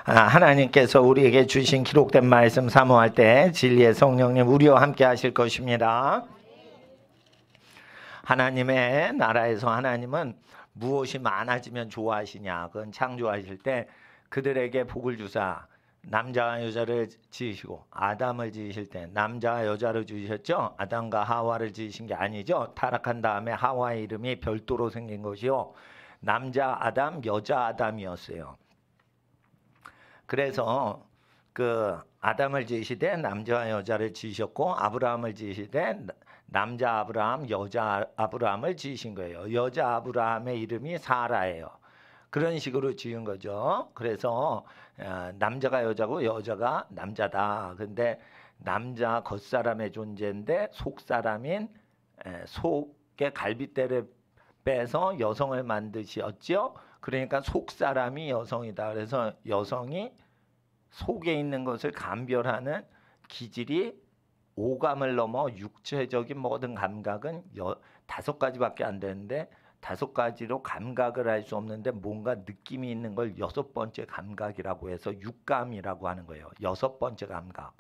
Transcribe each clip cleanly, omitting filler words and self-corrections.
하나님께서 우리에게 주신 기록된 말씀 사모할 때 진리의 성령님 우리와 함께 하실 것입니다. 하나님의 나라에서 하나님은 무엇이 많아지면 좋아하시냐? 그건 창조하실 때 그들에게 복을 주사 남자와 여자를 지으시고 아담을 지으실 때 남자와 여자를 지으셨죠. 아담과 하와를 지으신 게 아니죠. 타락한 다음에 하와의 이름이 별도로 생긴 것이요, 남자 아담, 여자 아담이었어요. 그래서 그 아담을 지으시되 남자와 여자를 지으셨고, 아브라함을 지으시되 남자 아브라함, 여자 아브라함을 지으신 거예요. 여자 아브라함의 이름이 사라예요. 그런 식으로 지은 거죠. 그래서 남자가 여자고 여자가 남자다. 근데 남자 겉사람의 존재인데 속사람인 속의 갈빗대를 빼서 여성을 만드셨죠. 그러니까 속사람이 여성이다. 그래서 여성이 속에 있는 것을 감별하는 기질이 오감을 넘어 육체적인 모든 감각은 5가지밖에 안 되는데 5가지로 감각을 할 수 없는데 뭔가 느낌이 있는 걸 6번째 감각이라고 해서 육감이라고 하는 거예요. 6번째 감각.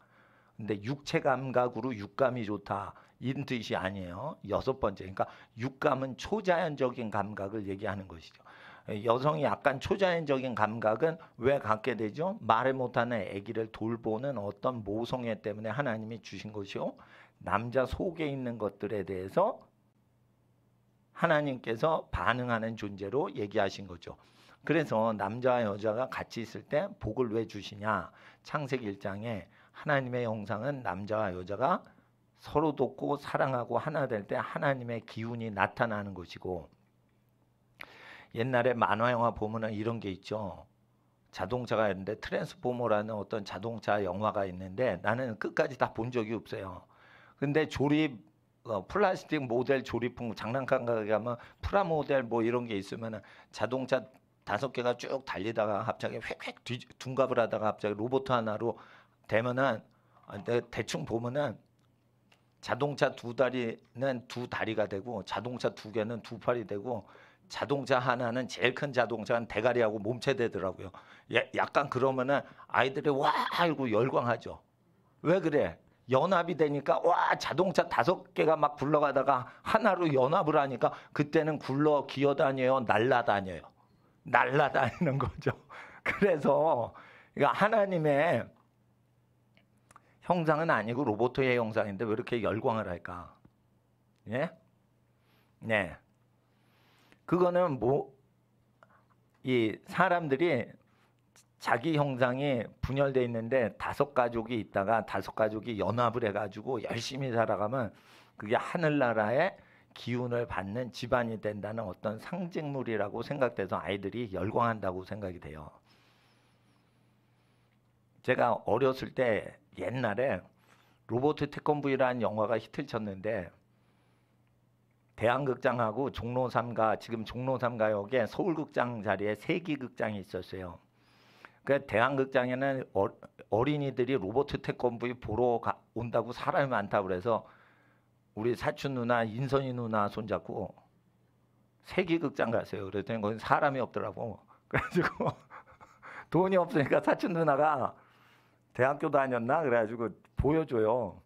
근데 육체 감각으로 육감이 좋다 이런 뜻이 아니에요. 6번째. 그러니까 육감은 초자연적인 감각을 얘기하는 것이죠. 여성이 약간 초자연적인 감각은 왜 갖게 되죠? 말을 못하는 아기를 돌보는 어떤 모성애 때문에 하나님이 주신 것이요, 남자 속에 있는 것들에 대해서 하나님께서 반응하는 존재로 얘기하신 거죠. 그래서 남자와 여자가 같이 있을 때 복을 왜 주시냐? 창세기 1장에 하나님의 형상은 남자와 여자가 서로 돕고 사랑하고 하나 될 때 하나님의 기운이 나타나는 것이고, 옛날에 만화 영화 보면은 이런 게 있죠. 자동차가 있는데 트랜스포머라는 어떤 자동차 영화가 있는데 나는 끝까지 다 본 적이 없어요. 근데 플라스틱 모델 조립품 장난감 가게 가면 프라모델 뭐 이런 게 있으면 자동차 5개가 쭉 달리다가 갑자기 휙휙 둔갑을 하다가 갑자기 로봇 하나로 되면은 대충 보면은 자동차 2다리는 2다리가 되고 자동차 2개는 2팔이 되고 자동차 하나는 제일 큰 자동차는 대가리하고 몸체 되더라고요. 약간 그러면은 아이들이 와 하고 열광하죠. 왜 그래? 연합이 되니까 와 자동차 5개가 막 굴러가다가 하나로 연합을 하니까 그때는 굴러 기어다녀요, 날라다니는 거죠. 그래서 하나님의 형상은 아니고 로봇의 형상인데 왜 이렇게 열광을 할까? 예? 네. 그거는 이 사람들이 자기 형상이 분열되어 있는데 5가족이 있다가 5가족이 연합을 해가지고 열심히 살아가면 그게 하늘나라의 기운을 받는 집안이 된다는 어떤 상징물이라고 생각돼서 아이들이 열광한다고 생각이 돼요. 제가 어렸을 때 옛날에 로버트 태권브이라는 영화가 히트를 쳤는데 대한극장하고 종로 3가, 지금 종로 3가역에 서울극장 자리에 세기극장이 있었어요. 그 대한극장에는 어린이들이 로버트 태권브이 보러 온다고 사람이 많다고 그래서 우리 사촌 누나, 인선이 누나 손잡고 세기극장 갔어요. 그랬더니 거기 사람이 없더라고. 그래가지고 돈이 없으니까 사촌 누나가 대학교 다녔나 그래가지고 보여줘요.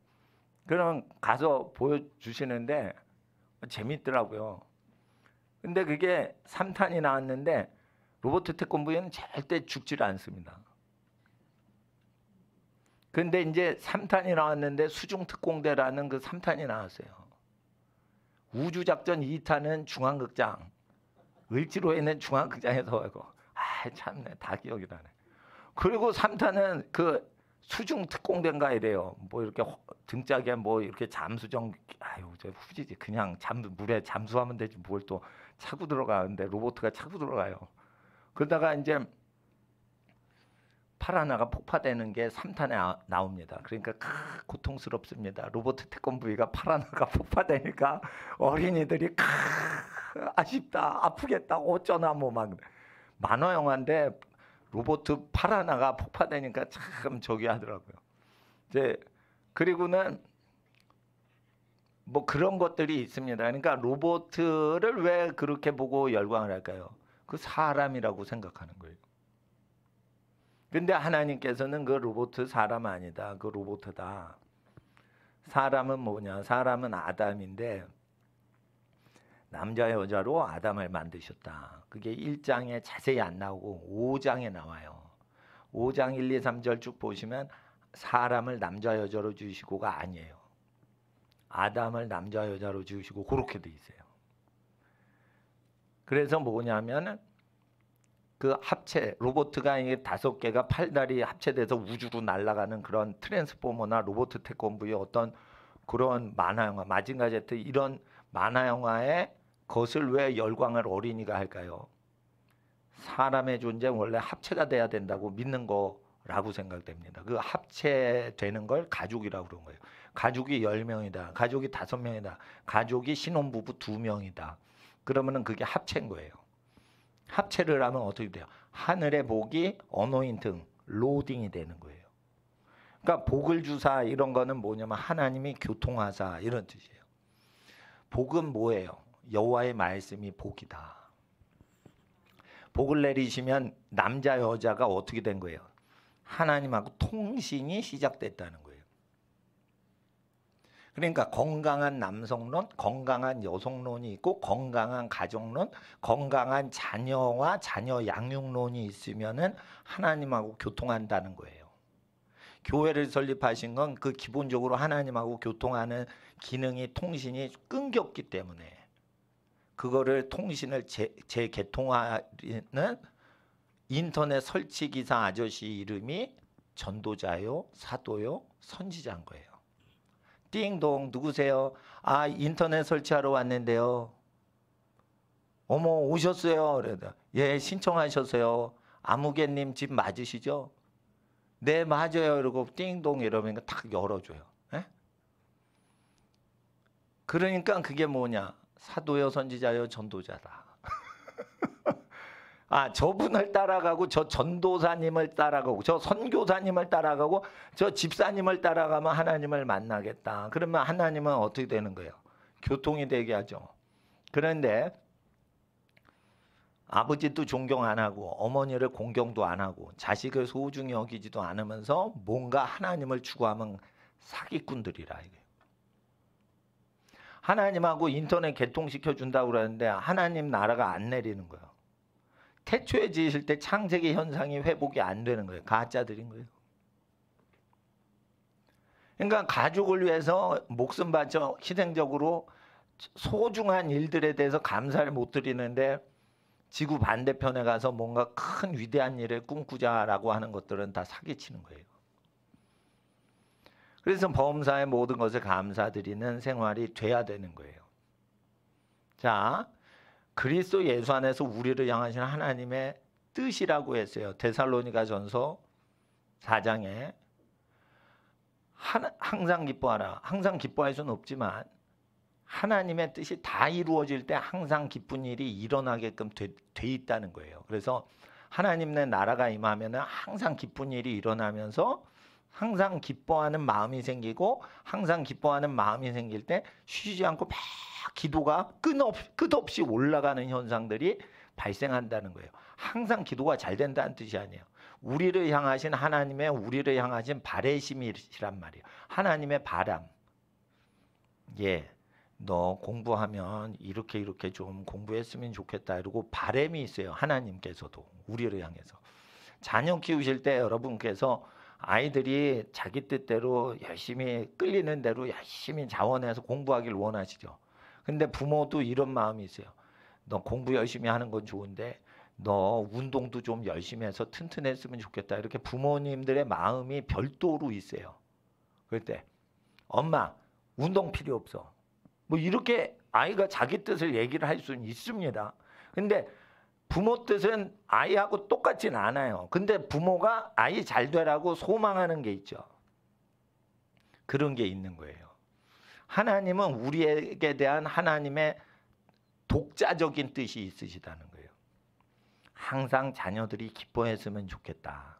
그럼 가서 보여주시는데 재밌더라고요. 근데 그게 3탄이 나왔는데 로버트 태권브이는 절대 죽질 않습니다. 근데 이제 3탄이 나왔는데 수중특공대라는 그 3탄이 나왔어요. 우주작전 2탄은 중앙극장, 을지로에 있는 중앙극장에서 하고, 참네, 다 기억이 나네. 그리고 3탄은 그 수중특공대인가 이래요. 뭐 이렇게 등짝에 뭐 이렇게 잠수정, 저 후지지. 그냥 물에 잠수하면 되지 뭘 또 차고 들어가는데 로봇가 차고 들어가요. 그러다가 이제 팔 하나가 폭파되는 게 3탄에 나옵니다. 그러니까 고통스럽습니다. 로버트 태권브이가 팔 하나가 폭파되니까 어린이들이 아쉽다, 아프겠다, 어쩌나 뭐 막 만화 영화인데 로버트 팔 하나가 폭파되니까 참 저기 하더라고요. 이제 그리고는 뭐 그런 것들이 있습니다. 그러니까 로봇을 왜 그렇게 보고 열광을 할까요? 그 사람이라고 생각하는 거예요. 근데 하나님께서는 그 로봇 사람 아니다. 그 로봇이다. 사람은 뭐냐? 사람은 아담인데 남자 여자로 아담을 만드셨다. 그게 1장에 자세히 안 나오고 5장에 나와요. 5장 1, 2, 3절 쭉 보시면 사람을 남자 여자로 지으시고가 아니에요. 아담을 남자 여자로 지으시고 그렇게 돼 있어요. 그래서 뭐냐면 그 합체 로봇가 이게 5개가 팔다리 합체돼서 우주로 날아가는 그런 트랜스포머나 로봇 태권브의 어떤 그런 만화 영화 마징가 제트 이런 만화 영화에 그것을 왜 열광을 어린이가 할까요? 사람의 존재 원래 합체가 돼야 된다고 믿는 거라고 생각됩니다. 그 합체되는 걸 가족이라고 그런 거예요. 가족이 10명이다. 가족이 5명이다. 가족이 신혼부부 2명이다. 그러면은 그게 합체인 거예요. 합체를 하면 어떻게 돼요? 하늘의 복이 어노인팅, 로딩이 되는 거예요. 그러니까 복을 주사 이런 거는 뭐냐면 하나님이 교통하사 이런 뜻이에요. 복은 뭐예요? 여호와의 말씀이 복이다. 복을 내리시면 남자 여자가 어떻게 된 거예요? 하나님하고 통신이 시작됐다는 거예요. 그러니까 건강한 남성론, 건강한 여성론이 있고 건강한 가정론, 건강한 자녀와 자녀 양육론이 있으면은 하나님하고 교통한다는 거예요. 교회를 설립하신 건 그 기본적으로 하나님하고 교통하는 기능이 통신이 끊겼기 때문에 그거를 통신을 재개통하는 인터넷 설치 기사 아저씨 이름이 전도자요, 사도요, 선지자인 거예요. 띵동 누구세요? 아 인터넷 설치하러 왔는데요. 어머 오셨어요? 그래다 예 신청하셨어요. 아무개님 집 맞으시죠? 네 맞아요. 이러고 띵동 이러면 탁 열어줘요. 에? 그러니까 그게 뭐냐? 사도요, 선지자요, 전도자다. 아 저분을 따라가고 저 전도사님을 따라가고 저 선교사님을 따라가고 저 집사님을 따라가면 하나님을 만나겠다. 그러면 하나님은 어떻게 되는 거예요? 교통이 되게 하죠. 그런데 아버지도 존경 안 하고 어머니를 공경도 안 하고 자식을 소중히 여기지도 않으면서 뭔가 하나님을 추구하면 사기꾼들이라 이게. 하나님하고 인터넷 개통시켜 준다고 그러는데 하나님 나라가 안 내리는 거예요. 태초에 지으실 때 창세기 현상이 회복이 안 되는 거예요. 가짜들인 거예요. 그러니까 가족을 위해서 목숨 바쳐 희생적으로 소중한 일들에 대해서 감사를 못 드리는데 지구 반대편에 가서 뭔가 큰 위대한 일을 꿈꾸자라고 하는 것들은 다 사기치는 거예요. 그래서 범사의 모든 것을 감사드리는 생활이 돼야 되는 거예요. 자, 그리스도 예수 안에서 우리를 향하신 하나님의 뜻이라고 했어요. 데살로니가전서 4장에 항상 기뻐하라. 항상 기뻐할 수는 없지만 하나님의 뜻이 다 이루어질 때 항상 기쁜 일이 일어나게끔 돼 있다는 거예요. 그래서 하나님의 나라가 임하면 항상 기쁜 일이 일어나면서 항상 기뻐하는 마음이 생기고 항상 기뻐하는 마음이 생길 때 쉬지 않고 막 기도가 끝없이 올라가는 현상들이 발생한다는 거예요. 항상 기도가 잘 된다는 뜻이 아니에요. 우리를 향하신 하나님의 우리를 향하신 바래심이란 말이에요. 하나님의 바람. 예, 너 공부하면 이렇게 좀 공부했으면 좋겠다 이러고 바람이 있어요. 하나님께서도 우리를 향해서. 자녀 키우실 때 여러분께서 아이들이 자기 뜻대로 열심히 끌리는 대로 열심히 자원해서 공부하길 원하시죠. 근데 부모도 이런 마음이 있어요. 너 공부 열심히 하는 건 좋은데 너 운동도 좀 열심히 해서 튼튼했으면 좋겠다. 이렇게 부모님들의 마음이 별도로 있어요. 그럴 때 엄마 운동 필요 없어. 뭐 이렇게 아이가 자기 뜻을 얘기를 할 수는 있습니다. 근데 부모 뜻은 아이하고 똑같진 않아요. 근데 부모가 아이 잘 되라고 소망하는 게 있죠. 그런 게 있는 거예요. 하나님은 우리에게 대한 하나님의 독자적인 뜻이 있으시다는 거예요. 항상 자녀들이 기뻐했으면 좋겠다.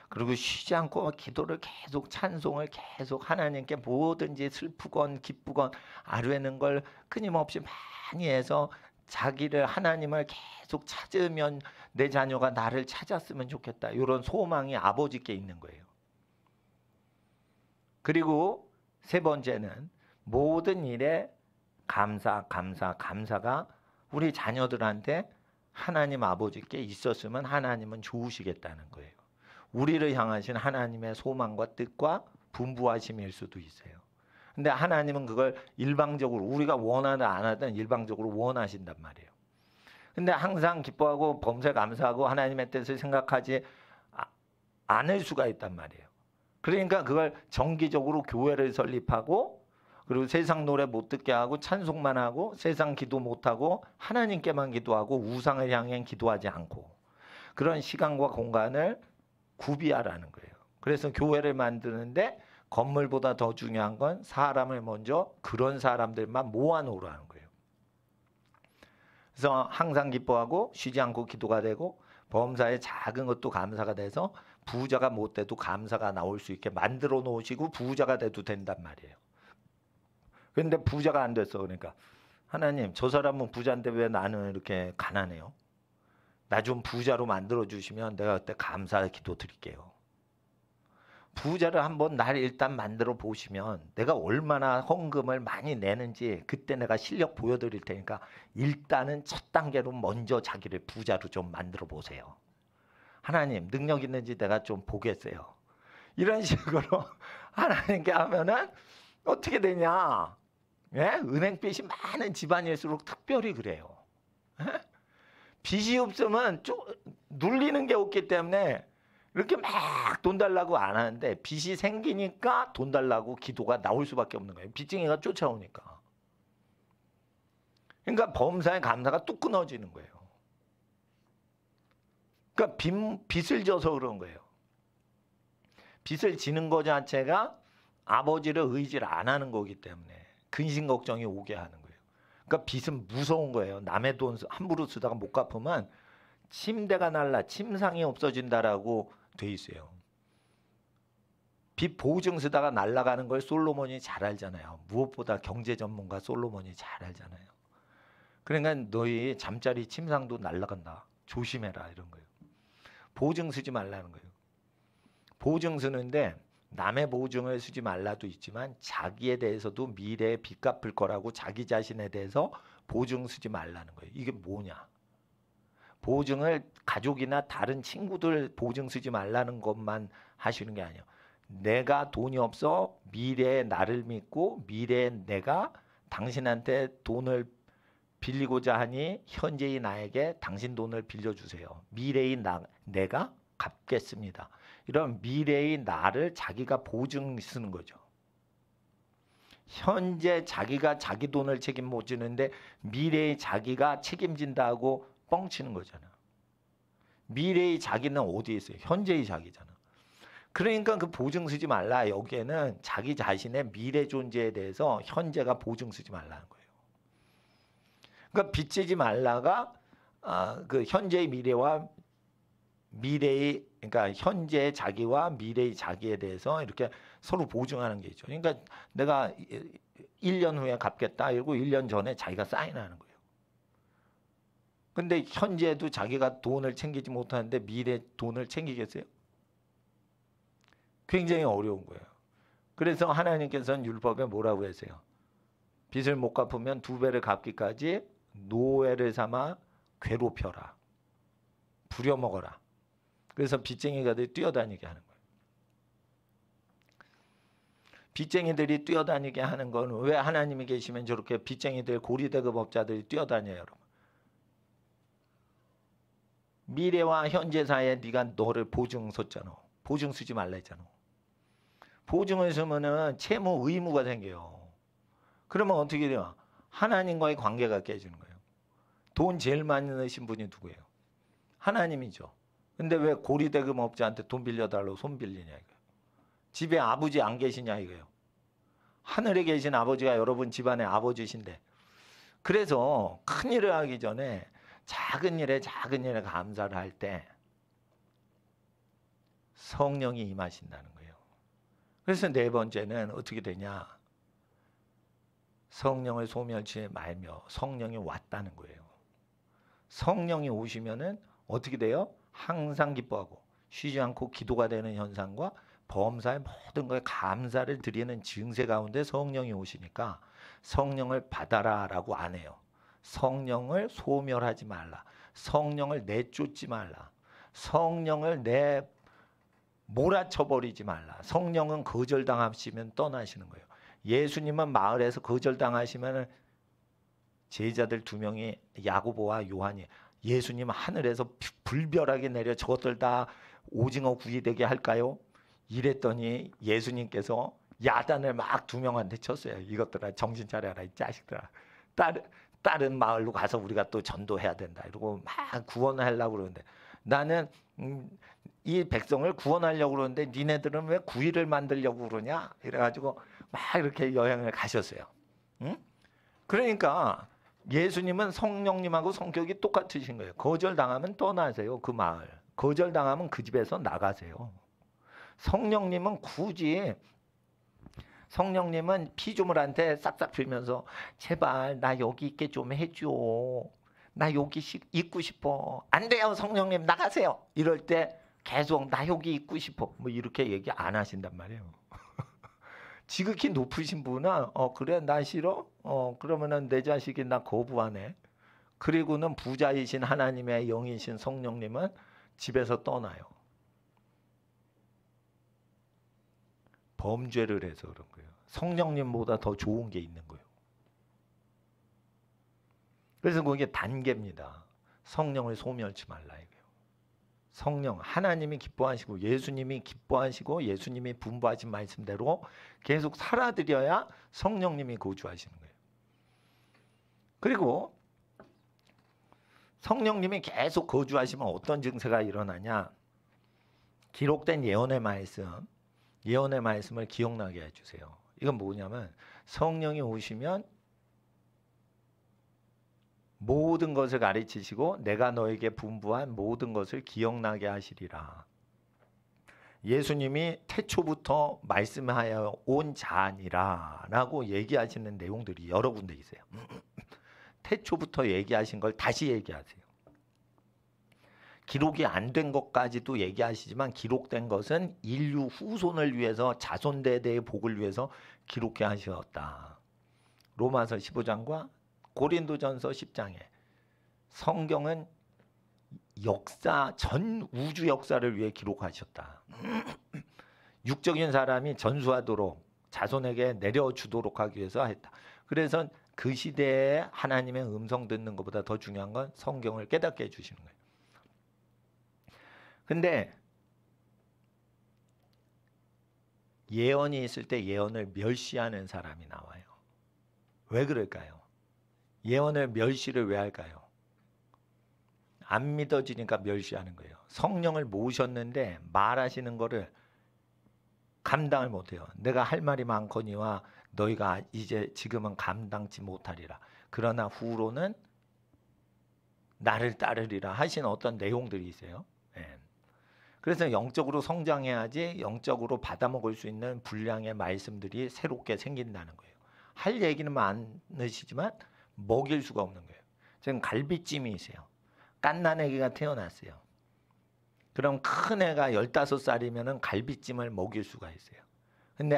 그리고 쉬지 않고 기도를 계속 찬송을 계속 하나님께 뭐든지 슬프건 기쁘건 아뢰는 걸 끊임없이 많이 해서 자기를 하나님을 계속 찾으면 내 자녀가 나를 찾았으면 좋겠다. 이런 소망이 아버지께 있는 거예요. 그리고 세 번째는 모든 일에 감사가 우리 자녀들한테 하나님 아버지께 있었으면 하나님은 좋으시겠다는 거예요. 우리를 향하신 하나님의 소망과 뜻과 분부하심일 수도 있어요. 근데 하나님은 그걸 일방적으로 우리가 원하든 안 하든 일방적으로 원하신단 말이에요. 근데 항상 기뻐하고 범사에 감사하고 하나님의 뜻을 생각하지 않을 수가 있단 말이에요. 그러니까 그걸 정기적으로 교회를 설립하고 그리고 세상 노래 못 듣게 하고 찬송만 하고 세상 기도 못하고 하나님께만 기도하고 우상을 향해 기도하지 않고 그런 시간과 공간을 구비하라는 거예요. 그래서 교회를 만드는데 건물보다 더 중요한 건 사람을 먼저 그런 사람들만 모아놓으라는 거예요. 그래서 항상 기뻐하고 쉬지 않고 기도가 되고 범사의 작은 것도 감사가 돼서 부자가 못 돼도 감사가 나올 수 있게 만들어 놓으시고 부자가 돼도 된단 말이에요. 그런데 부자가 안 됐어. 그러니까 하나님 저 사람은 부자인데 왜 나는 이렇게 가난해요? 나 좀 부자로 만들어 주시면 내가 그때 감사의 기도 드릴게요. 부자를 한번 날 일단 만들어 보시면 내가 얼마나 헌금을 많이 내는지 그때 내가 실력 보여드릴 테니까 일단은 첫 단계로 먼저 자기를 부자로 좀 만들어 보세요. 하나님 능력 있는지 내가 좀 보겠어요. 이런 식으로 하나님께 하면은 어떻게 되냐? 예? 은행 빚이 많은 집안일수록 특별히 그래요. 예? 빚이 없으면 눌리는 게 없기 때문에 이렇게 막 돈 달라고 안 하는데 빚이 생기니까 돈 달라고 기도가 나올 수밖에 없는 거예요. 빚쟁이가 쫓아오니까. 그러니까 범사의 감사가 뚝 끊어지는 거예요. 그러니까 빚을 져서 그런 거예요. 빚을 지는 것 자체가 아버지를 의지를 안 하는 거기 때문에 근심 걱정이 오게 하는 거예요. 그러니까 빚은 무서운 거예요. 남의 돈 함부로 쓰다가 못 갚으면 침대가 날라 침상이 없어진다라고 돼 있어요. 빚 보증 쓰다가 날아가는 걸 솔로몬이 잘 알잖아요. 무엇보다 경제 전문가 솔로몬이 잘 알잖아요. 그러니까 너희 잠자리 침상도 날아간다. 조심해라 이런 거예요. 보증 쓰지 말라는 거예요. 보증 쓰는데 남의 보증을 쓰지 말라도 있지만 자기에 대해서도 미래에 빚 갚을 거라고 자기 자신에 대해서 보증 쓰지 말라는 거예요. 이게 뭐냐? 보증을 가족이나 다른 친구들 보증 쓰지 말라는 것만 하시는 게 아니에요. 내가 돈이 없어 미래의 나를 믿고 미래의 내가 당신한테 돈을 빌리고자 하니 현재의 나에게 당신 돈을 빌려주세요. 미래의 내가 갚겠습니다. 이런 미래의 나를 자기가 보증 쓰는 거죠. 현재 자기가 자기 돈을 책임 못 지는데 미래의 자기가 책임진다고 뻥치는 거잖아. 미래의 자기는 어디에 있어요? 현재의 자기잖아. 그러니까 그 보증 쓰지 말라. 여기에는 자기 자신의 미래 존재에 대해서 현재가 보증 쓰지 말라는 거예요. 그러니까 빚지지 말라가 그 현재의 미래와 미래의 그러니까 현재의 자기와 미래의 자기에 대해서 이렇게 서로 보증하는 게 있죠. 그러니까 내가 1년 후에 갚겠다 이러고 1년 전에 자기가 사인하는 거예요. 근데 현재도 자기가 돈을 챙기지 못하는데 미래 돈을 챙기겠어요? 굉장히 어려운 거예요. 그래서 하나님께서는 율법에 뭐라고 했어요? 빚을 못 갚으면 2배를 갚기까지 노예를 삼아 괴롭혀라. 부려먹어라. 그래서 빚쟁이가 뛰어다니게 하는 거예요. 빚쟁이들이 뛰어다니게 하는 건 왜 하나님이 계시면 저렇게 빚쟁이들 고리대금업자들이 뛰어다녀요, 여러분? 미래와 현재 사이에 네가 너를 보증 썼잖아. 보증 쓰지 말라 했잖아. 보증을 쓰면은 채무 의무가 생겨요. 그러면 어떻게 돼요? 하나님과의 관계가 깨지는 거예요. 돈 제일 많이 넣으신 분이 누구예요? 하나님이죠. 근데 왜 고리대금업자한테 돈 빌려달라고 손 빌리냐 이거예요. 집에 아버지 안 계시냐 이거예요. 하늘에 계신 아버지가 여러분 집안의 아버지신데 그래서 큰 일을 하기 전에 작은 일에 감사를 할 때 성령이 임하신다는 거예요. 그래서 네 번째는 어떻게 되냐? 성령을 소멸치 말며 성령이 왔다는 거예요. 성령이 오시면은 어떻게 돼요? 항상 기뻐하고 쉬지 않고 기도가 되는 현상과 범사의 모든 것에 감사를 드리는 증세 가운데 성령이 오시니까 성령을 받아라라고 안 해요. 성령을 소멸하지 말라. 성령을 내쫓지 말라. 성령을 몰아쳐 버리지 말라. 성령은 거절당하시면 떠나시는 거예요. 예수님은 마을에서 거절당하시면 제자들 2명이 야고보와 요한이 예수님 하늘에서 불벼락이 내려 저것들 다 오징어 구이 되게 할까요? 이랬더니 예수님께서 야단을 막 2명한테 쳤어요. 이것들아 정신 차려라 이 자식들아. 다른 마을로 가서 우리가 또 전도해야 된다. 이러고 막 구원하려고 그러는데 나는 이 백성을 구원하려고 그러는데 니네들은 왜 구이를 만들려고 그러냐? 이래가지고 막 이렇게 여행을 가셨어요. 응? 그러니까 예수님은 성령님하고 성격이 똑같으신 거예요. 거절당하면 떠나세요. 그 마을. 거절당하면 그 집에서 나가세요. 성령님은 굳이 성령님은 피조물한테 싹싹 빌면서 제발 나 여기 있게 좀 해줘. 나 여기 있고 싶어. 안 돼요 성령님 나가세요. 이럴 때 계속 나 여기 있고 싶어. 뭐 이렇게 얘기 안 하신단 말이에요. 지극히 높으신 분은 그래 나 싫어? 그러면은 내 자식이 나 거부하네. 그리고는 부자이신 하나님의 영이신 성령님은 집에서 떠나요. 범죄를 해서 그런 거예요. 성령님보다 더 좋은 게 있는 거예요. 그래서 그게 단계입니다. 성령을 소멸치 말라 이거예요. 성령 하나님이 기뻐하시고 예수님이 기뻐하시고 예수님이 분부하신 말씀대로 계속 살아드려야 성령님이 거주하시는 거예요. 그리고 성령님이 계속 거주하시면 어떤 증세가 일어나냐? 기록된 예언의 말씀을 기억나게 해주세요. 이건 뭐냐면 성령이 오시면 모든 것을 가르치시고 내가 너에게 분부한 모든 것을 기억나게 하시리라. 예수님이 태초부터 말씀하여 온 자니라 라고 얘기하시는 내용들이 여러 군데 있어요. 태초부터 얘기하신 걸 다시 얘기하세요. 기록이 안 된 것까지도 얘기하시지만 기록된 것은 인류 후손을 위해서 자손대대의 복을 위해서 기록해 하셨다. 로마서 15장과 고린도전서 10장에 성경은 역사 전 우주 역사를 위해 기록하셨다. 육적인 사람이 전수하도록 자손에게 내려주도록 하기 위해서 했다. 그래서 그 시대에 하나님의 음성 듣는 것보다 더 중요한 건 성경을 깨닫게 해주시는 거예요. 근데 예언이 있을 때 예언을 멸시하는 사람이 나와요. 왜 그럴까요? 예언을 멸시를 왜 할까요? 안 믿어지니까 멸시하는 거예요. 성령을 모셨는데 말하시는 거를 감당을 못해요. 내가 할 말이 많거니와 너희가 이제 지금은 감당치 못하리라. 그러나 후로는 나를 따르리라 하신 어떤 내용들이 있어요. 네. 그래서 영적으로 성장해야지 영적으로 받아먹을 수 있는 분량의 말씀들이 새롭게 생긴다는 거예요. 할 얘기는 많으시지만 먹일 수가 없는 거예요. 지금 갈비찜이 있어요. 갓난아기가 태어났어요. 그럼 큰 애가 15살이면 갈비찜을 먹일 수가 있어요. 근데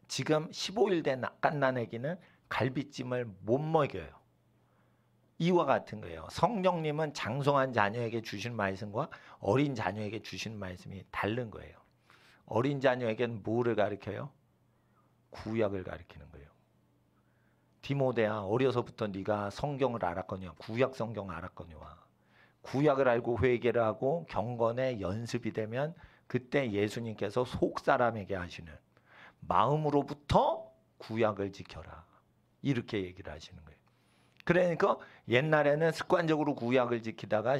지금 15일 된 갓난아기는 갈비찜을 못 먹여요. 이와 같은 거예요. 성령님은 장성한 자녀에게 주신 말씀과 어린 자녀에게 주신 말씀이 다른 거예요. 어린 자녀에게는 뭐를 가르쳐요? 구약을 가르치는 거예요. 디모데야 어려서부터 네가 성경을 알았거니와 구약 성경 알았거니와 구약을 알고 회개를 하고 경건의 연습이 되면 그때 예수님께서 속사람에게 하시는 마음으로부터 구약을 지켜라. 이렇게 얘기를 하시는 거예요. 그러니까 옛날에는 습관적으로 구약을 지키다가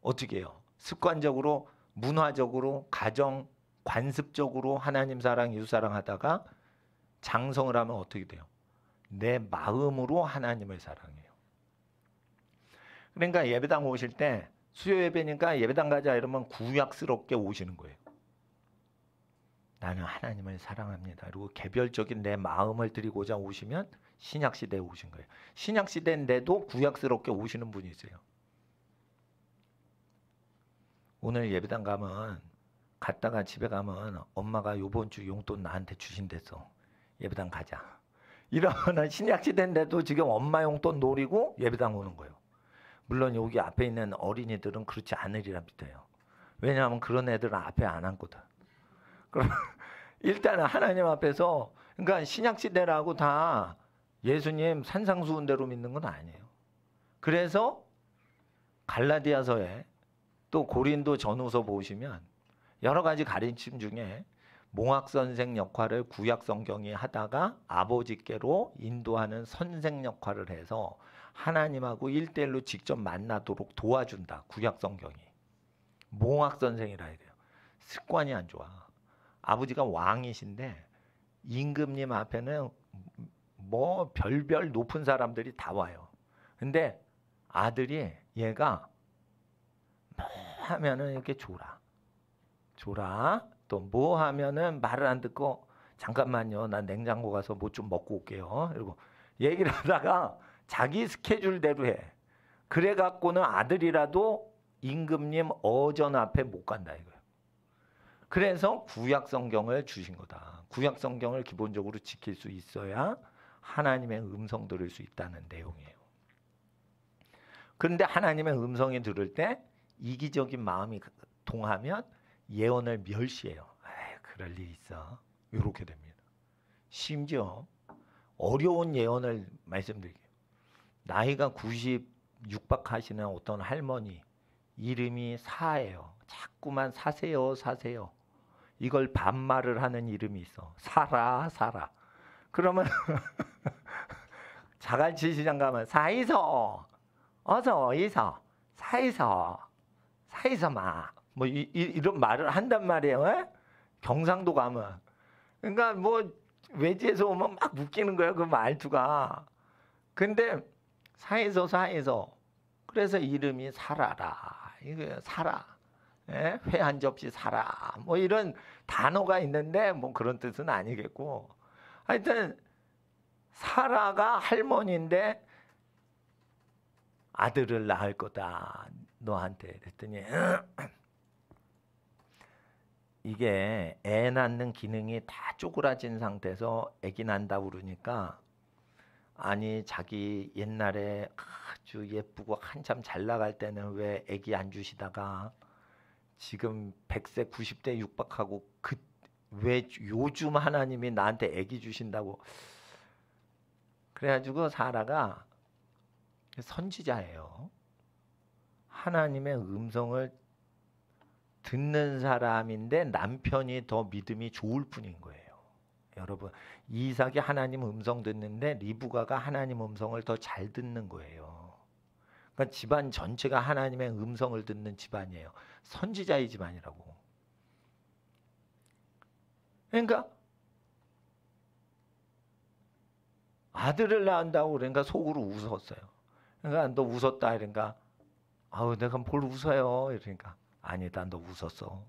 어떻게 해요? 습관적으로 문화적으로 가정 관습적으로 하나님 사랑 이웃 사랑 하다가 장성을 하면 어떻게 돼요? 내 마음으로 하나님을 사랑해요. 그러니까 예배당 오실 때 수요 예배니까 예배당 가자 이러면 구약스럽게 오시는 거예요. 나는 하나님을 사랑합니다. 그리고 개별적인 내 마음을 드리고자 오시면 신약시대에 오신 거예요. 신약시대인데도 구약스럽게 오시는 분이 있어요. 오늘 예배당 가면 갔다가 집에 가면 엄마가 요번 주 용돈 나한테 주신댔어. 예배당 가자. 이러면 신약시대인데도 지금 엄마 용돈 노리고 예배당 오는 거예요. 물론 여기 앞에 있는 어린이들은 그렇지 않으리라 믿어요. 왜냐하면 그런 애들은 앞에 안 앉거든. 그럼 일단은 하나님 앞에서, 그러니까 신약시대라고 다 예수님 산상수훈대로 믿는 건 아니에요. 그래서 갈라디아서에 또 고린도 전후서 보시면 여러 가지 가르침 중에 몽학선생 역할을 구약성경이 하다가 아버지께로 인도하는 선생 역할을 해서 하나님하고 1대1로 직접 만나도록 도와준다. 구약성경이. 몽학선생이라 해야 돼요. 습관이 안 좋아. 아버지가 왕이신데 임금님 앞에는 뭐 별별 높은 사람들이 다 와요. 근데 아들이 얘가 뭐 하면은 이렇게 줘라. 또 뭐 하면은 말을 안 듣고 잠깐만요. 난 냉장고 가서 뭐 좀 먹고 올게요. 그리고 얘기를 하다가 자기 스케줄대로 해. 그래 갖고는 아들이라도 임금님 어전 앞에 못 간다 이거예요. 그래서 구약 성경을 주신 거다. 구약 성경을 기본적으로 지킬 수 있어야 하나님의 음성 들을 수 있다는 내용이에요. 그런데 하나님의 음성이 들을 때 이기적인 마음이 동하면 예언을 멸시해요. 그럴 일 있어. 이렇게 됩니다. 심지어 어려운 예언을 말씀드릴게요. 나이가 96박 하시는 어떤 할머니 이름이 사예요. 자꾸만 사세요. 이걸 반말을 하는 이름이 있어. 사라. 그러면 자갈치 시장 가면 사이서 어서 이서 사이서 마 뭐 이런 말을 한단 말이에요. 에? 경상도 가면. 그러니까 뭐 외지에서 오면 막 웃기는 거예요. 그 말투가. 근데 사이서 그래서 이름이 사라라. 이거 사라. 회 한 접시 사라. 뭐 이런 단어가 있는데 뭐 그런 뜻은 아니겠고. 하여튼 사라가 할머니인데 아들을 낳을 거다. 너한테. 그랬더니 이게 애 낳는 기능이 다 쪼그라진 상태에서 애기 난다고 그러니까 아니 자기 옛날에 아주 예쁘고 한참 잘 나갈 때는 왜 애기 안 주시다가 지금 100세 90대 육박하고 왜 요즘 하나님이 나한테 애기 주신다고. 그래가지고 사라가 선지자예요. 하나님의 음성을 듣는 사람인데 남편이 더 믿음이 좋을 뿐인 거예요. 여러분, 이삭이 하나님 음성 듣는데 리브가가 하나님 음성을 더 잘 듣는 거예요. 그러니까 집안 전체가 하나님의 음성을 듣는 집안이에요. 선지자의 집안이라고. 그러니까 아들을 낳는다고 그러니까 속으로 웃었어요. 그러니까 너 웃었다 이러니까 아우 내가 뭘 웃어요 이러니까 아니다 너 웃었어.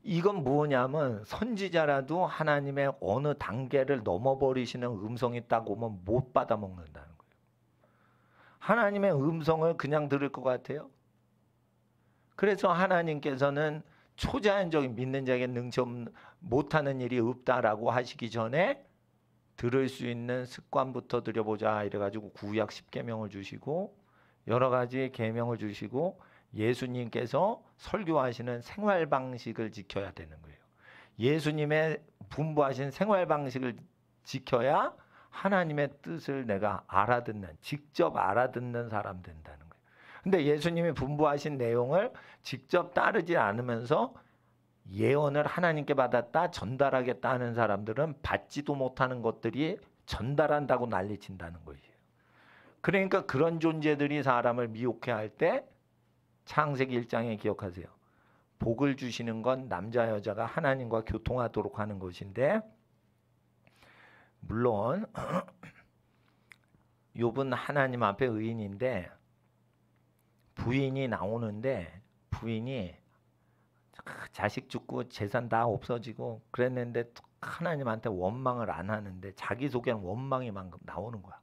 이건 뭐냐면 선지자라도 하나님의 어느 단계를 넘어버리시는 음성이 딱 오면 못 받아먹는다는 거예요. 하나님의 음성을 그냥 들을 것 같아요. 그래서 하나님께서는 초자연적인 믿는 자에게 능치 못하는 일이 없다라고 하시기 전에 들을 수 있는 습관부터 들여보자 이래가지고 구약 10계명을 주시고 여러 가지 계명을 주시고 예수님께서 설교하시는 생활 방식을 지켜야 되는 거예요. 예수님의 분부하신 생활 방식을 지켜야 하나님의 뜻을 내가 알아듣는, 직접 알아듣는 사람 된다는 거예요. 근데 예수님이 분부하신 내용을 직접 따르지 않으면서 예언을 하나님께 받았다, 전달하겠다 하는 사람들은 받지도 못하는 것들이 전달한다고 난리친다는 거예요. 그러니까 그런 존재들이 사람을 미혹해 할 때 창세기 1장에 기억하세요. 복을 주시는 건 남자 여자가 하나님과 교통하도록 하는 것인데 물론 욥은 하나님 앞에 의인인데 부인이 나오는데 부인이 자식 죽고 재산 다 없어지고 그랬는데 하나님한테 원망을 안 하는데 자기 속에는 원망이 막 나오는 거야.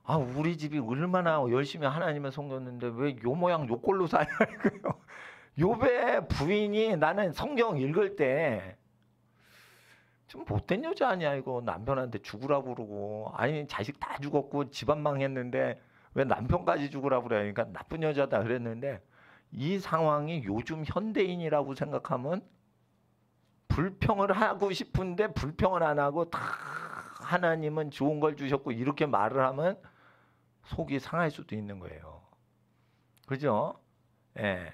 아 우리 집이 얼마나 열심히 하나님을 섬겼는데 왜 요 모양 요 꼴로 사냐 이거요. 욥의 부인이 나는 성경 읽을 때 좀 못된 여자 아니야 이거. 남편한테 죽으라고 그러고, 아니 자식 다 죽었고 집안 망했는데 왜 남편까지 죽으라고 그래. 그러니까 나쁜 여자다 그랬는데, 이 상황이 요즘 현대인이라고 생각하면 불평을 하고 싶은데 불평을 안 하고 다 하나님은 좋은 걸 주셨고 이렇게 말을 하면 속이 상할 수도 있는 거예요. 그죠? 예.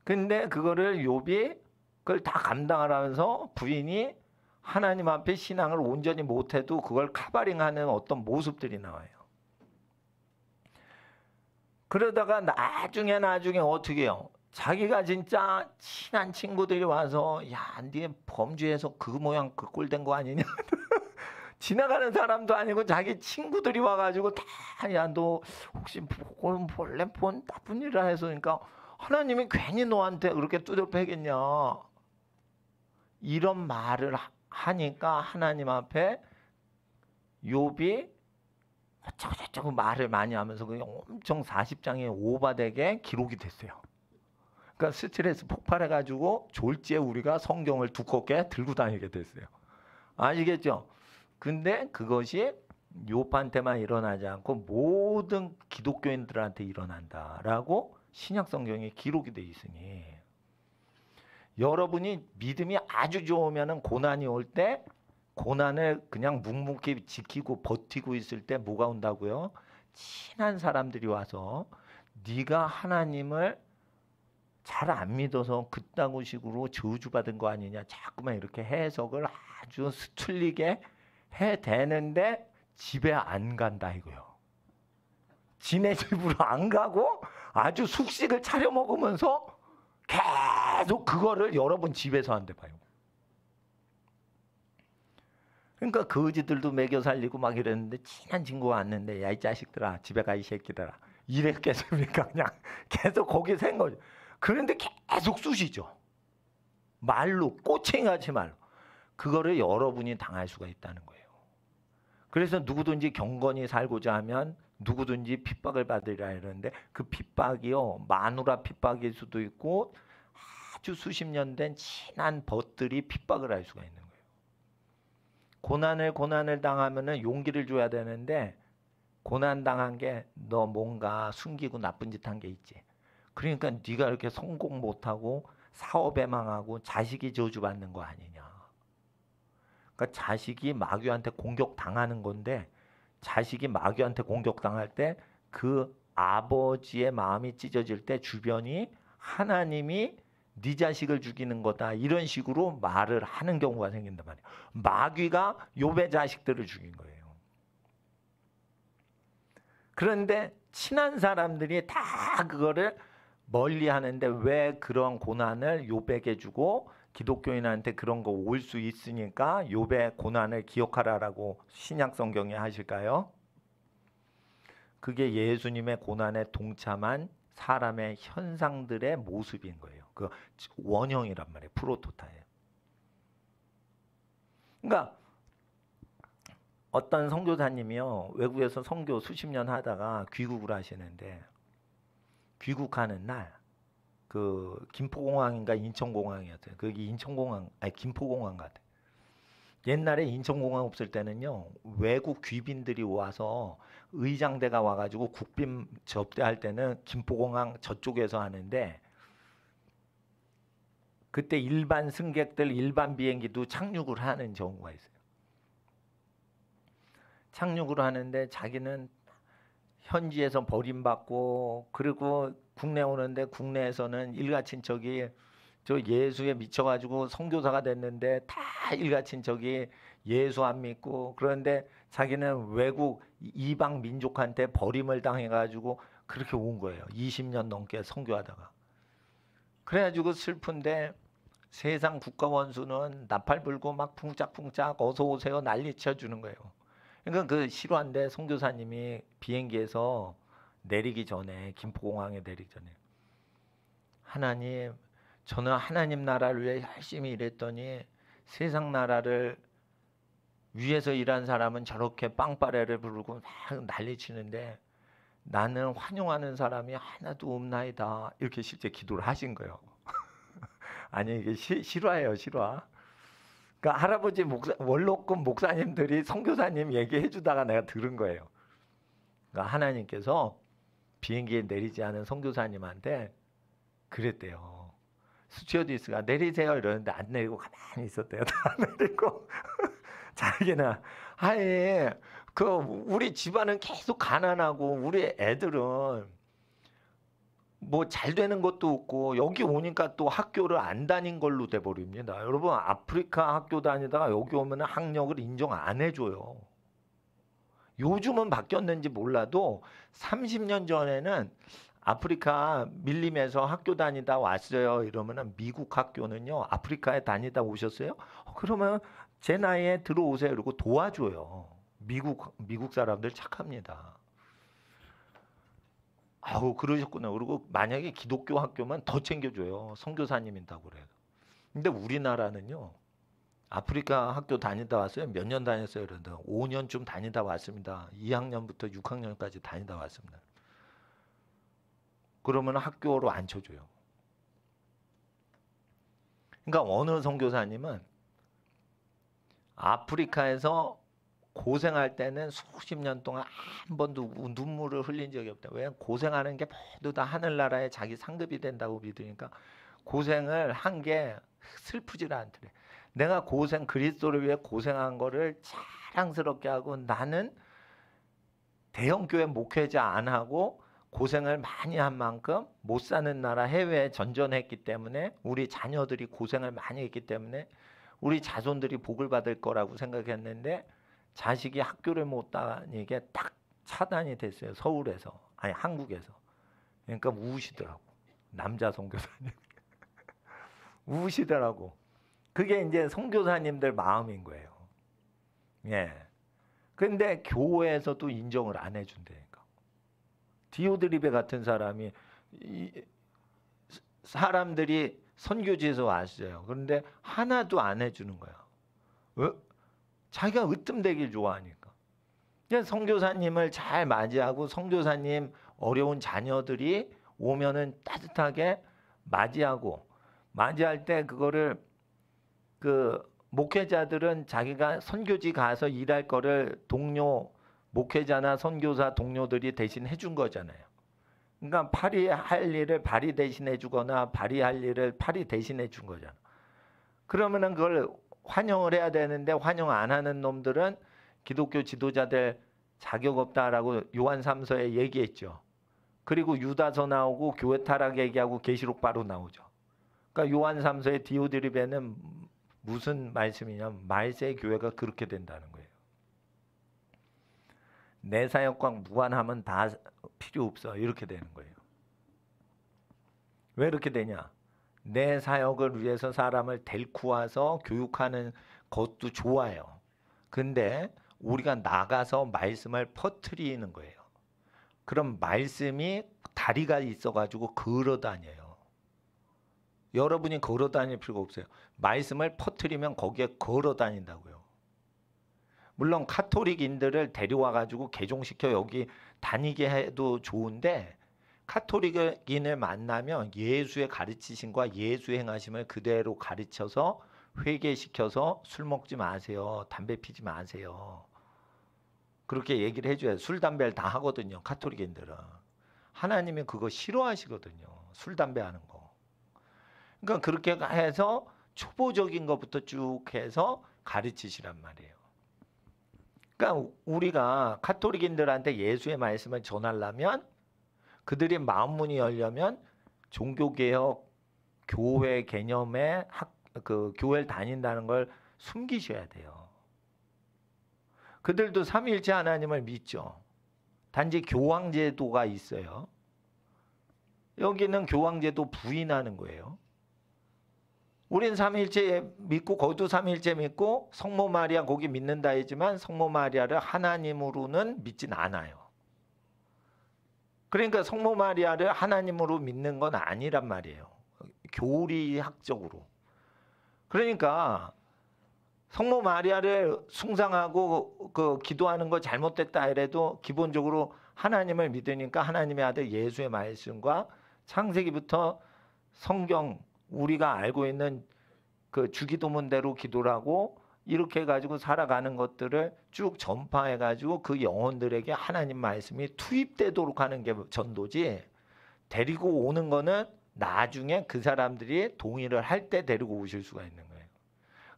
근데 그거를 욥이 그걸 다 감당을 하면서 부인이 하나님 앞에 신앙을 온전히 못해도 그걸 카바링하는 어떤 모습들이 나와요. 그러다가 나중에 어떻게 해요? 자기가 진짜 친한 친구들이 와서 야, 네 범죄해서 그 모양 그 꼴 된 거 아니냐? 지나가는 사람도 아니고 자기 친구들이 와가지고 다 야, 너 혹시 본래 본 나쁜 일을 해서, 그러니까 하나님이 괜히 너한테 그렇게 두들겨 패겠냐? 이런 말을 하니까 하나님 앞에 욥이 어쩌고저쩌고 말을 많이 하면서 그게 엄청 40장에 오바되게 기록이 됐어요. 그러니까 스트레스 폭발해가지고 졸지에 우리가 성경을 두껍게 들고 다니게 됐어요. 아시겠죠? 근데 그것이 욥한테만 일어나지 않고 모든 기독교인들한테 일어난다라고 신약 성경에 기록이 돼 있으니, 여러분이 믿음이 아주 좋으면은 고난이 올 때 고난을 그냥 묵묵히 지키고 버티고 있을 때 뭐가 온다고요? 친한 사람들이 와서 네가 하나님을 잘 안 믿어서 그따구 식으로 저주받은 거 아니냐, 자꾸만 이렇게 해석을 아주 틀리게 해대는데 집에 안 간다 이거요. 지네 집으로 안 가고 아주 숙식을 차려 먹으면서 계속 그거를 여러분 집에서 한대 봐요. 그러니까 거지들도 먹여 살리고 막 이랬는데 친한 친구가 왔는데 야 이 자식들아 집에 가 이 새끼들아 이랬겠습니까? 그냥 계속 거기 생 거죠. 그런데 계속 쑤시죠. 말로 꼬챙이같이 말로. 그거를 여러분이 당할 수가 있다는 거예요. 그래서 누구든지 경건히 살고자 하면 누구든지 핍박을 받으리라 이러는데, 그 핍박이요 마누라 핍박일 수도 있고 아주 수십 년 된 친한 벗들이 핍박을 할 수가 있는 거예요. 고난을 당하면은 용기를 줘야 되는데, 고난 당한 게 너 뭔가 숨기고 나쁜 짓 한 게 있지. 그러니까 네가 이렇게 성공 못하고 사업에 망하고 자식이 저주받는 거 아니냐. 그러니까 자식이 마귀한테 공격당하는 건데, 자식이 마귀한테 공격당할 때 그 아버지의 마음이 찢어질 때 주변이 하나님이 네 자식을 죽이는 거다 이런 식으로 말을 하는 경우가 생긴단 말이에요. 마귀가 욥의 자식들을 죽인 거예요. 그런데 친한 사람들이 다 그거를 멀리 하는데 왜 그런 고난을 욥에게 주고 기독교인한테 그런 거 올 수 있으니까 욥의 고난을 기억하라라고 신약 성경에 하실까요? 그게 예수님의 고난에 동참한 사람의 현상들의 모습인 거예요. 그 원형이란 말이에요. 프로토타입. 그러니까 어떤 선교사님이요 외국에서 선교 수십 년 하다가 귀국을 하시는데, 귀국하는 날 그 김포공항인가 인천공항이었어요. 거기 인천공항 아니 김포공항 같아. 옛날에 인천공항 없을 때는요 외국 귀빈들이 와서 의장대가 와가지고 국빈 접대할 때는 김포공항 저쪽에서 하는데, 그때 일반 승객들 일반 비행기도 착륙을 하는 경우가 있어요. 착륙을 하는데 자기는 현지에서 버림받고, 그리고 국내 오는데 국내에서는 일가친척이 저 예수에 미쳐가지고 선교사가 됐는데 다 일가친척이 예수 안 믿고, 그런데 자기는 외국 이방 민족한테 버림을 당해가지고 그렇게 온 거예요. 20년 넘게 선교하다가. 그래가지고 슬픈데 세상 국가 원수는 나팔 불고 막 풍짝풍짝 어서 오세요 난리 쳐주는 거예요. 그러니까 그 실화인데 선교사님이 비행기에서 내리기 전에 김포공항에 내리기 전에 하나님 저는 하나님 나라를 위해 열심히 일했더니 세상 나라를 위해서 일한 사람은 저렇게 빵빠레를 부르고 막 난리치는데 나는 환영하는 사람이 하나도 없나이다. 이렇게 실제 기도를 하신 거예요. 아니 이게 실화예요, 실화. 그러니까 할아버지 원로급 목사님들이 선교사님 얘기해 주다가 내가 들은 거예요. 그러니까 하나님께서 비행기에 내리지 않은 선교사님한테 그랬대요. 스튜어디스가 내리세요 이러는데 안 내리고 가만히 있었대요. 다 내리고 자기는 아예 그 우리 집안은 계속 가난하고 우리 애들은 뭐 잘 되는 것도 없고 여기 오니까 또 학교를 안 다닌 걸로 돼 버립니다. 여러분 아프리카 학교 다니다가 여기 오면 학력을 인정 안 해줘요. 요즘은 바뀌었는지 몰라도 30년 전에는 아프리카 밀림에서 학교 다니다 왔어요. 이러면은 미국 학교는요. 아프리카에 다니다 오셨어요? 그러면 제 나이에 들어오세요. 이러고 도와줘요. 미국 사람들 착합니다. 아우 그러셨구나. 그리고 만약에 기독교 학교면 더 챙겨줘요. 선교사님이라고 그래요. 근데 우리나라는요. 아프리카 학교 다니다 왔어요. 몇 년 다녔어요? 그런데 5년쯤 다니다 왔습니다. 2학년부터 6학년까지 다니다 왔습니다. 그러면 학교로 안 쳐줘요. 그러니까 어느 선교사님은 아프리카에서 고생할 때는 수십 년 동안 한 번도 눈물을 흘린 적이 없다. 왜? 고생하는 게 모두 다 하늘나라에 자기 상급이 된다고 믿으니까 고생을 한 게 슬프지를 않더래. 내가 그리스도를 위해 고생한 거를 자랑스럽게 하고 나는 대형교회 목회자 안 하고 고생을 많이 한 만큼 못 사는 나라 해외에 전전했기 때문에 우리 자녀들이 고생을 많이 했기 때문에 우리 자손들이 복을 받을 거라고 생각했는데 자식이 학교를 못 다니게 딱 차단이 됐어요. 서울에서. 아니 한국에서. 그러니까 우시더라고. 남자 선교사님. 우시더라고. 그게 이제 선교사님들 마음인 거예요. 예. 근데 교회에서도 인정을 안 해준다니까. 디오드리베 같은 사람이 사람들이 선교지에서 왔어요. 그런데 하나도 안 해주는 거야. 자기가 으뜸되길 좋아하니까. 그냥 선교사님을 잘 맞이하고 선교사님 어려운 자녀들이 오면은 따뜻하게 맞이할 때 그거를 그 목회자들은 자기가 선교지 가서 일할 거를 동료 목회자나 선교사 동료들이 대신 해준 거잖아요. 그러니까 팔이 할 일을 발이 대신해 주거나 발이 할 일을 팔이 대신해 준 거잖아. 그러면은 그걸 환영을 해야 되는데 환영 안 하는 놈들은 기독교 지도자들 자격 없다라고 요한 3서에 얘기했죠. 그리고 유다서 나오고 교회 타락 얘기하고 계시록 바로 나오죠. 그러니까 요한 3서의 디오드리베는 무슨 말씀이냐면 말세의 교회가 그렇게 된다는 거예요. 내 사역과 무관하면 다 필요 없어. 이렇게 되는 거예요. 왜 이렇게 되냐? 내 사역을 위해서 사람을 데리고 와서 교육하는 것도 좋아요. 근데 우리가 나가서 말씀을 퍼뜨리는 거예요. 그럼 말씀이 다리가 있어가지고 걸어 다녀요. 여러분이 걸어 다닐 필요가 없어요. 말씀을 퍼뜨리면 거기에 걸어 다닌다고요. 물론 카톨릭인들을 데려와가지고 개종시켜 여기 다니게 해도 좋은데 카톨릭인을 만나면 예수의 가르치심과 예수의 행하심을 그대로 가르쳐서 회개시켜서 술 먹지 마세요. 담배 피지 마세요. 그렇게 얘기를 해줘야 술, 담배를 다 하거든요. 카톨릭인들은. 하나님이 그거 싫어하시거든요. 술, 담배 하는 거. 그러니까 그렇게 해서 초보적인 것부터 쭉 해서 가르치시란 말이에요. 그러니까 우리가 카톨릭인들한테 예수의 말씀을 전하려면 그들의 마음문이 열려면 종교개혁 교회 개념에 교회를 다닌다는 걸 숨기셔야 돼요. 그들도 삼위일체 하나님을 믿죠. 단지 교황제도가 있어요. 여기는 교황제도 부인하는 거예요. 우린 삼위일체 믿고 거기도 삼위일체 믿고 성모 마리아 거기 믿는다 했지만 성모 마리아를 하나님으로는 믿진 않아요. 그러니까 성모 마리아를 하나님으로 믿는 건 아니란 말이에요. 교리학적으로. 그러니까 성모 마리아를 숭상하고 기도하는 거 잘못됐다 이래도 기본적으로 하나님을 믿으니까 하나님의 아들 예수의 말씀과 창세기부터 성경 우리가 알고 있는 그 주기도문대로 기도를 하고 이렇게 해가지고 살아가는 것들을 쭉 전파해가지고 그 영혼들에게 하나님 말씀이 투입되도록 하는 게 전도지, 데리고 오는 거는 나중에 그 사람들이 동의를 할 때 데리고 오실 수가 있는 거예요.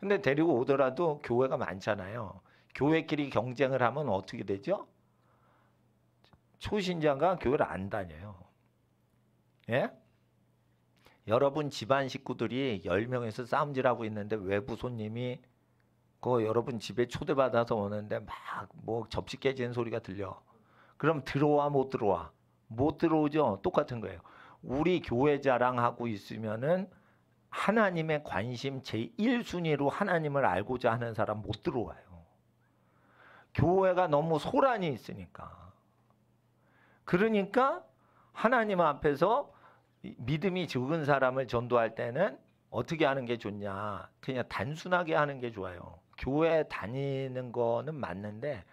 근데 데리고 오더라도 교회가 많잖아요. 교회끼리 경쟁을 하면 어떻게 되죠? 초신자가 교회를 안 다녀요. 예? 여러분 집안 식구들이 10명에서 싸움질하고 있는데 외부 손님이 그 여러분 집에 초대받아서 오는데 막 뭐 접시 깨지는 소리가 들려. 그럼 들어와 못 들어와? 못 들어오죠. 똑같은 거예요. 우리 교회 자랑하고 있으면은 하나님의 관심 제1순위로 하나님을 알고자 하는 사람 못 들어와요. 교회가 너무 소란이 있으니까. 그러니까 하나님 앞에서 믿음이 적은 사람을 전도할 때는 어떻게 하는 게 좋냐? 그냥 단순하게 하는 게 좋아요. 교회 다니는 거는 맞는데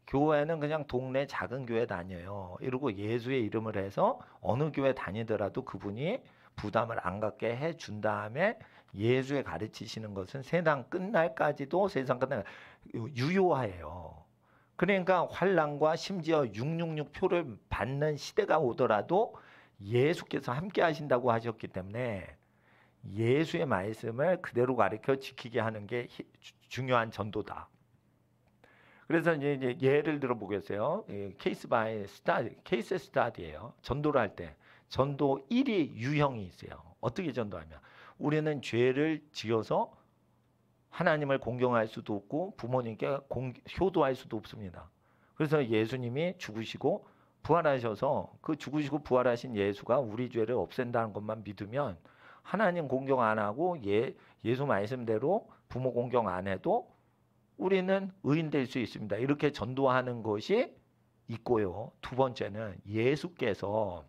교회는 그냥 동네 작은 교회 다녀요. 이러고 예수의 이름을 해서 어느 교회 다니더라도 그분이 부담을 안 갖게 해준 다음에 예수의 가르치시는 것은 세상 끝날까지도 세상 끝날 유효하예요. 그러니까 환난과 심지어 666표를 받는 시대가 오더라도 예수께서 함께 하신다고 하셨기 때문에 예수의 말씀을 그대로 가르쳐 지키게 하는 게 중요한 전도다. 그래서 이제 예를 들어 보겠어요. 케이스 바이 스타디, 케이스 스타디예요. 전도를 할 때 전도 1이 유형이 있어요. 어떻게 전도하면 우리는 죄를 지어서 하나님을 공경할 수도 없고 부모님께 효도할 수도 없습니다. 그래서 예수님이 죽으시고 부활하셔서 그 죽으시고 부활하신 예수가 우리 죄를 없앤다는 것만 믿으면 하나님 공경 안 하고 예수 말씀대로 부모 공경 안 해도 우리는 의인 될 수 있습니다. 이렇게 전도하는 것이 있고요. 두 번째는 예수께서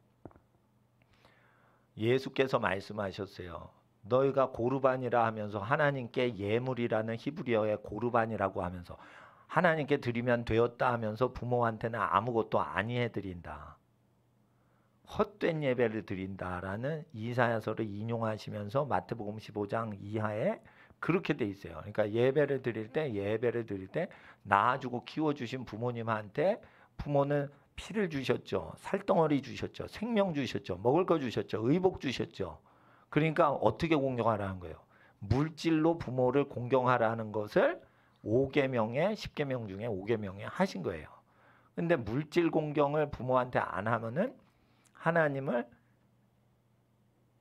말씀하셨어요. 너희가 고르반이라 하면서 하나님께 예물이라는 히브리어의 고르반이라고 하면서 하나님께 드리면 되었다 하면서 부모한테는 아무것도 아니해 드린다. 헛된 예배를 드린다라는 이사야서를 인용하시면서 마태복음 15장 이하에 그렇게 돼 있어요. 그러니까 예배를 드릴 때 낳아주고 키워주신 부모님한테 부모는 피를 주셨죠. 살덩어리 주셨죠. 생명 주셨죠. 먹을 거 주셨죠. 의복 주셨죠. 그러니까 어떻게 공경하라는 거예요? 물질로 부모를 공경하라는 것을 5계명에 10계명 중에 5계명에 하신 거예요. 근데 물질 공경을 부모한테 안 하면은 하나님을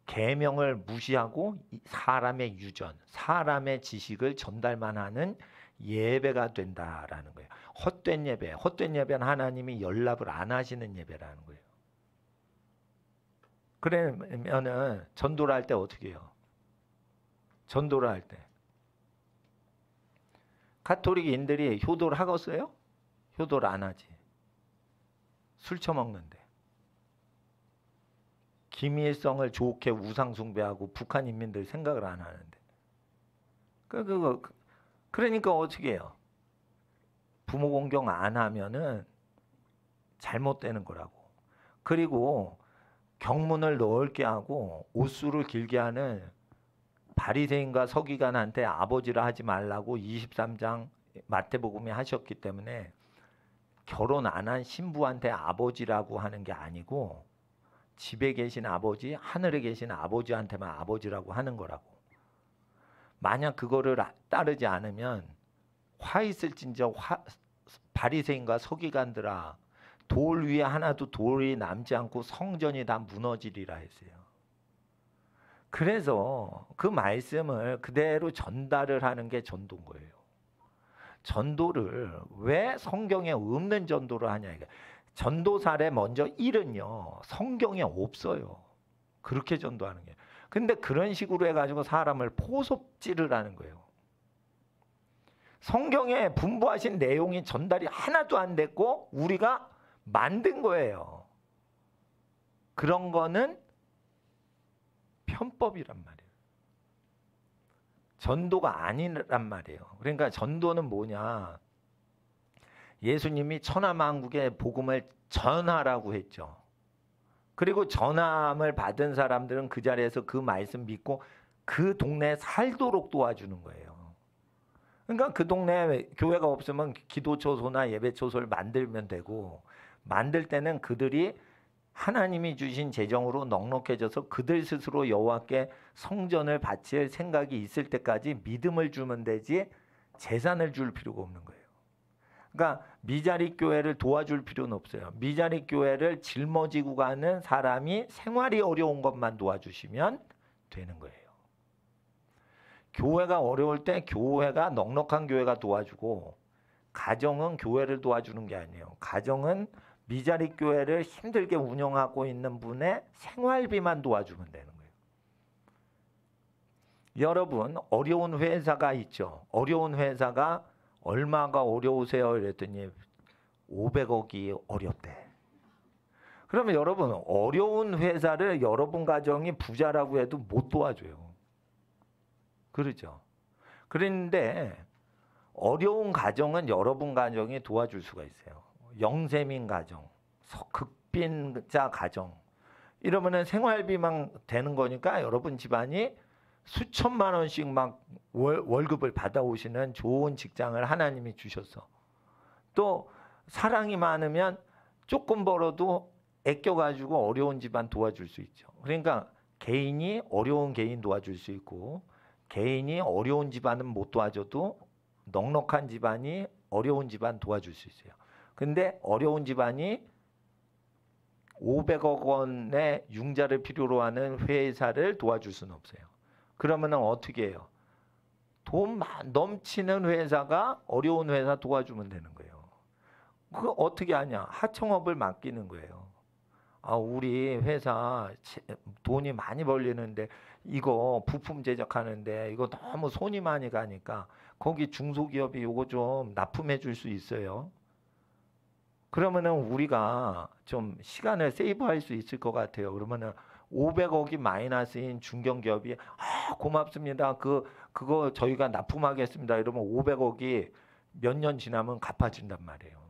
계명을 무시하고 사람의 유전, 사람의 지식을 전달만 하는 예배가 된다라는 거예요. 헛된 예배는 하나님이 연락을 안 하시는 예배라는 거예요. 그러면은 전도를 할 때 어떻게 해요? 전도를 할 때 가톨릭인들이 효도를 하겠어요? 효도를 안 하지. 술 처먹는데 김일성을 좋게 우상 숭배하고 북한 인민들 생각을 안 하는데 그러니까 어떻게 해요? 부모 공경 안 하면은 잘못되는 거라고. 그리고 경문을 넓게 하고 옷수를 길게 하는 바리새인과 서기관한테 아버지라 하지 말라고 23장 마태복음에 하셨기 때문에 결혼 안 한 신부한테 아버지라고 하는 게 아니고 집에 계신 아버지, 하늘에 계신 아버지한테만 아버지라고 하는 거라고. 만약 그거를 따르지 않으면 화 있을진저 바리새인과 서기관들아 돌 위에 하나도 돌이 남지 않고 성전이 다 무너지리라 했어요. 그래서 그 말씀을 그대로 전달을 하는 게 전도인 거예요. 전도를 왜 성경에 없는 전도를 하냐 이게. 전도 사례 먼저 1은요 성경에 없어요. 그렇게 전도하는 게. 근데 그런 식으로 해가지고 사람을 포섭질을 하는 거예요. 성경에 분부하신 내용이 전달이 하나도 안 됐고 우리가 만든 거예요. 그런 거는 편법이란 말이에요. 전도가 아니란 말이에요. 그러니까 전도는 뭐냐? 예수님이 천하만국에 복음을 전하라고 했죠. 그리고 전함을 받은 사람들은 그 자리에서 그 말씀 믿고 그 동네에 살도록 도와주는 거예요. 그러니까 그 동네에 교회가 없으면 기도초소나 예배초소를 만들면 되고, 만들 때는 그들이 하나님이 주신 재정으로 넉넉해져서 그들 스스로 여호와께 성전을 바칠 생각이 있을 때까지 믿음을 주면 되지 재산을 줄 필요가 없는 거예요. 그러니까 미자립 교회를 도와줄 필요는 없어요. 미자립 교회를 짊어지고 가는 사람이 생활이 어려운 것만 도와주시면 되는 거예요. 교회가 어려울 때 교회가 넉넉한 교회가 도와주고, 가정은 교회를 도와주는 게 아니에요. 가정은 미자립 교회를 힘들게 운영하고 있는 분의 생활비만 도와주면 되는 거예요. 여러분, 어려운 회사가 있죠. 어려운 회사가 얼마가 어려우세요? 이랬더니 500억이 어렵대. 그러면 여러분, 어려운 회사를 여러분 가정이 부자라고 해도 못 도와줘요. 그렇죠? 그런데 어려운 가정은 여러분 가정이 도와줄 수가 있어요. 영세민 가정, 극빈자 가정, 이러면은 생활비만 되는 거니까 여러분 집안이 수천만 원씩 막 월급을 받아오시는 좋은 직장을 하나님이 주셔서, 또 사랑이 많으면 조금 벌어도 아껴가지고 어려운 집안 도와줄 수 있죠. 그러니까 개인이 어려운 개인 도와줄 수 있고, 개인이 어려운 집안은 못 도와줘도 넉넉한 집안이 어려운 집안 도와줄 수 있어요. 근데 어려운 집안이 500억 원의 융자를 필요로 하는 회사를 도와줄 수는 없어요. 그러면 어떻게 해요? 돈 넘치는 회사가 어려운 회사 도와주면 되는 거예요. 그거 어떻게 하냐? 하청업을 맡기는 거예요. 아, 우리 회사 돈이 많이 벌리는데 이거 부품 제작하는데 이거 너무 손이 많이 가니까 거기 중소기업이 이거 좀 납품해 줄 수 있어요? 그러면은 우리가 좀 시간을 세이브할 수 있을 것 같아요. 그러면은 500억이 마이너스인 중견기업이 고맙습니다. 그거 저희가 납품하겠습니다. 이러면 500억이 몇 년 지나면 갚아진단 말이에요.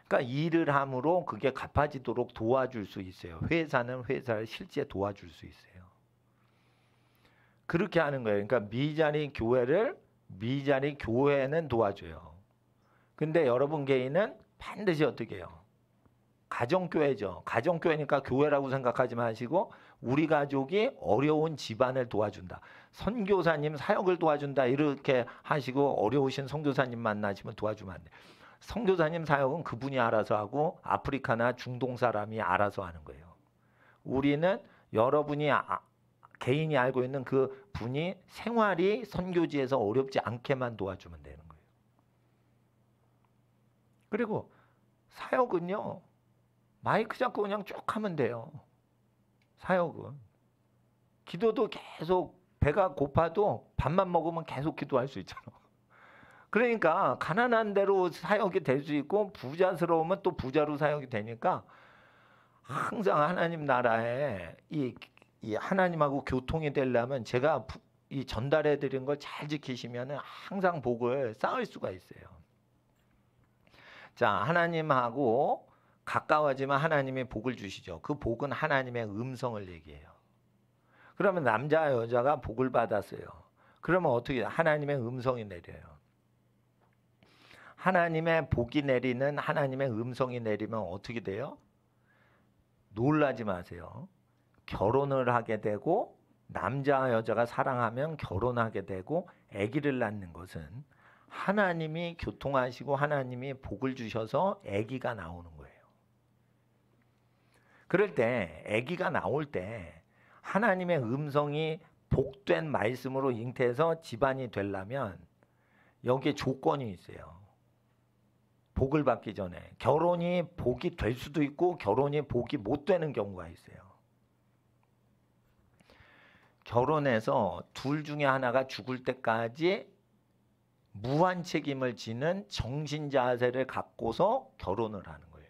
그러니까 일을 함으로 그게 갚아지도록 도와줄 수 있어요. 회사는 회사를 실제 도와줄 수 있어요. 그렇게 하는 거예요. 그러니까 미자립 교회는 도와줘요. 근데 여러분 개인은 반드시 어떻게 해요? 가정교회죠. 가정교회니까 교회라고 생각하지 마시고, 우리 가족이 어려운 집안을 도와준다, 선교사님 사역을 도와준다, 이렇게 하시고 어려우신 선교사님 만나시면 도와주면 안 돼요. 선교사님 사역은 그분이 알아서 하고 아프리카나 중동 사람이 알아서 하는 거예요. 우리는 여러분이 개인이 알고 있는 그 분이 생활이 선교지에서 어렵지 않게만 도와주면 되는 거예요. 그리고 사역은요, 마이크 잡고 그냥 쭉 하면 돼요. 사역은 기도도 계속, 배가 고파도 밥만 먹으면 계속 기도할 수 있잖아. 그러니까 가난한 대로 사역이 될 수 있고, 부자스러우면 또 부자로 사역이 되니까 항상 하나님 나라에 이 하나님하고 교통이 되려면, 제가 이 전달해 드린 걸 잘 지키시면 항상 복을 쌓을 수가 있어요. 자, 하나님하고 가까워지면 하나님이 복을 주시죠. 그 복은 하나님의 음성을 얘기해요. 그러면 남자 여자가 복을 받았어요. 그러면 어떻게 해요? 하나님의 음성이 내려요. 하나님의 복이 내리는, 하나님의 음성이 내리면 어떻게 돼요? 놀라지 마세요. 결혼을 하게 되고, 남자와 여자가 사랑하면 결혼하게 되고 아기를 낳는 것은 하나님이 교통하시고 하나님이 복을 주셔서 아기가 나오는 거예요. 그럴 때, 아기가 나올 때 하나님의 음성이 복된 말씀으로 잉태해서 집안이 되려면 여기에 조건이 있어요. 복을 받기 전에 결혼이 복이 될 수도 있고 결혼이 복이 못 되는 경우가 있어요. 결혼해서 둘 중에 하나가 죽을 때까지 무한 책임을 지는 정신 자세를 갖고서 결혼을 하는 거예요.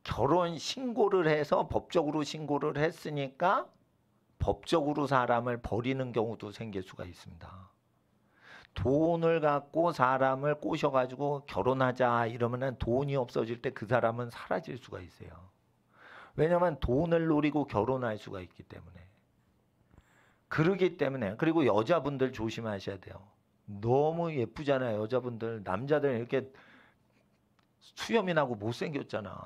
결혼 신고를 해서 법적으로 신고를 했으니까 법적으로 사람을 버리는 경우도 생길 수가 있습니다. 돈을 갖고 사람을 꼬셔가지고 결혼하자 이러면은 돈이 없어질 때 그 사람은 사라질 수가 있어요. 왜냐하면 돈을 노리고 결혼할 수가 있기 때문에. 그러기 때문에. 그리고 여자분들 조심하셔야 돼요. 너무 예쁘잖아요. 여자분들. 남자들 이렇게 수염이 나고 못생겼잖아.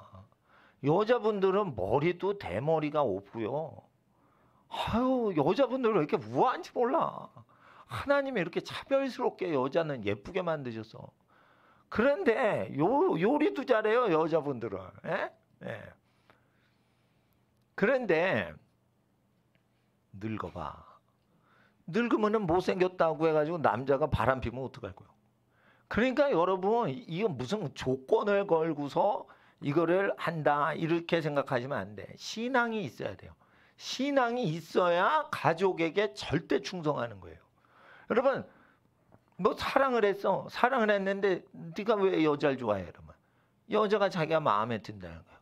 여자분들은 머리도 대머리가 없고요. 아유, 여자분들은 왜 이렇게 우아한지 몰라. 하나님이 이렇게 차별스럽게 여자는 예쁘게 만드셔서. 그런데 요리도 잘해요, 여자분들은. 예? 예. 그런데 늙어봐. 늙으면은 못생겼다고 해가지고 남자가 바람 피면 어떡할 거예요? 그러니까 여러분, 이거 무슨 조건을 걸고서 이거를 한다 이렇게 생각하시면 안 돼. 신앙이 있어야 돼요. 신앙이 있어야 가족에게 절대 충성하는 거예요. 여러분, 뭐 사랑을 했어. 사랑을 했는데 네가 왜 여자를 좋아해? 그러면 여자가 자기가 마음에 든다는 거예요.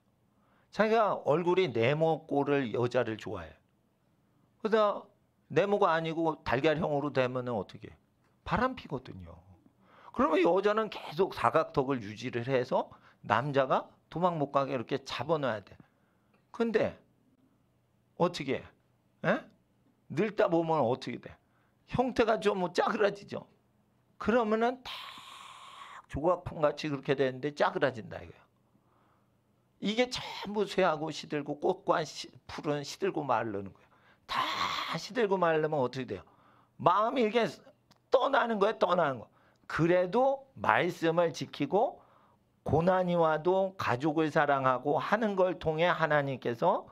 자기가 얼굴이 네모꼴을 여자를 좋아해. 그러다 네모가 아니고 달걀형으로 되면 어떻게 해? 바람 피거든요. 그러면 여자는 계속 사각턱을 유지를 해서 남자가 도망 못 가게 이렇게 잡아놔야 돼. 근데 어떻게 해? 에? 늙다 보면 어떻게 돼? 형태가 좀 짜그라지죠. 그러면은 딱 조각품같이 그렇게 되는데 짜그라진다 이거예요. 이게 전부 쇠하고 시들고 꽃과 풀은 시들고 마르는 거예요. 다 시들고 마르면 어떻게 돼요? 마음이 이렇게 떠나는 거예요. 떠나는 거. 그래도 말씀을 지키고 고난이 와도 가족을 사랑하고 하는 걸 통해 하나님께서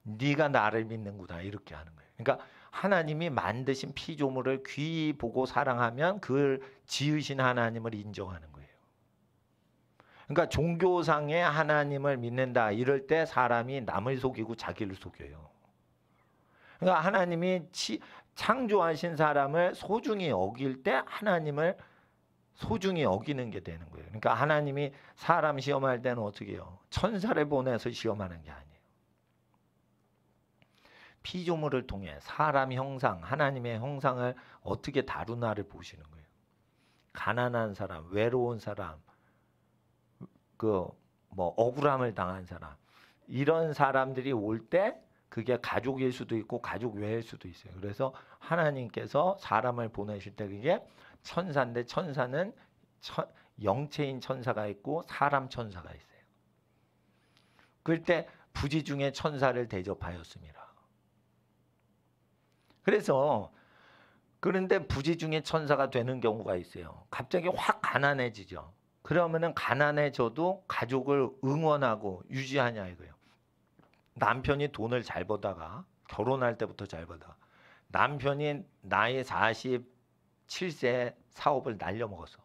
네가 나를 믿는구나 이렇게 하는 거예요. 그러니까 하나님이 만드신 피조물을 귀히 보고 사랑하면 그걸 지으신 하나님을 인정하는 거예요. 그러니까 종교상에 하나님을 믿는다 이럴 때 사람이 남을 속이고 자기를 속여요. 그러니까 하나님이 창조하신 사람을 소중히 여길 때 하나님을 소중히 여기는 게 되는 거예요. 그러니까 하나님이 사람 시험할 때는 어떻게 해요? 천사를 보내서 시험하는 게 아니에요. 피조물을 통해 사람 형상, 하나님의 형상을 어떻게 다루나를 보시는 거예요. 가난한 사람, 외로운 사람, 억울함을 당한 사람, 이런 사람들이 올 때 그게 가족일 수도 있고 가족 외일 수도 있어요. 그래서 하나님께서 사람을 보내실 때 그게 천사인데 천사는 영체인 천사가 있고 사람 천사가 있어요. 그럴 때 부지 중에 천사를 대접하였습니다. 그래서 그런데 부지 중에 천사가 되는 경우가 있어요. 갑자기 확 가난해지죠. 그러면은 가난해져도 가족을 응원하고 유지하냐 이거예요. 남편이 돈을 잘 벌다가 결혼할 때부터 잘 벌다가 남편이 나이 47세 사업을 날려먹었어.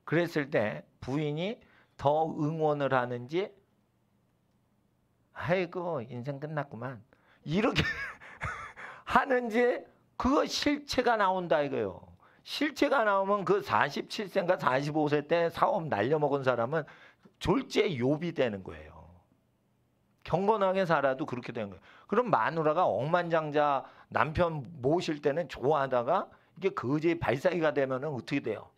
그랬을 때 부인이 더 응원을 하는지 아이고 인생 끝났구만 이렇게 하는지 그거 실체가 나온다 이거예요. 실체가 나오면 그 47세인가 45세 때 사업 날려먹은 사람은 졸지에 욥이 되는 거예요. 경건하게 살아도 그렇게 되는 거예요. 그럼 마누라가 억만장자 남편 모실 때는 좋아하다가 이게 거지의 발사기가 되면은 어떻게 돼요?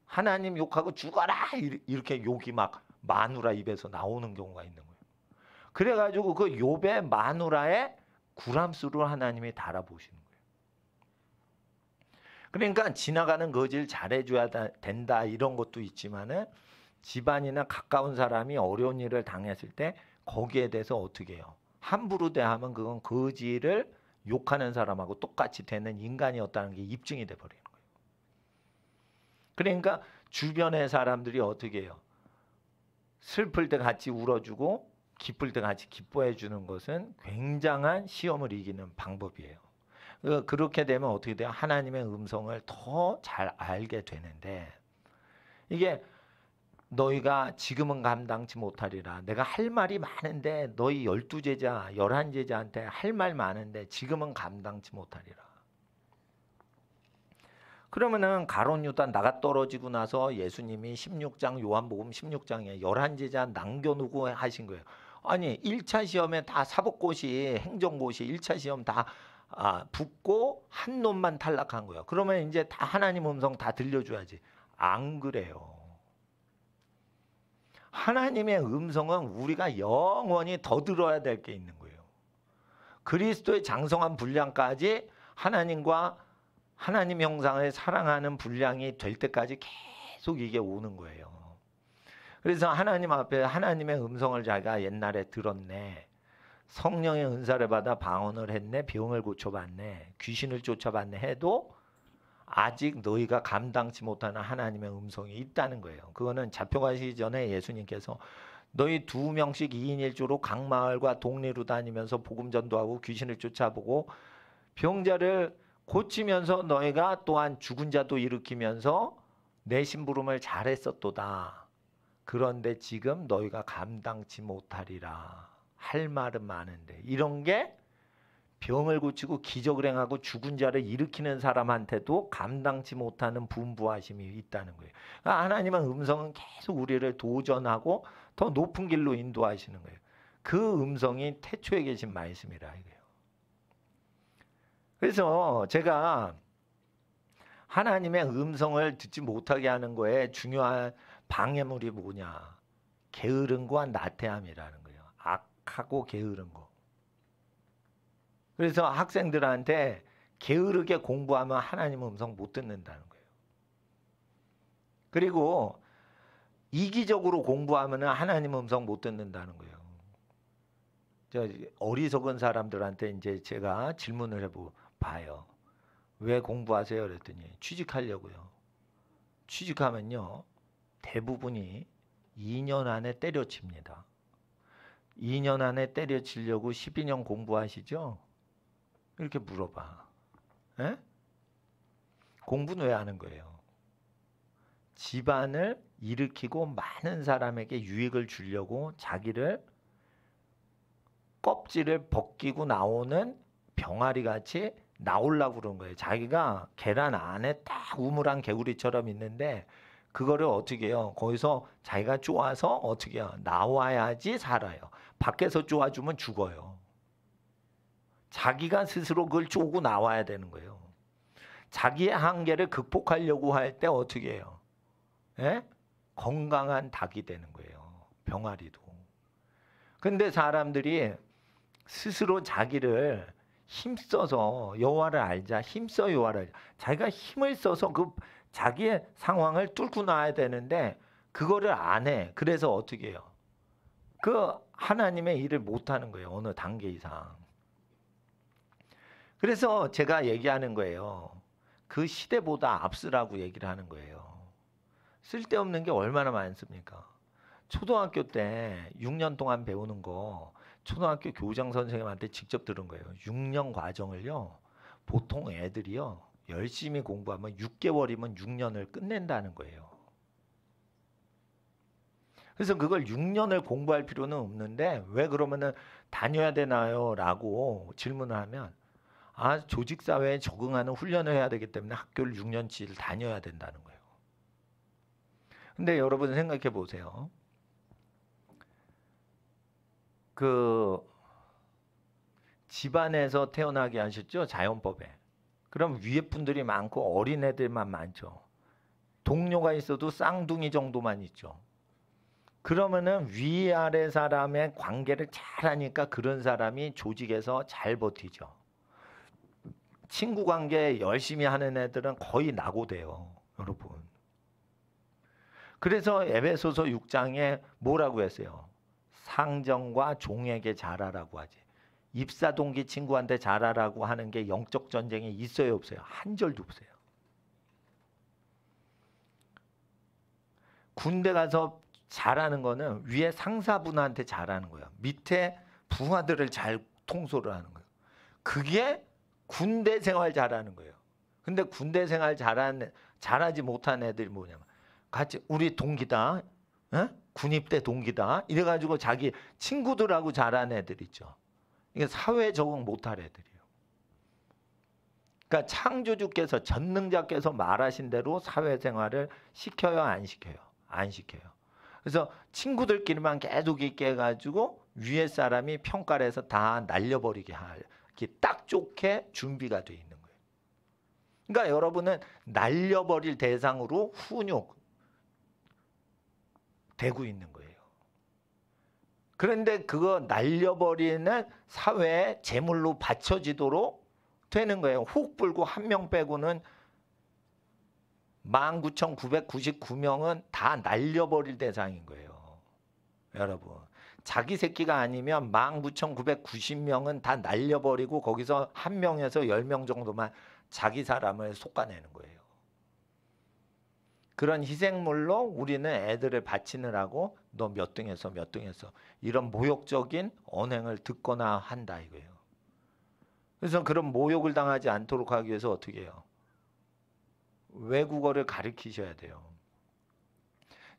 하나님 욕하고 죽어라 이렇게 욕이 막 마누라 입에서 나오는 경우가 있는 거예요. 그래가지고 그 욥의 마누라의 구람수를 하나님이 달아보시는 거예요. 그러니까 지나가는 거지를 잘해줘야 된다 이런 것도 있지만은 집안이나 가까운 사람이 어려운 일을 당했을 때 거기에 대해서 어떻게 해요? 함부로 대하면 그건 거지를 욕하는 사람하고 똑같이 되는 인간이었다는 게 입증이 돼버리는 거예요. 그러니까 주변의 사람들이 어떻게 해요? 슬플 때 같이 울어주고 기쁠 때 같이 기뻐해 주는 것은 굉장한 시험을 이기는 방법이에요. 그렇게 되면 어떻게 돼요? 하나님의 음성을 더 잘 알게 되는데 이게 너희가 지금은 감당치 못하리라. 내가 할 말이 많은데 너희 12제자, 11제자한테 할 말 많은데 지금은 감당치 못하리라. 그러면은 가룟 유다 나가 떨어지고 나서 예수님이 16장 요한복음 16장에 11제자 남겨놓고 하신 거예요. 아니 1차 시험에 다 사법고시 행정고시 1차 시험 다 붙고 한 놈만 탈락한 거예요. 그러면 이제 다 하나님 음성 다 들려줘야지. 안 그래요. 하나님의 음성은 우리가 영원히 더 들어야 될 게 있는 거예요. 그리스도의 장성한 분량까지 하나님과 하나님 형상을 사랑하는 분량이 될 때까지 계속 이게 오는 거예요. 그래서 하나님 앞에 하나님의 음성을 자기가 옛날에 들었네. 성령의 은사를 받아 방언을 했네. 병을 고쳐봤네. 귀신을 쫓아봤네 해도 아직 너희가 감당치 못하는 하나님의 음성이 있다는 거예요. 그거는 잡혀가시기 전에 예수님께서 너희 2명씩 2인 1조로 각 마을과 동네로 다니면서 복음 전도하고 귀신을 쫓아보고 병자를 고치면서 너희가 또한 죽은 자도 일으키면서 내 심부름을 잘했었도다. 그런데 지금 너희가 감당치 못하리라. 할 말은 많은데 이런 게 병을 고치고 기적을 행하고 죽은 자를 일으키는 사람한테도 감당치 못하는 분부하심이 있다는 거예요. 그러니까 하나님의 음성은 계속 우리를 도전하고 더 높은 길로 인도하시는 거예요. 그 음성이 태초에 계신 말씀이라 이거예요. 그래서 제가 하나님의 음성을 듣지 못하게 하는 거에 중요한 방해물이 뭐냐? 게으름과 나태함이라는 거예요. 악하고 게으른 거. 그래서 학생들한테 게으르게 공부하면 하나님 음성 못 듣는다는 거예요. 그리고 이기적으로 공부하면 하나님 음성 못 듣는다는 거예요. 어리석은 사람들한테 이제 제가 질문을 해봐요. 왜 공부하세요? 그랬더니 취직하려고요. 취직하면요. 대부분이 2년 안에 때려칩니다. 2년 안에 때려치려고 12년 공부하시죠? 이렇게 물어봐. 에? 공부는 왜 하는 거예요? 집안을 일으키고 많은 사람에게 유익을 주려고 자기를 껍질을 벗기고 나오는 병아리 같이 나오려고 그런 거예요. 자기가 계란 안에 딱 우물한 개구리처럼 있는데 그거를 어떻게 해요? 거기서 자기가 쪼아서 어떻게 해요? 나와야지 살아요. 밖에서 쪼아주면 죽어요. 자기가 스스로 그걸 쪼고 나와야 되는 거예요. 자기의 한계를 극복하려고 할 때 어떻게 해요? 예? 건강한 닭이 되는 거예요. 병아리도. 근데 사람들이 스스로 자기를 힘써서 여호와를 알자. 힘써 여호와를 알자. 자기가 힘을 써서 그 자기의 상황을 뚫고 나와야 되는데 그거를 안 해. 그래서 어떻게 해요? 그 하나님의 일을 못 하는 거예요. 어느 단계 이상. 그래서 제가 얘기하는 거예요. 그 시대보다 앞서라고 얘기를 하는 거예요. 쓸데없는 게 얼마나 많습니까? 초등학교 때 6년 동안 배우는 거 초등학교 교장 선생님한테 직접 들은 거예요. 6년 과정을요. 보통 애들이요. 열심히 공부하면 6개월이면 6년을 끝낸다는 거예요. 그래서 그걸 6년을 공부할 필요는 없는데 왜 그러면은 다녀야 되나요? 라고 질문을 하면 조직사회에 적응하는 훈련을 해야 되기 때문에 학교를 6년치를 다녀야 된다는 거예요. 근데 여러분 생각해 보세요. 그 집안에서 태어나게 하셨죠? 자연법에. 그럼 위에 분들이 많고 어린애들만 많죠. 동료가 있어도 쌍둥이 정도만 있죠. 그러면은 위아래 사람의 관계를 잘 하니까 그런 사람이 조직에서 잘 버티죠. 친구 관계 열심히 하는 애들은 거의 낙오돼요. 여러분. 그래서 에베소서 6장에 뭐라고 했어요? 상정과 종에게 잘하라고 하지. 입사 동기 친구한테 잘하라고 하는 게 영적 전쟁이 있어요, 없어요? 한 절도 없어요. 군대 가서 잘하는 거는 위에 상사분한테 잘하는 거예요. 밑에 부하들을 잘 통솔을 하는 거예요. 그게 군대 생활 잘하는 거예요. 근데 군대 생활 잘하지 못한 애들이 뭐냐면 같이 우리 동기다. 에? 군입대 동기다. 이래가지고 자기 친구들하고 잘하는 애들 있죠. 이게 사회 적응 못할 애들이에요. 그러니까 창조주께서 전능자께서 말하신 대로 사회생활을 시켜요, 안 시켜요? 안 시켜요. 그래서 친구들끼리만 계속 있게 해가지고 위에 사람이 평가를 해서 다 날려버리게 이렇게 딱 좋게 준비가 돼 있는 거예요. 그러니까 여러분은 날려버릴 대상으로 훈육 되고 있는 거예요. 그런데 그거 날려버리는 사회에 제물로 바쳐지도록 되는 거예요. 훅 불고 한 명 빼고는 19,999명은 다 날려버릴 대상인 거예요. 여러분, 자기 새끼가 아니면 19,990명은 다 날려버리고 거기서 한 명에서 10명 정도만 자기 사람을 솎아내는 거예요. 그런 희생물로 우리는 애들을 바치느라고 너 몇 등에서 몇 등에서 이런 모욕적인 언행을 듣거나 한다 이거예요. 그래서 그런 모욕을 당하지 않도록 하기 위해서 어떻게 해요? 외국어를 가르치셔야 돼요.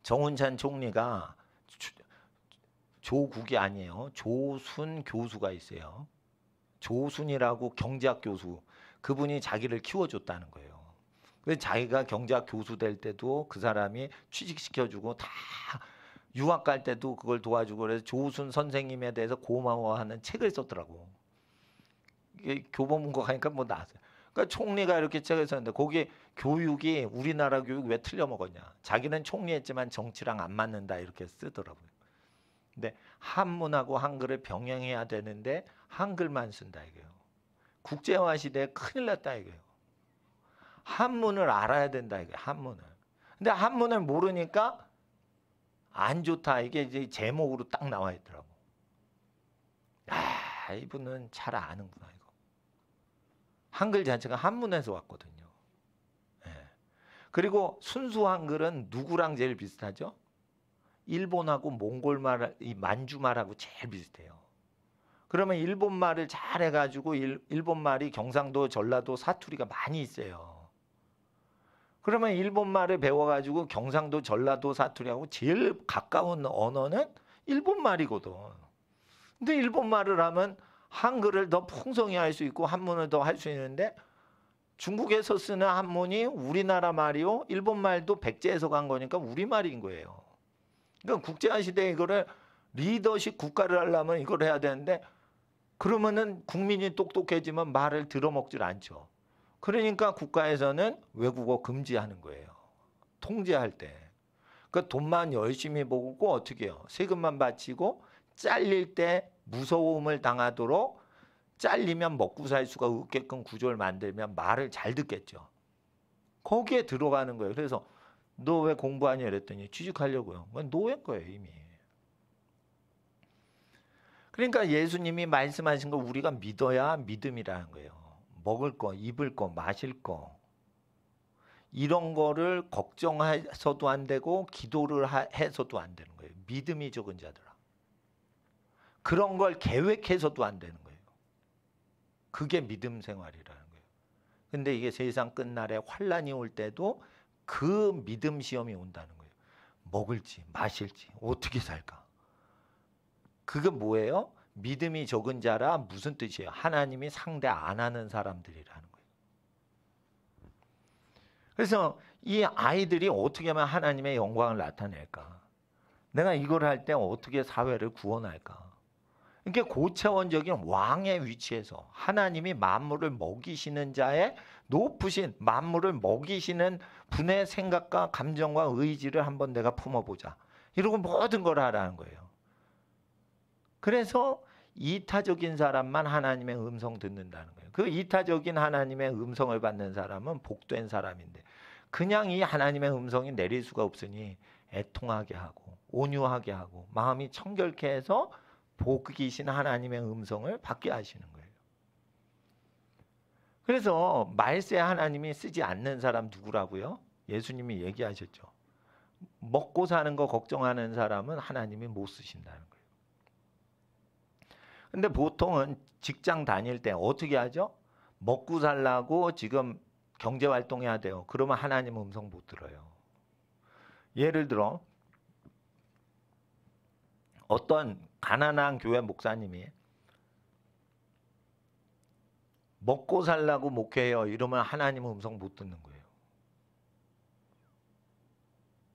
정운찬 총리가 조국이 아니에요. 조순 교수가 있어요. 조순이라고 경제학 교수. 그분이 자기를 키워줬다는 거예요. 그래서 자기가 경제학 교수 될 때도 그 사람이 취직시켜주고 다 유학 갈 때도 그걸 도와주고 그래서 조순 선생님에 대해서 고마워하는 책을 썼더라고. 이게 교보문고 가니까 뭐 나왔어요. 그러니까 총리가 이렇게 책을 썼는데 거기 교육이 우리나라 교육 왜 틀려먹었냐. 자기는 총리했지만 정치랑 안 맞는다 이렇게 쓰더라고요. 근데 한문하고 한글을 병행해야 되는데 한글만 쓴다 이거예요. 국제화 시대에 큰일 났다 이거예요. 한문을 알아야 된다 이거예요. 한문을. 근데 한문을 모르니까 안 좋다. 이게 이제 제목으로 딱 나와 있더라고. 아, 이분은 잘 아는구나 이거. 한글 자체가 한문에서 왔거든요. 예. 그리고 순수 한글은 누구랑 제일 비슷하죠? 일본하고 몽골말, 이 만주말하고 제일 비슷해요. 그러면 일본말을 잘 해가지고 일본말이 경상도, 전라도, 사투리가 많이 있어요. 그러면 일본말을 배워가지고 경상도, 전라도, 사투리하고 제일 가까운 언어는 일본말이거든. 근데 일본말을 하면 한글을 더 풍성히 할 수 있고 한문을 더 할 수 있는데 중국에서 쓰는 한문이 우리나라 말이요. 일본말도 백제에서 간 거니까 우리말인 거예요. 그러니까 국제화 시대에 이거를 리더십 국가를 하려면 이걸 해야 되는데 그러면은 국민이 똑똑해지면 말을 들어먹질 않죠. 그러니까 국가에서는 외국어 금지하는 거예요. 통제할 때. 그러니까 돈만 열심히 모으고 어떻게 해요? 세금만 바치고 잘릴 때 무서움을 당하도록 잘리면 먹고 살 수가 없게끔 구조를 만들면 말을 잘 듣겠죠. 거기에 들어가는 거예요. 그래서 너 왜 공부하냐 이랬더니 취직하려고요. 노예인 거예요 이미. 그러니까 예수님이 말씀하신 거 우리가 믿어야 믿음이라는 거예요. 먹을 거, 입을 거, 마실 거 이런 거를 걱정해서도 안 되고 기도를 해서도 안 되는 거예요. 믿음이 적은 자들아. 그런 걸 계획해서도 안 되는 거예요. 그게 믿음 생활이라는 거예요. 근데 이게 세상 끝날에 환란이 올 때도 그 믿음 시험이 온다는 거예요. 먹을지 마실지 어떻게 살까? 그게 뭐예요? 믿음이 적은 자라 무슨 뜻이에요? 하나님이 상대 안 하는 사람들이라는 거예요. 그래서 이 아이들이 어떻게 하면 하나님의 영광을 나타낼까? 내가 이걸 할 때 어떻게 사회를 구원할까? 이게 고차원적인 왕의 위치에서 하나님이 만물을 먹이시는 자의 높으신 만물을 먹이시는 분의 생각과 감정과 의지를 한번 내가 품어보자. 이러고 모든 걸 하라는 거예요. 그래서 이타적인 사람만 하나님의 음성 듣는다는 거예요. 그 이타적인 하나님의 음성을 받는 사람은 복된 사람인데 그냥 이 하나님의 음성이 내릴 수가 없으니 애통하게 하고 온유하게 하고 마음이 청결케 해서 복이신 하나님의 음성을 받게 하시는 거예요. 그래서 말세 하나님이 쓰지 않는 사람 누구라고요? 예수님이 얘기하셨죠. 먹고 사는 거 걱정하는 사람은 하나님이 못 쓰신다는 거예요. 근데 보통은 직장 다닐 때 어떻게 하죠? 먹고 살라고 지금 경제 활동해야 돼요. 그러면 하나님 음성 못 들어요. 예를 들어 어떤 가난한 교회 목사님이 먹고 살라고 목회해요. 이러면 하나님 음성 못 듣는 거예요.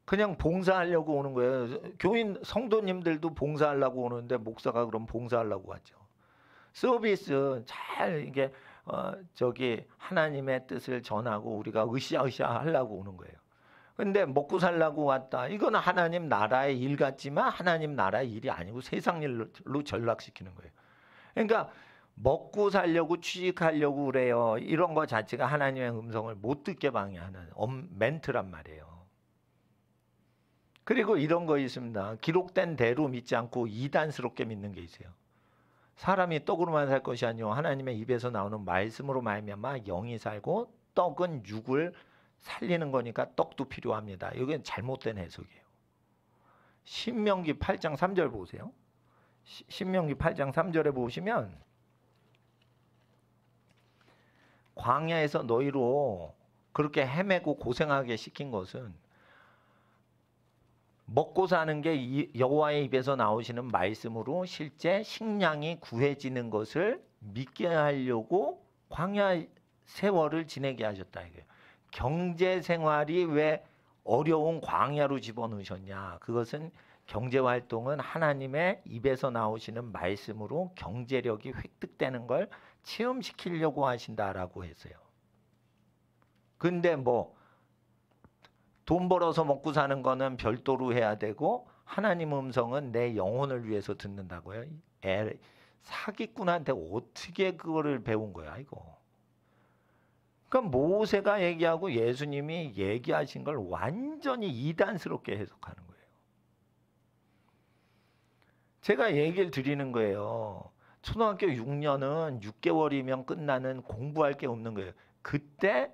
그냥 봉사하려고 오는 거예요. 교인 성도님들도 봉사하려고 오는데 목사가 그럼 봉사하려고 하죠. 서비스 잘 이게 저기 하나님의 뜻을 전하고 우리가 으쌰으쌰 하려고 오는 거예요. 근데 먹고 살라고 왔다. 이거는 하나님 나라의 일 같지만 하나님 나라의 일이 아니고 세상 일로 전락시키는 거예요. 그러니까 먹고 살려고 취직하려고 그래요. 이런 거 자체가 하나님의 음성을 못 듣게 방해하는 멘트란 말이에요. 그리고 이런 거 있습니다. 기록된 대로 믿지 않고 이단스럽게 믿는 게 있어요. 사람이 떡으로만 살 것이 아니요 하나님의 입에서 나오는 말씀으로 말미암아 영이 살고 떡은 육을 살리는 거니까 떡도 필요합니다. 이건 잘못된 해석이에요. 신명기 8장 3절 보세요. 신명기 8장 3절에 보시면 광야에서 너희로 그렇게 헤매고 고생하게 시킨 것은 먹고 사는 게 여호와의 입에서 나오시는 말씀으로 실제 식량이 구해지는 것을 믿게 하려고 광야 세월을 지내게 하셨다 이거예요. 경제 생활이 왜 어려운 광야로 집어넣으셨냐? 그것은 경제 활동은 하나님의 입에서 나오시는 말씀으로 경제력이 획득되는 걸 체험시키려고 하신다라고 했어요. 근데 뭐 돈 벌어서 먹고 사는 거는 별도로 해야 되고 하나님 음성은 내 영혼을 위해서 듣는다고요. 사기꾼한테 어떻게 그거를 배운 거야 이거. 그러니까 모세가 얘기하고 예수님이 얘기하신 걸 완전히 이단스럽게 해석하는 거예요. 제가 얘기를 드리는 거예요. 초등학교 6년은 6개월이면 끝나는 공부할 게 없는 거예요. 그때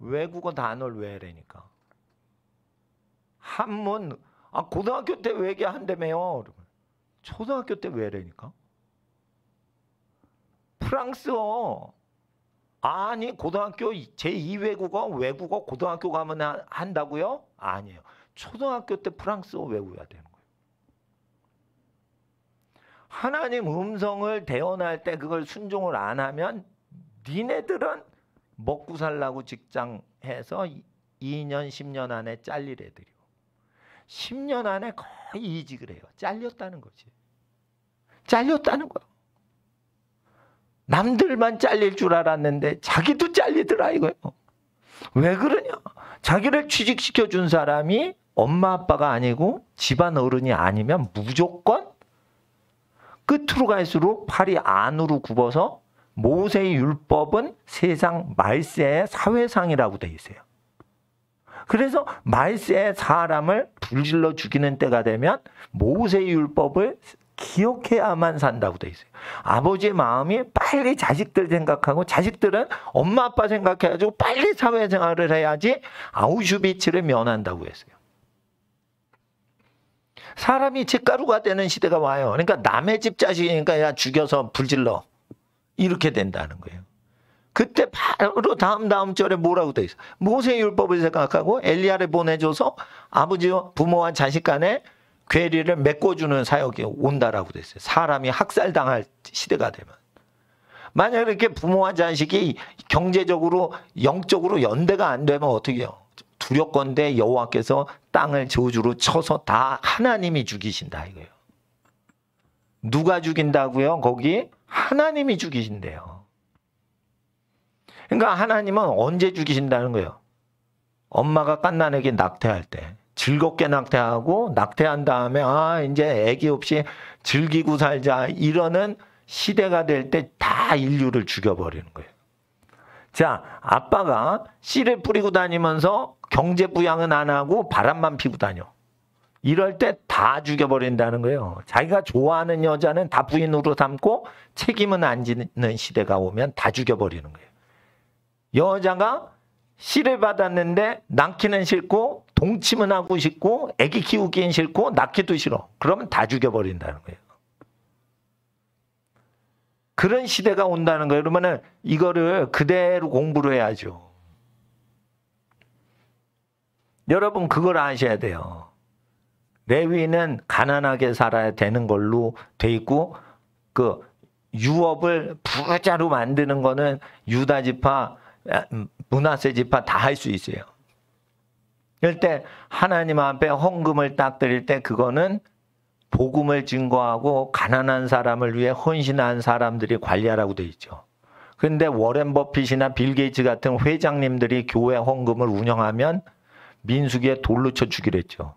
외국어 단어를 외우라니까. 한문 고등학교 때 외계한다며요. 초등학교 때 외우라니까. 프랑스어 아니 고등학교 제2외국어 외국어 고등학교 가면 한다고요? 아니에요. 초등학교 때 프랑스어 외워야 되는 거예요. 하나님 음성을 대언할 때 그걸 순종을 안 하면 니네들은 먹고 살라고 직장해서 2년 10년 안에 잘릴 애들이요. 10년 안에 거의 이직을 해요. 잘렸다는 거지. 잘렸다는 거야. 남들만 잘릴 줄 알았는데 자기도 잘리더라 이거예요. 왜 그러냐? 자기를 취직시켜 준 사람이 엄마 아빠가 아니고 집안 어른이 아니면 무조건 끝으로 갈수록 팔이 안으로 굽어서 모세의 율법은 세상 말세의 사회상이라고 돼 있어요. 그래서 말세의 사람을 불질러 죽이는 때가 되면 모세의 율법을 기억해야만 산다고 돼 있어요. 아버지의 마음이 빨리 자식들 생각하고 자식들은 엄마 아빠 생각해가지고 빨리 사회생활을 해야지 아우슈비츠를 면한다고 했어요. 사람이 쇳가루가 되는 시대가 와요. 그러니까 남의 집 자식이니까 야 죽여서 불질러 이렇게 된다는 거예요. 그때 바로 다음 절에 뭐라고 돼 있어? 모세의 율법을 생각하고 엘리야를 보내줘서 아버지와 부모와 자식 간에 괴리를 메꿔주는 사역이 온다라고 돼 있어요. 사람이 학살당할 시대가 되면. 만약 이렇게 부모와 자식이 경제적으로 영적으로 연대가 안 되면 어떻게 해요? 두렵건대 여호와께서 땅을 저주로 쳐서 다 하나님이 죽이신다 이거예요. 누가 죽인다고요? 거기 하나님이 죽이신대요. 그러니까 하나님은 언제 죽이신다는 거예요? 엄마가 갓난아기 낙태할 때 즐겁게 낙태하고 낙태한 다음에 이제 아기 없이 즐기고 살자 이러는 시대가 될 때 다 인류를 죽여버리는 거예요. 자, 아빠가 씨를 뿌리고 다니면서 경제 부양은 안 하고 바람만 피고 다녀. 이럴 때 다 죽여버린다는 거예요. 자기가 좋아하는 여자는 다 부인으로 삼고 책임은 안 지는 시대가 오면 다 죽여버리는 거예요. 여자가 씨를 받았는데 낳기는 싫고 동침은 하고 싶고 아기 키우기는 싫고 낳기도 싫어. 그러면 다 죽여버린다는 거예요. 그런 시대가 온다는 거예요. 그러면 이거를 그대로 공부를 해야죠. 여러분 그걸 아셔야 돼요. 레위는 가난하게 살아야 되는 걸로 돼 있고 그 유업을 부자로 만드는 거는 유다 지파, 므낫세 지파 다 할 수 있어요. 그럴 때 하나님 앞에 헌금을 딱 드릴 때 그거는 복음을 증거하고 가난한 사람을 위해 헌신한 사람들이 관리하라고 돼 있죠. 그런데 워렌 버핏이나 빌 게이츠 같은 회장님들이 교회 헌금을 운영하면 민수기에 돌로 쳐 죽이려 했죠.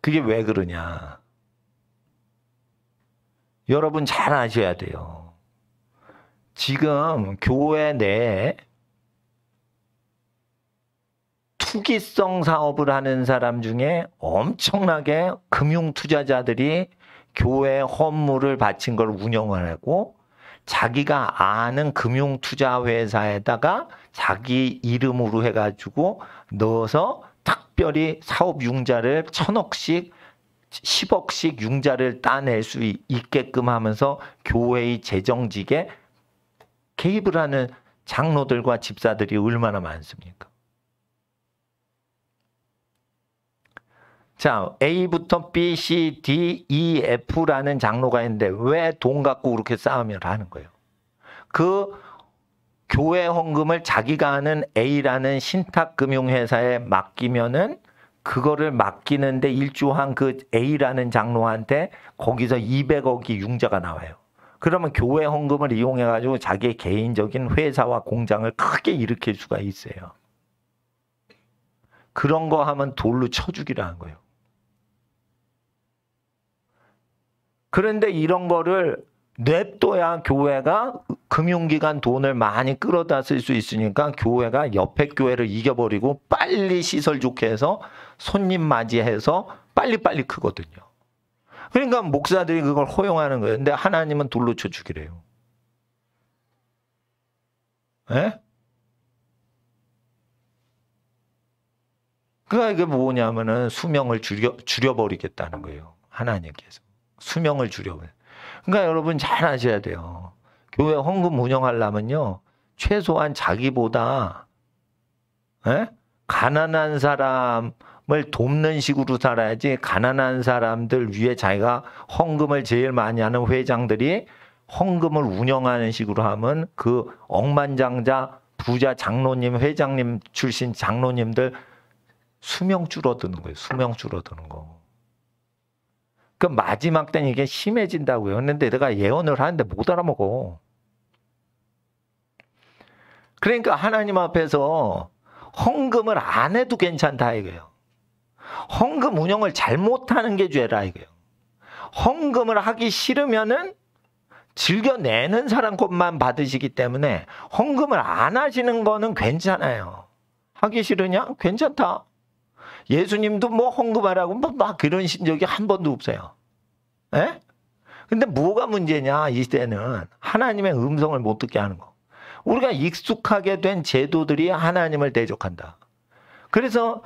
그게 왜 그러냐. 여러분 잘 아셔야 돼요. 지금 교회 내에 투기성 사업을 하는 사람 중에 엄청나게 금융 투자자들이 교회 헌물을 바친 걸 운영하고 자기가 아는 금융 투자 회사에다가 자기 이름으로 해가지고 넣어서 특별히 사업 융자를 1,000억씩 10억씩 융자를 따낼 수 있게끔 하면서 교회의 재정직에 개입을 하는 장로들과 집사들이 얼마나 많습니까? 자, A부터 B, C, D, E, F라는 장로가 있는데 왜 돈 갖고 그렇게 싸움을 하는 거예요? 그 교회 헌금을 자기가 아는 A라는 신탁금융회사에 맡기면은 그거를 맡기는데 일조한 그 A라는 장로한테 거기서 200억이 융자가 나와요. 그러면 교회 헌금을 이용해가지고 자기의 개인적인 회사와 공장을 크게 일으킬 수가 있어요. 그런 거 하면 돌로 쳐 죽이라는 거예요. 그런데 이런 거를 냅둬야 교회가 금융기관 돈을 많이 끌어다 쓸 수 있으니까 교회가 옆에 교회를 이겨버리고 빨리 시설 좋게 해서 손님 맞이해서 빨리빨리 크거든요. 그러니까 목사들이 그걸 허용하는 거예요. 근데 하나님은 돌로 쳐 죽이래요. 예? 그러니까 이게 뭐냐면은 수명을 줄여버리겠다는 거예요. 하나님께서. 수명을 줄여버려요. 그러니까 여러분 잘 아셔야 돼요. 교회 헌금 운영하려면요. 최소한 자기보다 가난한 사람을 돕는 식으로 살아야지 가난한 사람들 위해 자기가 헌금을 제일 많이 하는 회장들이 헌금을 운영하는 식으로 하면 그 억만장자 부자 장로님 회장님 출신 장로님들 수명 줄어드는 거예요. 수명 줄어드는 거. 그 마지막 때는 이게 심해진다고요. 그런데 내가 예언을 하는데 못 알아먹어. 그러니까 하나님 앞에서 헌금을 안 해도 괜찮다 이거예요. 헌금 운영을 잘못하는 게 죄라 이거예요. 헌금을 하기 싫으면은 즐겨내는 사람 것만 받으시기 때문에 헌금을 안 하시는 거는 괜찮아요. 하기 싫으냐? 괜찮다. 예수님도 뭐 헌금하라고 막 그러신 적이 한 번도 없어요. 예? 근데 뭐가 문제냐 이 시대는 하나님의 음성을 못 듣게 하는 거. 우리가 익숙하게 된 제도들이 하나님을 대적한다. 그래서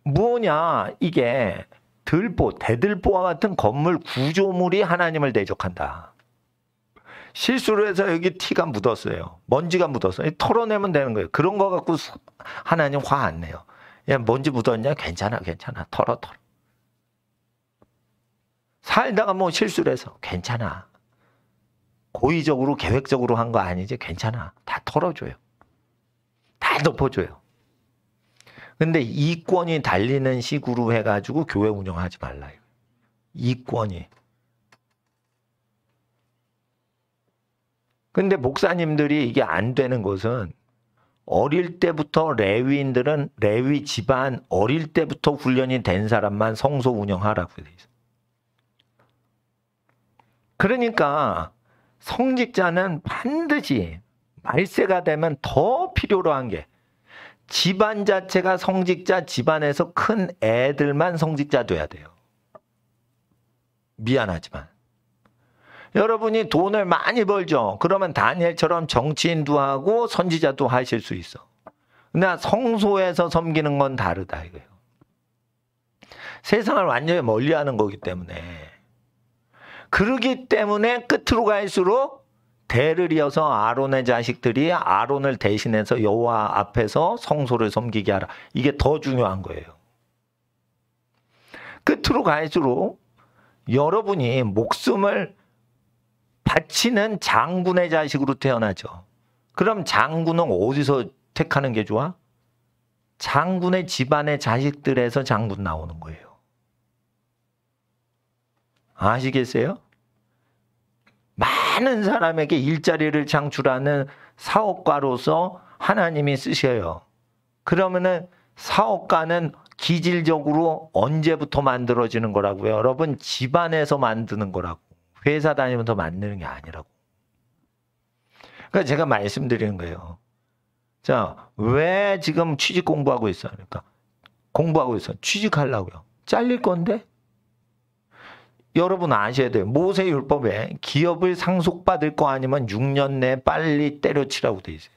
뭐냐 이게 대들보와 같은 건물 구조물이 하나님을 대적한다. 실수로 해서 여기 티가 묻었어요. 먼지가 묻었어요. 털어내면 되는 거예요. 그런 거 갖고 하나님 화 안 내요. 야, 먼지 묻었냐? 괜찮아. 털어. 살다가 뭐 실수를 해서 괜찮아. 고의적으로 계획적으로 한 거 아니지? 괜찮아. 다 털어줘요. 다 덮어줘요. 근데 이권이 달리는 식으로 해가지고 교회 운영하지 말라. 이권이. 근데 목사님들이 이게 안 되는 것은 어릴 때부터 레위인들은 레위 집안 어릴 때부터 훈련이 된 사람만 성소 운영하라고 돼 있어. 그러니까 성직자는 반드시 말세가 되면 더 필요로 한 게 집안 자체가 성직자 집안에서 큰 애들만 성직자 돼야 돼요. 미안하지만. 여러분이 돈을 많이 벌죠. 그러면 다니엘처럼 정치인도 하고 선지자도 하실 수 있어. 근데 성소에서 섬기는 건 다르다 이거예요. 세상을 완전히 멀리하는 거기 때문에. 그러기 때문에 끝으로 갈수록 대를 이어서 아론의 자식들이 아론을 대신해서 여호와 앞에서 성소를 섬기게 하라. 이게 더 중요한 거예요. 끝으로 갈수록 여러분이 목숨을 바치는 장군의 자식으로 태어나죠. 그럼 장군은 어디서 택하는 게 좋아? 장군의 집안의 자식들에서 장군 나오는 거예요. 아시겠어요? 많은 사람에게 일자리를 창출하는 사업가로서 하나님이 쓰셔요. 그러면은 사업가는 기질적으로 언제부터 만들어지는 거라고요? 여러분, 집안에서 만드는 거라고. 회사 다니면서 만드는 게 아니라고. 그러니까 제가 말씀드리는 거예요. 자, 왜 지금 취직 공부하고 있어요? 그러니까 공부하고 있어. 취직하려고요. 잘릴 건데? 여러분 아셔야 돼요. 모세율법에 기업을 상속받을 거 아니면 6년 내에 빨리 때려치라고 돼 있어요.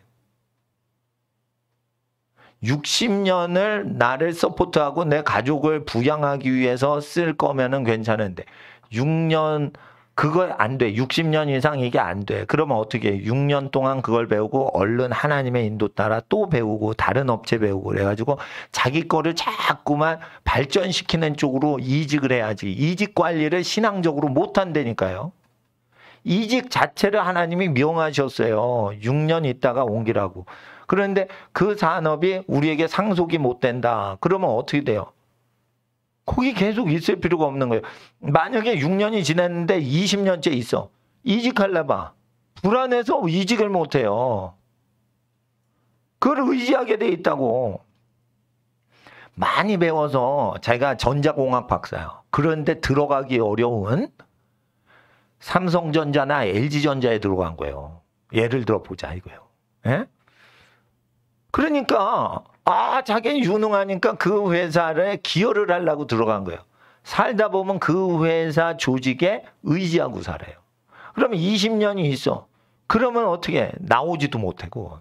60년을 나를 서포트하고 내 가족을 부양하기 위해서 쓸 거면은 괜찮은데 6년 그거 안 돼. 60년 이상 이게 안 돼. 그러면 어떻게 해? 6년 동안 그걸 배우고 얼른 하나님의 인도 따라 또 배우고 다른 업체 배우고 그래가지고 자기 거를 자꾸만 발전시키는 쪽으로 이직을 해야지. 이직 관리를 신앙적으로 못한다니까요. 이직 자체를 하나님이 명하셨어요. 6년 있다가 옮기라고. 그런데 그 산업이 우리에게 상속이 못 된다. 그러면 어떻게 돼요? 거기 계속 있을 필요가 없는 거예요. 만약에 6년이 지났는데 20년째 있어. 이직하려봐. 불안해서 이직을 못해요. 그걸 의지하게 돼 있다고. 많이 배워서 자기가 전자공학 박사예요. 그런데 들어가기 어려운 삼성전자나 LG전자에 들어간 거예요. 예를 들어 보자 이거예요. 예? 그러니까 자기는 유능하니까 그 회사에 기여를 하려고 들어간 거예요. 살다 보면 그 회사 조직에 의지하고 살아요. 그러면 20년이 있어. 그러면 어떻게 해? 나오지도 못하고.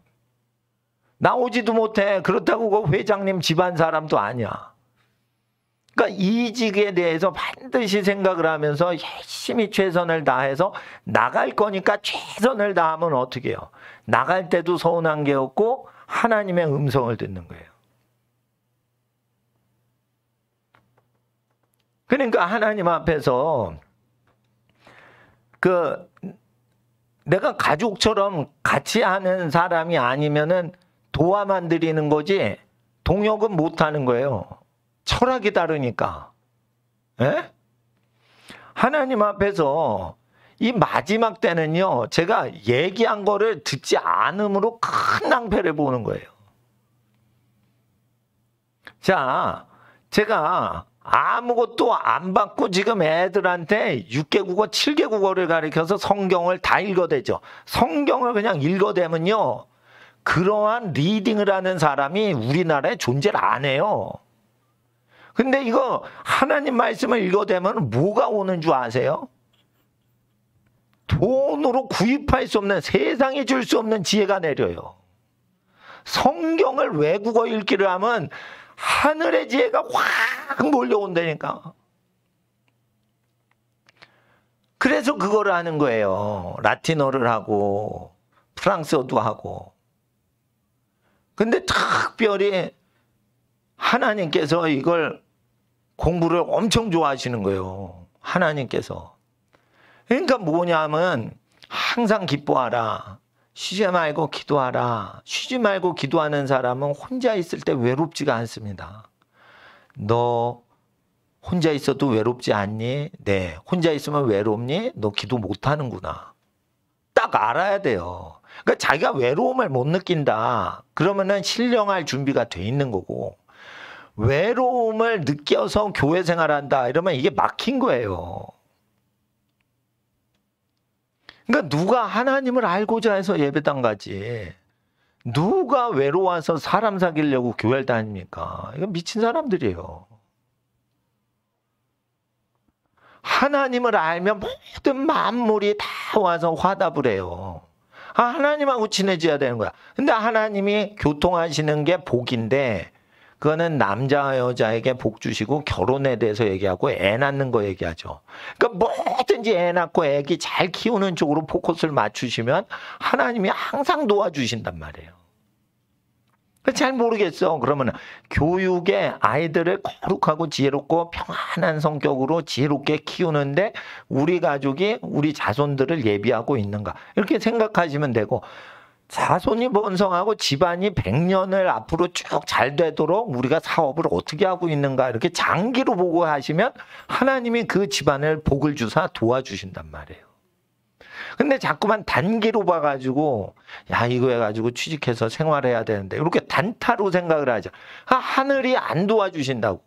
나오지도 못해. 그렇다고 그 회장님 집안 사람도 아니야. 그러니까 이직에 대해서 반드시 생각을 하면서 열심히 최선을 다해서 나갈 거니까 최선을 다하면 어떻게 해요? 나갈 때도 서운한 게 없고 하나님의 음성을 듣는 거예요. 그러니까 하나님 앞에서 내가 가족처럼 같이 하는 사람이 아니면은 도와만 드리는 거지 동역은 못 하는 거예요. 철학이 다르니까. 에? 하나님 앞에서 이 마지막 때는요, 제가 얘기한 거를 듣지 않음으로 큰 낭패를 보는 거예요. 자, 제가 아무것도 안 받고 지금 애들한테 6개 국어, 7개 국어를 가르쳐서 성경을 다 읽어대죠. 성경을 그냥 읽어대면요, 그러한 리딩을 하는 사람이 우리나라에 존재를 안 해요. 근데 이거 하나님 말씀을 읽어대면 뭐가 오는 줄 아세요? 돈으로 구입할 수 없는, 세상에 줄 수 없는 지혜가 내려요. 성경을 외국어 읽기를 하면 하늘의 지혜가 확 몰려온다니까. 그래서 그거를 하는 거예요. 라틴어를 하고 프랑스어도 하고. 근데 특별히 하나님께서 이걸 공부를 엄청 좋아하시는 거예요. 하나님께서. 그러니까 뭐냐면 항상 기뻐하라. 쉬지 말고 기도하라. 쉬지 말고 기도하는 사람은 혼자 있을 때 외롭지가 않습니다. 너 혼자 있어도 외롭지 않니? 네. 혼자 있으면 외롭니? 너 기도 못하는구나. 딱 알아야 돼요. 그러니까 자기가 외로움을 못 느낀다. 그러면은 신령할 준비가 돼 있는 거고, 외로움을 느껴서 교회 생활한다. 이러면 이게 막힌 거예요. 그러니까 누가 하나님을 알고자 해서 예배당 가지, 누가 외로워서 사람 사귀려고 교회를 다닙니까? 이거 미친 사람들이에요. 하나님을 알면 모든 만물이 다 와서 화답을 해요. 하나님하고 친해져야 되는 거야. 근데 하나님이 교통하시는 게 복인데, 그거는 남자와 여자에게 복 주시고 결혼에 대해서 얘기하고 애 낳는 거 얘기하죠. 그러니까 뭐든지 애 낳고 애기 잘 키우는 쪽으로 포커스를 맞추시면 하나님이 항상 도와주신단 말이에요. 잘 모르겠어. 그러면 교육에 아이들을 거룩하고 지혜롭고 평안한 성격으로 지혜롭게 키우는데 우리 가족이 우리 자손들을 예비하고 있는가, 이렇게 생각하시면 되고, 자손이 번성하고 집안이 100년을 앞으로 쭉 잘 되도록 우리가 사업을 어떻게 하고 있는가 이렇게 장기로 보고 하시면 하나님이 그 집안을 복을 주사 도와주신단 말이에요. 근데 자꾸만 단기로 봐가지고 야 이거 해가지고 취직해서 생활해야 되는데 이렇게 단타로 생각을 하죠. 하늘이 안 도와주신다고.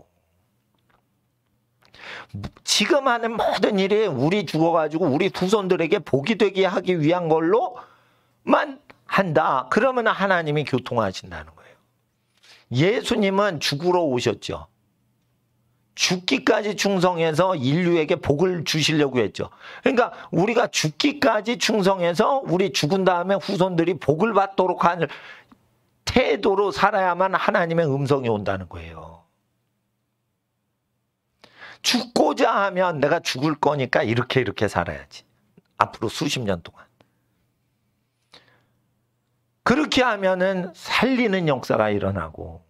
지금 하는 모든 일이 우리 죽어가지고 우리 후손들에게 복이 되게 하기 위한 걸로만 한다. 그러면 하나님이 교통하신다는 거예요. 예수님은 죽으러 오셨죠. 죽기까지 충성해서 인류에게 복을 주시려고 했죠. 그러니까 우리가 죽기까지 충성해서 우리 죽은 다음에 후손들이 복을 받도록 하는 태도로 살아야만 하나님의 음성이 온다는 거예요. 죽고자 하면 내가 죽을 거니까 이렇게 살아야지. 앞으로 수십 년 동안. 그렇게 하면은 살리는 역사가 일어나고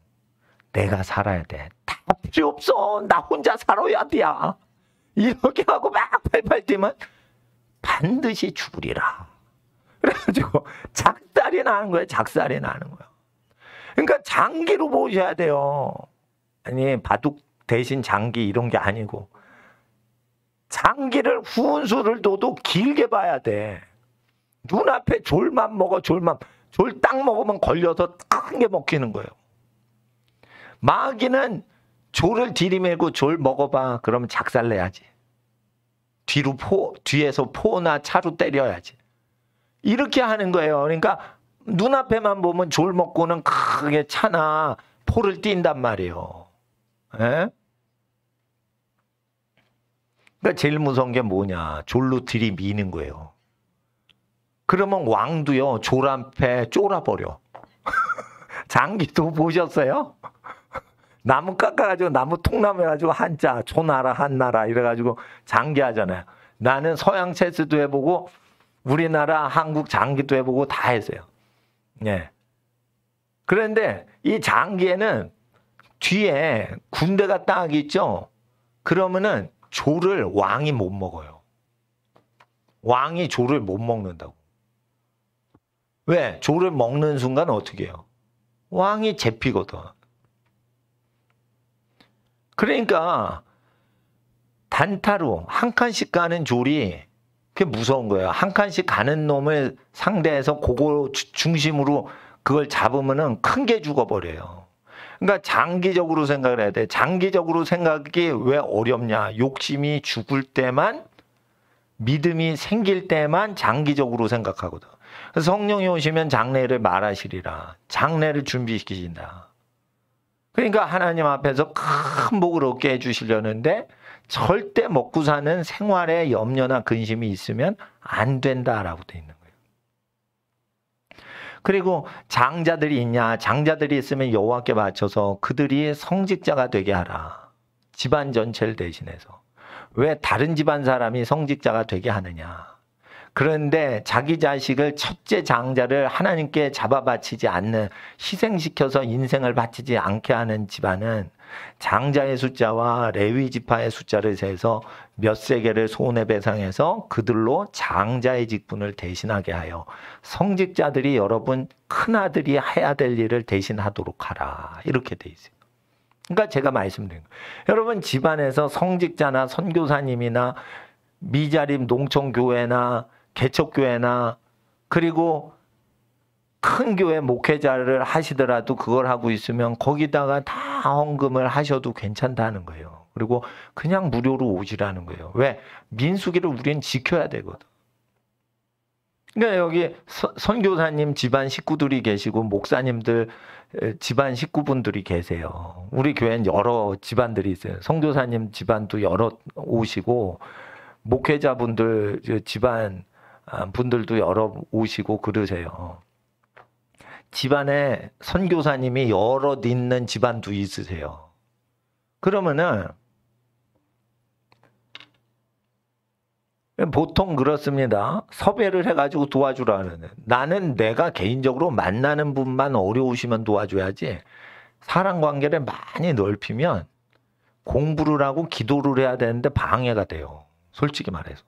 내가 살아야 돼. 다 필요 없어. 나 혼자 살아야 돼. 이렇게 하고 막 팔팔 뛰면 반드시 죽으리라. 그래가지고 작살이 나는 거예요. 작살이 나는 거예요. 그러니까 장기로 보셔야 돼요. 아니 바둑 대신 장기 이런 게 아니고 장기를 후운수를 둬도 길게 봐야 돼. 눈앞에 졸만 먹어. 졸 딱 먹으면 걸려서 큰 게 먹히는 거예요. 마귀는 졸을 들이밀고 졸 먹어봐. 그러면 작살내야지. 뒤에서 포나 차로 때려야지. 이렇게 하는 거예요. 그러니까 눈앞에만 보면 졸 먹고는 크게 차나 포를 띈단 말이에요. 에? 그러니까 제일 무서운 게 뭐냐. 졸로 들이미는 거예요. 그러면 왕도요. 졸 앞에 쫄아버려. 장기도 보셨어요? 나무 깎아가지고 나무 통나무 해가지고 한자 초나라 한나라 이래가지고 장기 하잖아요. 나는 서양 체스도 해보고 우리나라 한국 장기도 해보고 다 했어요. 예. 그런데 이 장기에는 뒤에 군대가 딱 있죠. 그러면은 조를 왕이 못 먹어요. 왕이 조를 못 먹는다고. 왜? 조를 먹는 순간 어떻게 해요? 왕이 잡히거든. 그러니까 단타로 한 칸씩 가는 졸이 그게 무서운 거예요. 한 칸씩 가는 놈을 상대해서 그거 중심으로 그걸 잡으면은 큰 게 죽어버려요. 그러니까 장기적으로 생각을 해야 돼. 장기적으로 생각이 왜 어렵냐. 욕심이 죽을 때만 믿음이 생길 때만 장기적으로 생각하거든. 그래서 성령이 오시면 장래를 말하시리라. 장래를 준비시키신다. 그러니까 하나님 앞에서 큰 복을 얻게 해주시려는데 절대 먹고 사는 생활에 염려나 근심이 있으면 안 된다라고 돼 있는 거예요. 그리고 장자들이 있냐. 장자들이 있으면 여호와께 바쳐서 그들이 성직자가 되게 하라. 집안 전체를 대신해서. 왜 다른 집안 사람이 성직자가 되게 하느냐. 그런데 자기 자식을 첫째 장자를 하나님께 잡아 바치지 않는, 희생시켜서 인생을 바치지 않게 하는 집안은 장자의 숫자와 레위 지파의 숫자를 세서 몇 세계를 손해배상해서 그들로 장자의 직분을 대신하게 하여 성직자들이 여러분 큰아들이 해야 될 일을 대신하도록 하라. 이렇게 돼 있어요. 그러니까 제가 말씀드린 거예요. 여러분 집안에서 성직자나 선교사님이나 미자립 농촌교회나 개척교회나 그리고 큰 교회 목회자를 하시더라도 그걸 하고 있으면 거기다가 다 헌금을 하셔도 괜찮다는 거예요. 그리고 그냥 무료로 오시라는 거예요. 왜? 민수기를 우리는 지켜야 되거든. 그러니까 여기 선교사님 집안 식구들이 계시고 목사님들 집안 식구분들이 계세요. 우리 교회는 여러 집안들이 있어요. 선교사님 집안도 여러 오시고 목회자분들 집안 분들도 여러 오시고 그러세요. 집안에 선교사님이 여러 있는 집안도 있으세요. 그러면은 보통 그렇습니다. 섭외를 해가지고 도와주라는. 나는 내가 개인적으로 만나는 분만 어려우시면 도와줘야지 사람 관계를 많이 넓히면 공부를 하고 기도를 해야 되는데 방해가 돼요. 솔직히 말해서.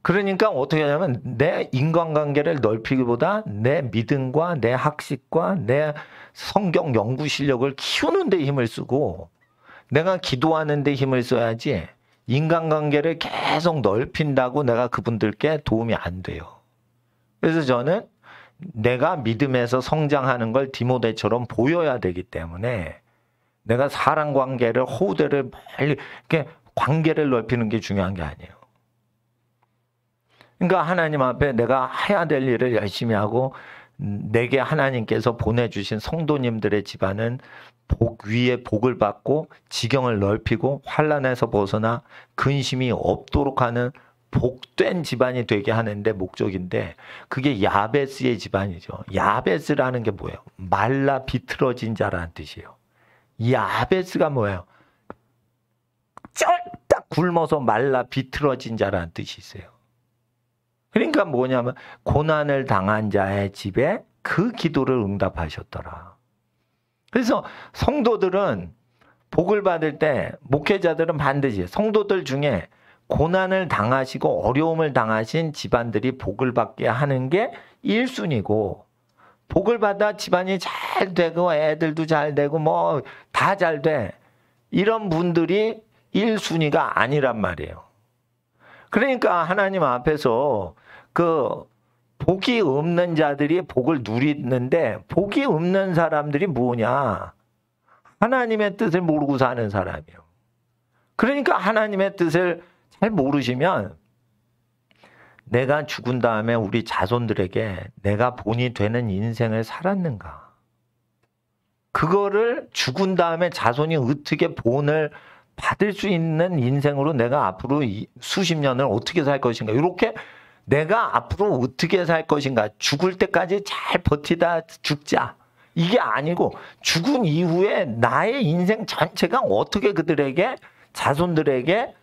그러니까 어떻게 하냐면 내 인간관계를 넓히기보다 내 믿음과 내 학식과 내 성경 연구 실력을 키우는 데 힘을 쓰고 내가 기도하는 데 힘을 써야지 인간관계를 계속 넓힌다고 내가 그분들께 도움이 안 돼요. 그래서 저는 내가 믿음에서 성장하는 걸 디모데처럼 보여야 되기 때문에 내가 사람 관계를 호대를 빨리 이렇게 관계를 넓히는 게 중요한 게 아니에요. 그러니까 하나님 앞에 내가 해야 될 일을 열심히 하고 내게 하나님께서 보내주신 성도님들의 집안은 복 위에 복을 받고 지경을 넓히고 환난에서 벗어나 근심이 없도록 하는 복된 집안이 되게 하는데 목적인데 그게 야베스의 집안이죠. 야베스라는 게 뭐예요? 말라 비틀어진 자라는 뜻이에요. 야베스가 뭐예요? 쫄딱 굶어서 말라 비틀어진 자라는 뜻이 있어요. 그러니까 뭐냐면 고난을 당한 자의 집에 그 기도를 응답하셨더라. 그래서 성도들은 복을 받을 때 목회자들은 반드시 성도들 중에 고난을 당하시고 어려움을 당하신 집안들이 복을 받게 하는 게 1순위고 복을 받아 집안이 잘 되고 애들도 잘 되고 뭐 다 잘 돼. 이런 분들이 1순위가 아니란 말이에요. 그러니까 하나님 앞에서 그 복이 없는 자들이 복을 누리는데 복이 없는 사람들이 뭐냐? 하나님의 뜻을 모르고 사는 사람이에요. 그러니까 하나님의 뜻을 잘 모르시면 내가 죽은 다음에 우리 자손들에게 내가 본이 되는 인생을 살았는가? 그거를 죽은 다음에 자손이 어떻게 본을 받을 수 있는 인생으로 내가 앞으로 수십 년을 어떻게 살 것인가? 이렇게 내가 앞으로 어떻게 살 것인가? 죽을 때까지 잘 버티다 죽자. 이게 아니고 죽은 이후에 나의 인생 전체가 어떻게 그들에게 자손들에게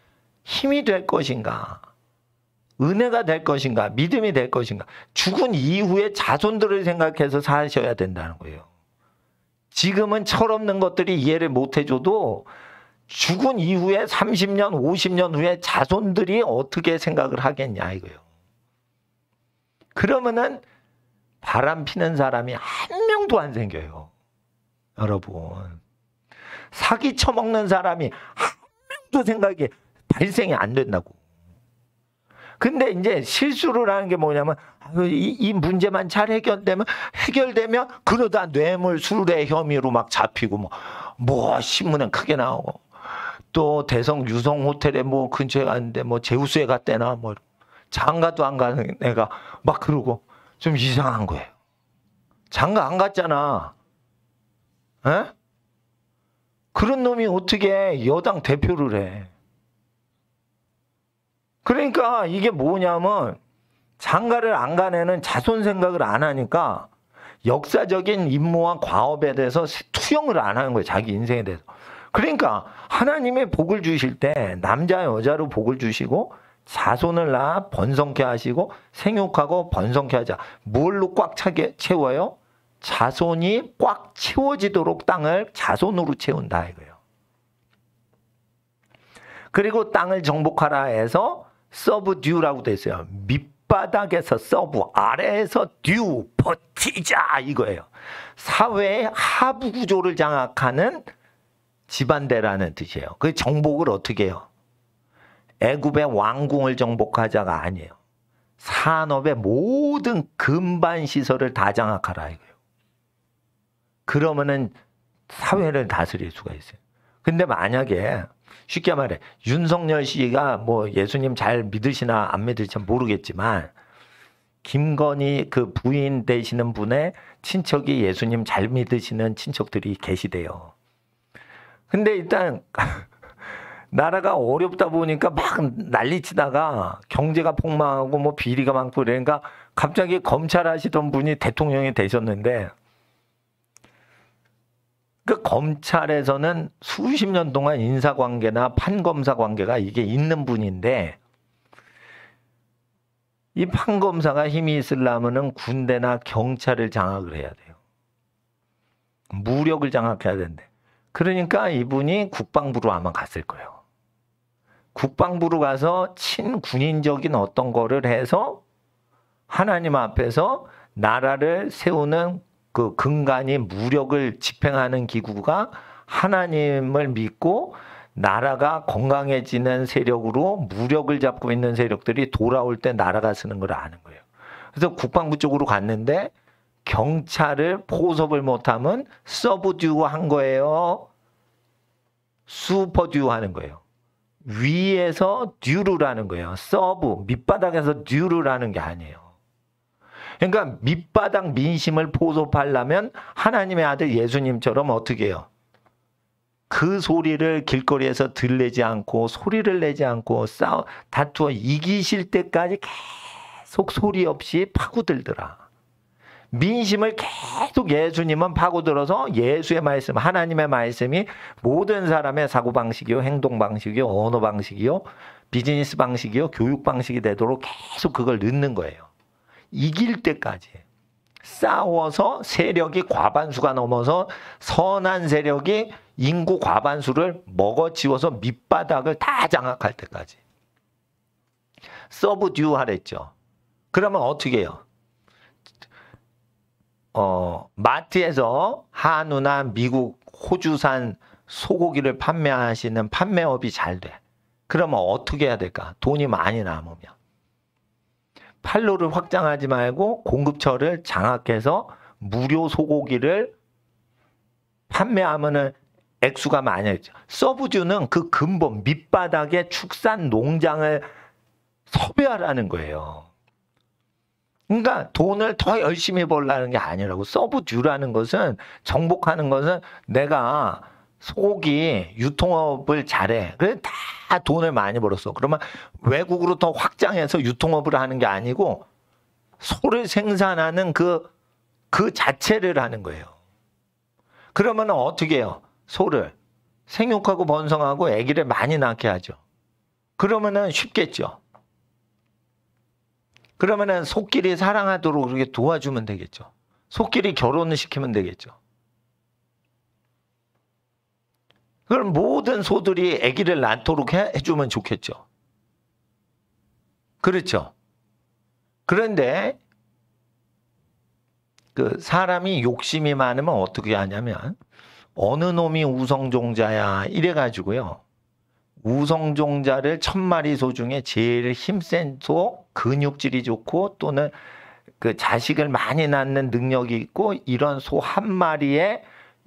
힘이 될 것인가? 은혜가 될 것인가? 믿음이 될 것인가? 죽은 이후에 자손들을 생각해서 사셔야 된다는 거예요. 지금은 철없는 것들이 이해를 못 해줘도 죽은 이후에 30년, 50년 후에 자손들이 어떻게 생각을 하겠냐 이거예요. 그러면은 바람 피는 사람이 한 명도 안 생겨요. 여러분. 사기 쳐먹는 사람이 한 명도 생각이 발생이 안 된다고. 근데 이제 실수를 하는 게 뭐냐면 이 문제만 잘 해결되면 그러다 뇌물 수뢰 혐의로 막 잡히고 뭐 신문에 크게 나오고 또 대성 유성 호텔에 뭐 근처에 갔는데 뭐 제우스에 갔대나 뭐 장가도 안 가는 애가 막 그러고 좀 이상한 거예요. 장가 안 갔잖아. 에? 그런 놈이 어떻게 여당 대표를 해? 그러니까 이게 뭐냐면 장가를 안 간 애는 자손 생각을 안 하니까 역사적인 임무와 과업에 대해서 투영을 안 하는 거예요. 자기 인생에 대해서. 그러니까 하나님의 복을 주실 때 남자 여자로 복을 주시고 자손을 낳아 번성케 하시고 생육하고 번성케 하자. 뭘로 꽉 차게 채워요? 자손이 꽉 채워지도록 땅을 자손으로 채운다 이거예요. 그리고 땅을 정복하라 해서 서브 듀라고 돼 있어요. 밑바닥에서 서브, 아래에서 듀, 버티자 이거예요. 사회의 하부 구조를 장악하는 집안대라는 뜻이에요. 그 정복을 어떻게 해요? 애굽의 왕궁을 정복하자가 아니에요. 산업의 모든 근반 시설을 다 장악하라 이거예요. 그러면은 사회를 다스릴 수가 있어요. 근데 만약에 쉽게 말해 윤석열 씨가 뭐 예수님 잘 믿으시나 안 믿으시나 모르겠지만 김건희 그 부인 되시는 분의 친척이 예수님 잘 믿으시는 친척들이 계시대요. 근데 일단 나라가 어렵다 보니까 막 난리치다가 경제가 폭망하고 뭐 비리가 많고 그러니까 갑자기 검찰 하시던 분이 대통령이 되셨는데 그 검찰에서는 수십 년 동안 인사관계나 판검사 관계가 이게 있는 분인데 이 판검사가 힘이 있으려면은 군대나 경찰을 장악을 해야 돼요. 무력을 장악해야 되는데. 그러니까 이분이 국방부로 아마 갔을 거예요. 국방부로 가서 친군인적인 어떤 거를 해서 하나님 앞에서 나라를 세우는 그 근간이 무력을 집행하는 기구가 하나님을 믿고 나라가 건강해지는 세력으로 무력을 잡고 있는 세력들이 돌아올 때 나라가 쓰는 걸 아는 거예요. 그래서 국방부 쪽으로 갔는데 경찰을 포섭을 못하면 서브듀 한 거예요. 슈퍼듀 하는 거예요. 위에서 듀를 하는 거예요. 서브, 밑바닥에서 듀를 하는 게 아니에요. 그러니까 밑바닥 민심을 포섭하려면 하나님의 아들 예수님처럼 어떻게 해요? 그 소리를 길거리에서 들리지 않고 소리를 내지 않고 다투어 이기실 때까지 계속 소리 없이 파고들더라. 민심을 계속 예수님은 파고들어서 예수의 말씀, 하나님의 말씀이 모든 사람의 사고방식이요, 행동방식이요, 언어방식이요, 비즈니스 방식이요, 교육 방식이 되도록 계속 그걸 넣는 거예요. 이길 때까지. 싸워서 세력이 과반수가 넘어서 선한 세력이 인구 과반수를 먹어치워서 밑바닥을 다 장악할 때까지. 서브듀 하랬죠. 그러면 어떻게 해요? 마트에서 한우나 미국, 호주산 소고기를 판매하시는 판매업이 잘 돼. 그러면 어떻게 해야 될까? 돈이 많이 남으면. 판로를 확장하지 말고 공급처를 장악해서 무료 소고기를 판매하면은 액수가 많아지죠. 서브주는 그 근본 밑바닥에 축산 농장을 섭외하라는 거예요. 그러니까 돈을 더 열심히 벌라는 게 아니라고. 서브듀라는 것은, 정복하는 것은 내가 소고기 유통업을 잘해. 그래 다 돈을 많이 벌었어. 그러면 외국으로 더 확장해서 유통업을 하는 게 아니고 소를 생산하는 그 자체를 하는 거예요. 그러면 어떻게 해요? 소를 생육하고 번성하고 아기를 많이 낳게 하죠. 그러면은 쉽겠죠. 그러면은 소끼리 사랑하도록 그렇게 도와주면 되겠죠. 소끼리 결혼을 시키면 되겠죠. 그럼 모든 소들이 아기를 낳도록 해주면 좋겠죠. 그렇죠. 그런데 그 사람이 욕심이 많으면 어떻게 하냐면 어느 놈이 우성종자야 이래가지고요. 우성종자를 1000마리 소 중에 제일 힘센 소, 근육질이 좋고 또는 그 자식을 많이 낳는 능력이 있고 이런 소 한 마리의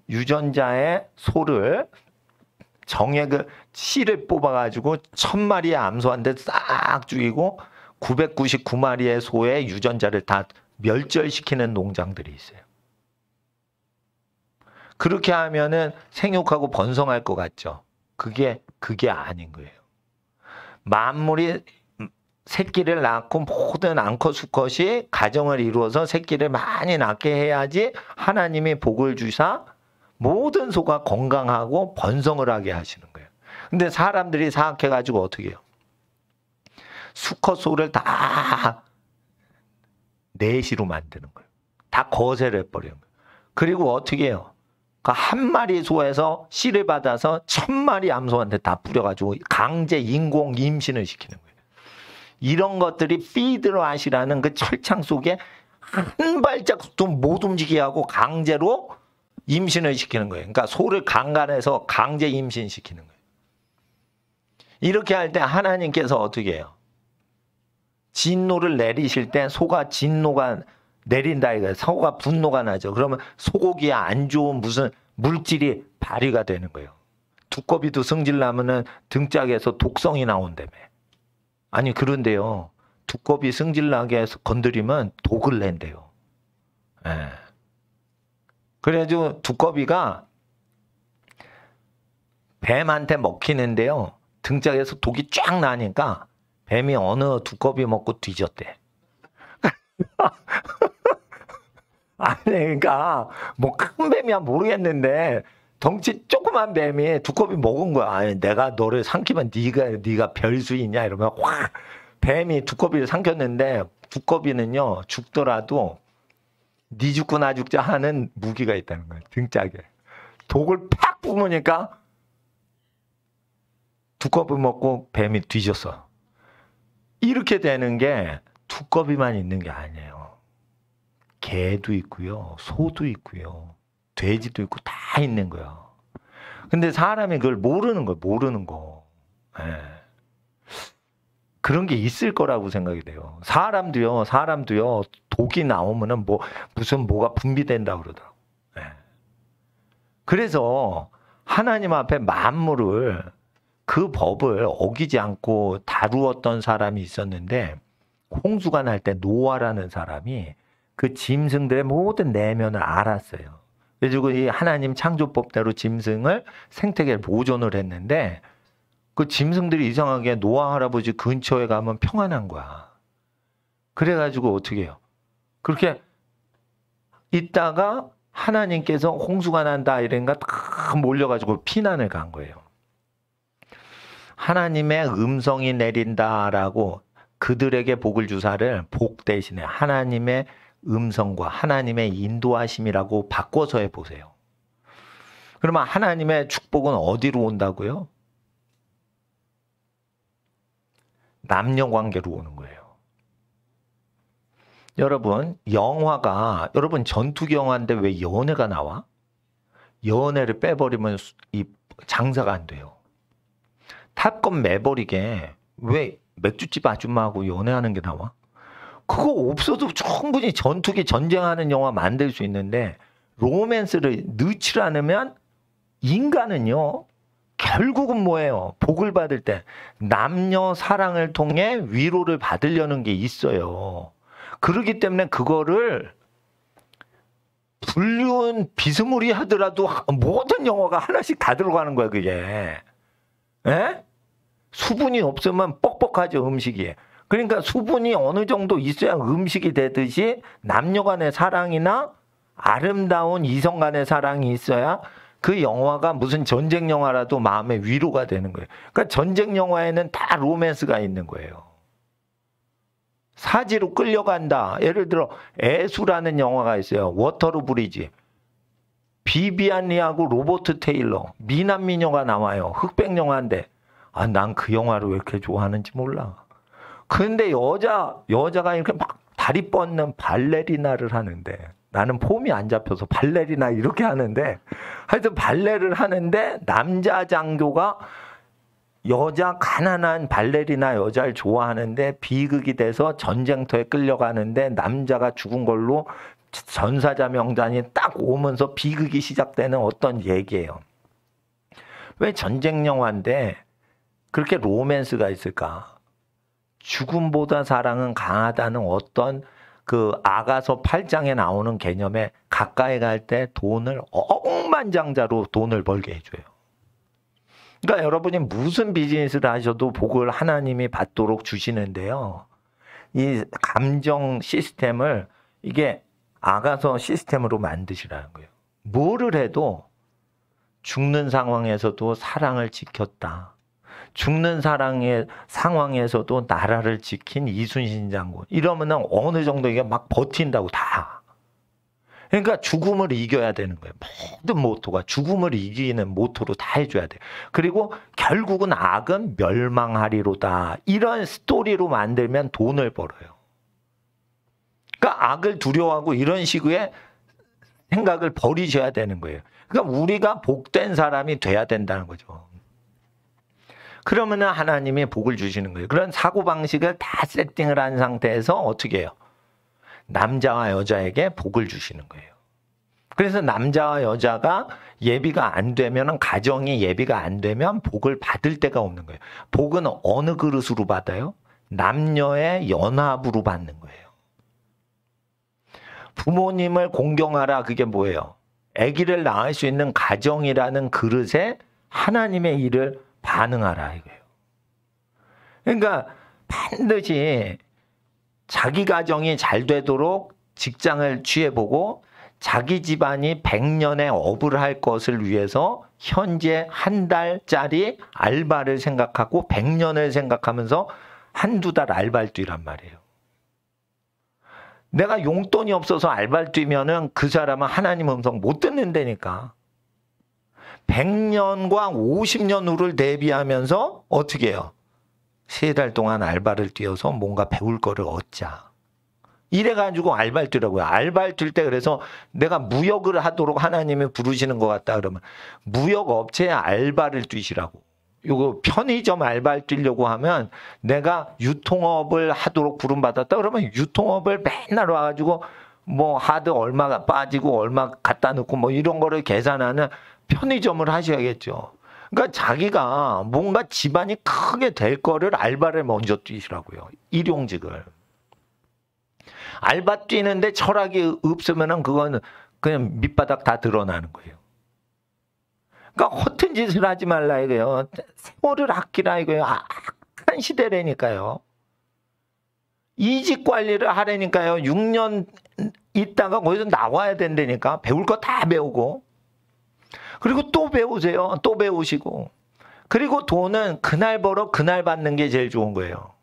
유전자의 소를 정액을 씨를 뽑아가지고 1000마리의 암소한테 싹 죽이고 999마리의 소의 유전자를 다 멸절시키는 농장들이 있어요. 그렇게 하면은 생육하고 번성할 것 같죠. 그게 아닌 거예요. 만물이 새끼를 낳고 모든 암컷 수컷이 가정을 이루어서 새끼를 많이 낳게 해야지 하나님이 복을 주사 모든 소가 건강하고 번성을 하게 하시는 거예요. 근데 사람들이 사악해가지고 어떻게 해요? 수컷 소를 다 내시로 만드는 거예요. 다 거세를 해버리는 거예요. 그리고 어떻게 해요? 한 마리 소에서 씨를 받아서 1000마리 암소한테 다 뿌려가지고 강제 인공 임신을 시키는 거예요. 이런 것들이 피드러앗이라는 그 철창 속에 한 발짝도 못 움직이게 하고 강제로 임신을 시키는 거예요. 그러니까 소를 강간해서 강제 임신시키는 거예요. 이렇게 할 때 하나님께서 어떻게 해요? 진노를 내리실 때 소가 진노가 내린다 이거예요. 소가 분노가 나죠. 그러면 소고기에 안 좋은 무슨 물질이 발휘가 되는 거예요. 두꺼비도 승질나면은 등짝에서 독성이 나온다며. 아니 그런데요. 두꺼비 승질나게 해서 건드리면 독을 낸대요. 예. 그래가지고 두꺼비가 뱀한테 먹히는데요. 등짝에서 독이 쫙 나니까 뱀이 어느 두꺼비 먹고 뒤졌대. 아니 그러니까 뭐 큰 뱀이야 모르겠는데 덩치 조그만 뱀이 두꺼비 먹은 거야. 아니, 내가 너를 삼키면 네가 별수이냐 이러면 확 뱀이 두꺼비를 삼켰는데 두꺼비는요 죽더라도 네 죽고 나 죽자 하는 무기가 있다는 거예요. 등짝에 독을 팍 뿜으니까 두꺼비 먹고 뱀이 뒤졌어. 이렇게 되는 게 두꺼비만 있는 게 아니에요. 개도 있고요, 소도 있고요, 돼지도 있고 다 있는 거예요. 근데 사람이 그걸 모르는 거예요. 모르는 거. 예. 그런 게 있을 거라고 생각이 돼요. 사람도요 독이 나오면은 무슨 뭐가 분비된다고 그러더라고. 예. 그래서 하나님 앞에 만물을 그 법을 어기지 않고 다루었던 사람이 있었는데, 홍수가 날 때 노아라는 사람이 그 짐승들의 모든 내면을 알았어요. 그래서 이 하나님 창조법대로 짐승을 생태계를 보존을 했는데, 그 짐승들이 이상하게 노아 할아버지 근처에 가면 평안한 거야. 그래가지고 어떻게 해요? 그렇게 있다가 하나님께서 홍수가 난다 이런가 다 몰려가지고 피난을 간 거예요. 하나님의 음성이 내린다라고 그들에게 복을 주사를 복 대신에 하나님의 음성과 하나님의 인도하심이라고 바꿔서 해보세요. 그러면 하나님의 축복은 어디로 온다고요? 남녀 관계로 오는 거예요. 여러분, 영화가, 여러분 전투기 영화인데 왜 연애가 나와? 연애를 빼버리면 이 장사가 안 돼요. 탑건 매버릭에 왜 맥주집 아줌마하고 연애하는 게 나와? 그거 없어도 충분히 전투기 전쟁하는 영화 만들 수 있는데, 로맨스를 넣지 않으면 인간은요 결국은 뭐예요? 복을 받을 때 남녀 사랑을 통해 위로를 받으려는 게 있어요. 그렇기 때문에 그거를 불륜 비스무리 하더라도 모든 영화가 하나씩 다 들어가는 거야 그게. 에? 수분이 없으면 뻑뻑하죠 음식이. 그러니까 수분이 어느 정도 있어야 음식이 되듯이 남녀 간의 사랑이나 아름다운 이성 간의 사랑이 있어야 그 영화가 무슨 전쟁 영화라도 마음의 위로가 되는 거예요. 그러니까 전쟁 영화에는 다 로맨스가 있는 거예요. 사지로 끌려간다. 예를 들어 애수라는 영화가 있어요. 워터루 브리지. 비비안 리하고 로버트 테일러, 미남 미녀가 나와요. 흑백 영화인데 난 그 영화를 왜 이렇게 좋아하는지 몰라. 근데 여자가 이렇게 막 다리 뻗는 발레리나를 하는데, 나는 폼이 안 잡혀서 발레리나 이렇게 하는데, 하여튼 발레를 하는데 남자 장교가 여자 가난한 발레리나 여자를 좋아하는데 비극이 돼서 전쟁터에 끌려가는데 남자가 죽은 걸로 전사자 명단이 딱 오면서 비극이 시작되는 어떤 얘기예요. 왜 전쟁 영화인데 그렇게 로맨스가 있을까? 죽음보다 사랑은 강하다는 어떤 그 아가서 8장에 나오는 개념에 가까이 갈 때 돈을 억만장자로 돈을 벌게 해줘요. 그러니까 여러분이 무슨 비즈니스를 하셔도 복을 하나님이 받도록 주시는데요. 이 감정 시스템을 이게 아가서 시스템으로 만드시라는 거예요. 뭐를 해도 죽는 상황에서도 사랑을 지켰다. 죽는 사랑의 상황에서도 나라를 지킨 이순신 장군. 이러면은 어느 정도 이게 막 버틴다고 다. 그러니까 죽음을 이겨야 되는 거예요. 모든 모토가 죽음을 이기는 모토로 다 해줘야 돼요. 그리고 결국은 악은 멸망하리로다. 이런 스토리로 만들면 돈을 벌어요. 그러니까 악을 두려워하고 이런 식의 생각을 버리셔야 되는 거예요. 그러니까 우리가 복된 사람이 돼야 된다는 거죠. 그러면은 하나님이 복을 주시는 거예요. 그런 사고방식을 다 세팅을 한 상태에서 어떻게 해요? 남자와 여자에게 복을 주시는 거예요. 그래서 남자와 여자가 예비가 안 되면, 가정이 예비가 안 되면 복을 받을 데가 없는 거예요. 복은 어느 그릇으로 받아요? 남녀의 연합으로 받는 거예요. 부모님을 공경하라. 그게 뭐예요? 아기를 낳을 수 있는 가정이라는 그릇에 하나님의 일을 반응하라 이거예요. 그러니까 반드시 자기 가정이 잘 되도록 직장을 취해보고 자기 집안이 100년의 업을 할 것을 위해서 현재 한 달짜리 알바를 생각하고 100년을 생각하면서 한두 달 알바를 뛰란 말이에요. 내가 용돈이 없어서 알바를 뛰면은 그 사람은 하나님 음성 못 듣는다니까. 100년과 50년 후를 대비하면서 어떻게 해요? 3달 동안 알바를 뛰어서 뭔가 배울 거를 얻자. 이래가지고 알바를 뛰라고요. 알바를 뛸 때 그래서 내가 무역을 하도록 하나님이 부르시는 것 같다 그러면 무역 업체에 알바를 뛰시라고. 요거 편의점 알바를 뛰려고 하면 내가 유통업을 하도록 부름받았다 그러면 유통업을 맨날 와가지고 뭐 하드 얼마가 빠지고 얼마 갖다 넣고 뭐 이런 거를 계산하는 편의점을 하셔야겠죠. 그러니까 자기가 뭔가 집안이 크게 될 거를 알바를 먼저 뛰시라고요. 일용직을. 알바 뛰는데 철학이 없으면은 그건 그냥 밑바닥 다 드러나는 거예요. 그러니까 허튼 짓을 하지 말라 이거예요. 세월을 아끼라 이거예요. 악한 시대라니까요. 이직 관리를 하라니까요. 6년 있다가 거기서 나와야 된다니까. 배울 거 다 배우고. 그리고 또 배우세요. 또 배우시고. 그리고 돈은 그날 벌어 그날 받는 게 제일 좋은 거예요.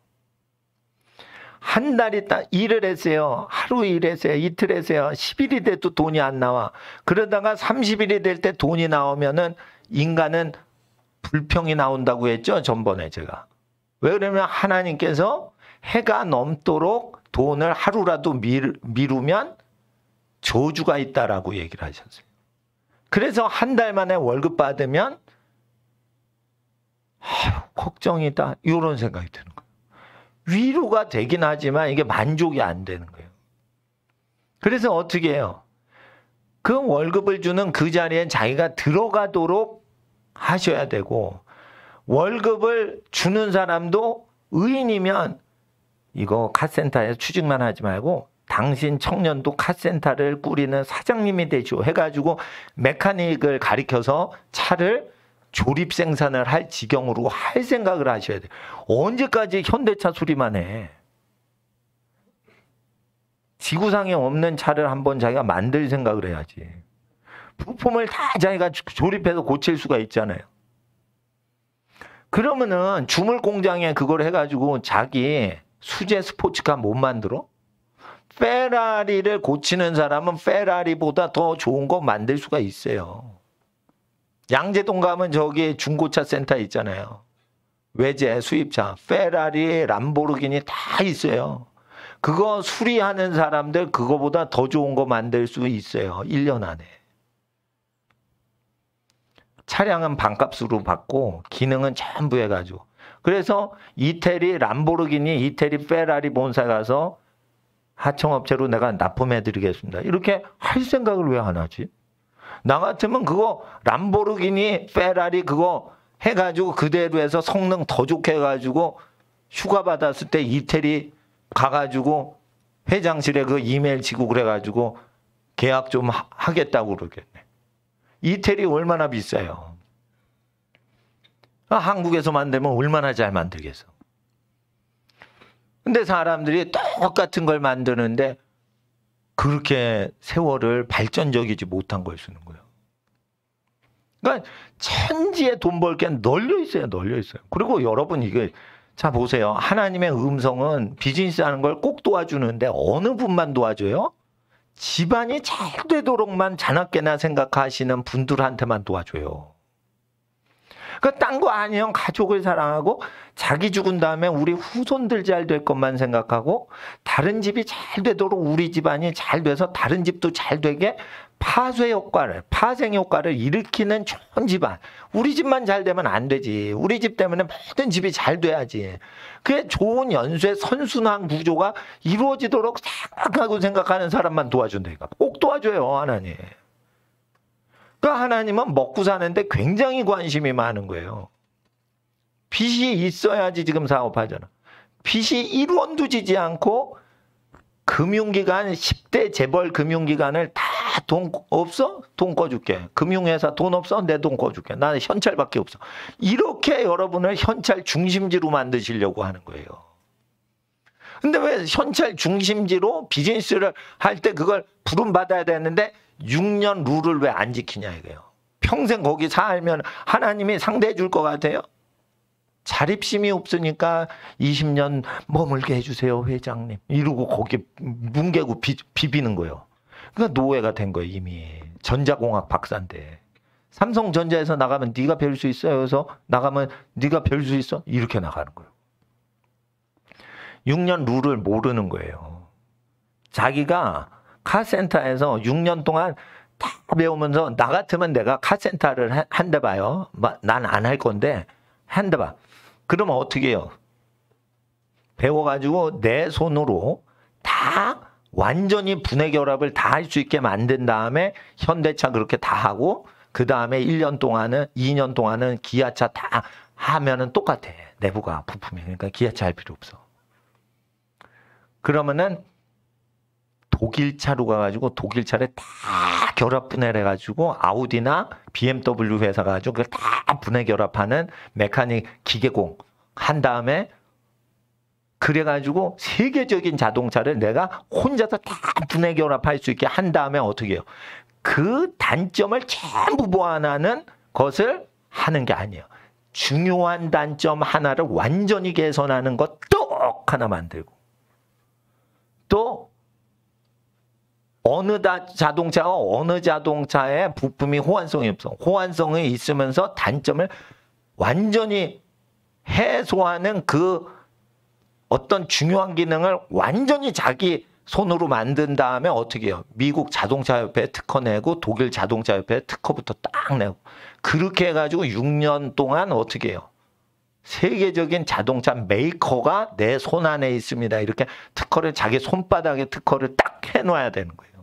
한 달 있다 일을 했어요. 하루 일했어요. 이틀 했어요. 10일이 돼도 돈이 안 나와. 그러다가 30일이 될 때 돈이 나오면은 인간은 불평이 나온다고 했죠. 전번에 제가. 왜 그러면 하나님께서 해가 넘도록 돈을 하루라도 미루면 저주가 있다라고 얘기를 하셨어요. 그래서 한 달 만에 월급 받으면 걱정이다. 이런 생각이 드는 거예요. 위로가 되긴 하지만 이게 만족이 안 되는 거예요. 그래서 어떻게 해요? 그 월급을 주는 그 자리에 자기가 들어가도록 하셔야 되고 월급을 주는 사람도 의인이면 이거 카센터에 취직만 하지 말고 당신 청년도 카센터를 꾸리는 사장님이 되죠 해가지고 메카닉을 가리켜서 차를 조립 생산을 할 지경으로 할 생각을 하셔야 돼요. 언제까지 현대차 수리만 해? 지구상에 없는 차를 한번 자기가 만들 생각을 해야지. 부품을 다 자기가 조립해서 고칠 수가 있잖아요. 그러면은 주물 공장에 그걸 해가지고 자기 수제 스포츠카 못 만들어? 페라리를 고치는 사람은 페라리보다 더 좋은 거 만들 수가 있어요. 양재동 가면 저기 중고차 센터 있잖아요. 외제 수입차, 페라리, 람보르기니 다 있어요. 그거 수리하는 사람들 그거보다 더 좋은 거 만들 수 있어요. 1년 안에. 차량은 반값으로 받고 기능은 전부 해가지고. 그래서 이태리 람보르기니, 이태리 페라리 본사 가서 하청업체로 내가 납품해드리겠습니다. 이렇게 할 생각을 왜 안 하지? 나 같으면 그거 람보르기니, 페라리 그거 해가지고 그대로 해서 성능 더 좋게 해가지고 휴가 받았을 때 이태리 가가지고 회장실에 그 이메일 치고 그래가지고 계약 좀 하겠다고 그러겠네. 이태리 얼마나 비싸요. 한국에서 만들면 얼마나 잘 만들겠어. 근데 사람들이 똑같은 걸 만드는데 그렇게 세월을 발전적이지 못한 걸 쓰는 거예요. 그러니까 천지에 돈 벌 게 널려 있어요. 널려 있어요. 그리고 여러분 이게 자 보세요. 하나님의 음성은 비즈니스 하는 걸 꼭 도와주는데 어느 분만 도와줘요? 집안이 잘 되도록만 자나깨나 생각하시는 분들한테만 도와줘요. 그러니까 딴 거 아니면 가족을 사랑하고 자기 죽은 다음에 우리 후손들 잘 될 것만 생각하고 다른 집이 잘 되도록 우리 집안이 잘 돼서 다른 집도 잘 되게 파쇄 효과를, 파생 효과를 일으키는 좋은 집안. 우리 집만 잘 되면 안 되지. 우리 집 때문에 모든 집이 잘 돼야지. 그게 좋은 연쇄 선순환 구조가 이루어지도록 생각하는 사람만 도와준다니까. 꼭 도와줘요, 하나님. 그러니까 하나님은 먹고 사는데 굉장히 관심이 많은 거예요. 빚이 있어야지 지금 사업하잖아. 빚이 1원도 지지 않고 금융기관 10대 재벌 금융기관을 다 돈 없어? 돈 꺼줄게. 금융회사 돈 없어? 내 돈 꺼줄게. 나는 현찰밖에 없어. 이렇게 여러분을 현찰 중심지로 만드시려고 하는 거예요. 근데 왜 현찰 중심지로 비즈니스를 할 때 그걸 부름받아야 되는데 6년 룰을 왜 안 지키냐 이거예요. 평생 거기 살면 하나님이 상대해 줄 것 같아요? 자립심이 없으니까 20년 머물게 해주세요 회장님 이러고 거기 뭉개고 비비는 거예요. 그러니까 노예가 된 거예요. 이미 전자공학 박사인데 삼성전자에서 나가면 네가 별 수 있어. 여기서 나가면 네가 별 수 있어. 이렇게 나가는 거예요. 6년 룰을 모르는 거예요. 자기가 카센터에서 6년 동안 다 배우면서 나 같으면 내가 카센터를 한대 봐요. 난 안 할 건데 한대 봐. 그러면 어떻게 해요? 배워가지고 내 손으로 다 완전히 분해 결합을 다 할 수 있게 만든 다음에 현대차 그렇게 다 하고 그 다음에 1년 동안은 2년 동안은 기아차 다 하면은 똑같아. 내부가 부품이. 그러니까 기아차 할 필요 없어. 그러면은 독일차로 가가지고 독일차를 다 결합 분해를 해가지고 아우디나 BMW 회사 가지고 그걸 다 분해 결합하는 메카닉 기계공 한 다음에 그래가지고 세계적인 자동차를 내가 혼자서 다 분해 결합할 수 있게 한 다음에 어떻게 해요? 그 단점을 전부 보완하는 것을 하는 게 아니에요. 중요한 단점 하나를 완전히 개선하는 것 똑 하나 만들고 또 어느 자동차와 어느 자동차의 부품이 호환성이 없어. 호환성이 있으면서 단점을 완전히 해소하는 그 어떤 중요한 기능을 완전히 자기 손으로 만든 다음에 어떻게 해요? 미국 자동차협회에 특허 내고 독일 자동차협회에 특허부터 딱 내고 그렇게 해가지고 6년 동안 어떻게 해요? 세계적인 자동차 메이커가 내 손 안에 있습니다. 이렇게 특허를 자기 손바닥에 특허를 딱 해놔야 되는 거예요.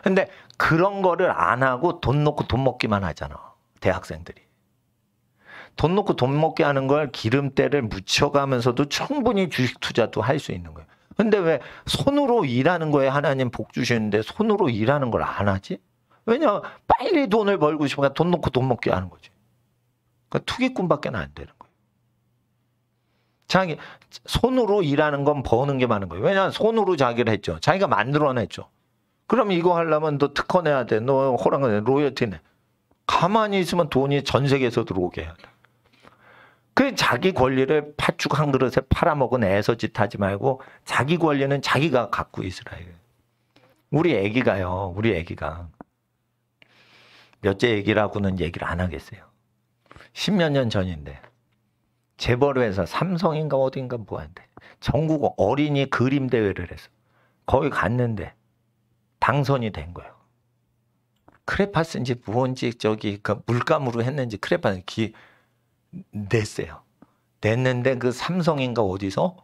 근데 그런 거를 안 하고 돈 놓고 돈 먹기만 하잖아. 대학생들이. 돈 놓고 돈 먹게 하는 걸 기름때를 묻혀가면서도 충분히 주식 투자도 할 수 있는 거예요. 근데 왜 손으로 일하는 거에 하나님 복 주시는데 손으로 일하는 걸 안 하지? 왜냐 빨리 돈을 벌고 싶으니까 돈 놓고 돈 먹게 하는 거지. 그러니까 투기꾼밖에 안 되는 거예요. 자기 손으로 일하는 건 버는 게 많은 거예요. 왜냐 손으로 자기를 했죠. 자기가 만들어냈죠. 그럼 이거 하려면 너 특허 내야 돼. 너 호랑이 내. 로열티 내. 가만히 있으면 돈이 전 세계에서 들어오게 해야 돼. 그 자기 권리를 팥죽 한 그릇에 팔아먹은 애서짓 하지 말고 자기 권리는 자기가 갖고 있으라. 우리 애기가요. 우리 애기가 몇째 애기라고는 얘기를 안 하겠어요. 10몇 년 전인데 재벌회사 삼성인가 어딘가 뭐한데 전국 어린이 그림 대회를 했어. 거기 갔는데 당선이 된 거예요. 크레파스인지 뭔지 저기 그 물감으로 했는지 크레파스 냈어요. 냈는데 그 삼성인가 어디서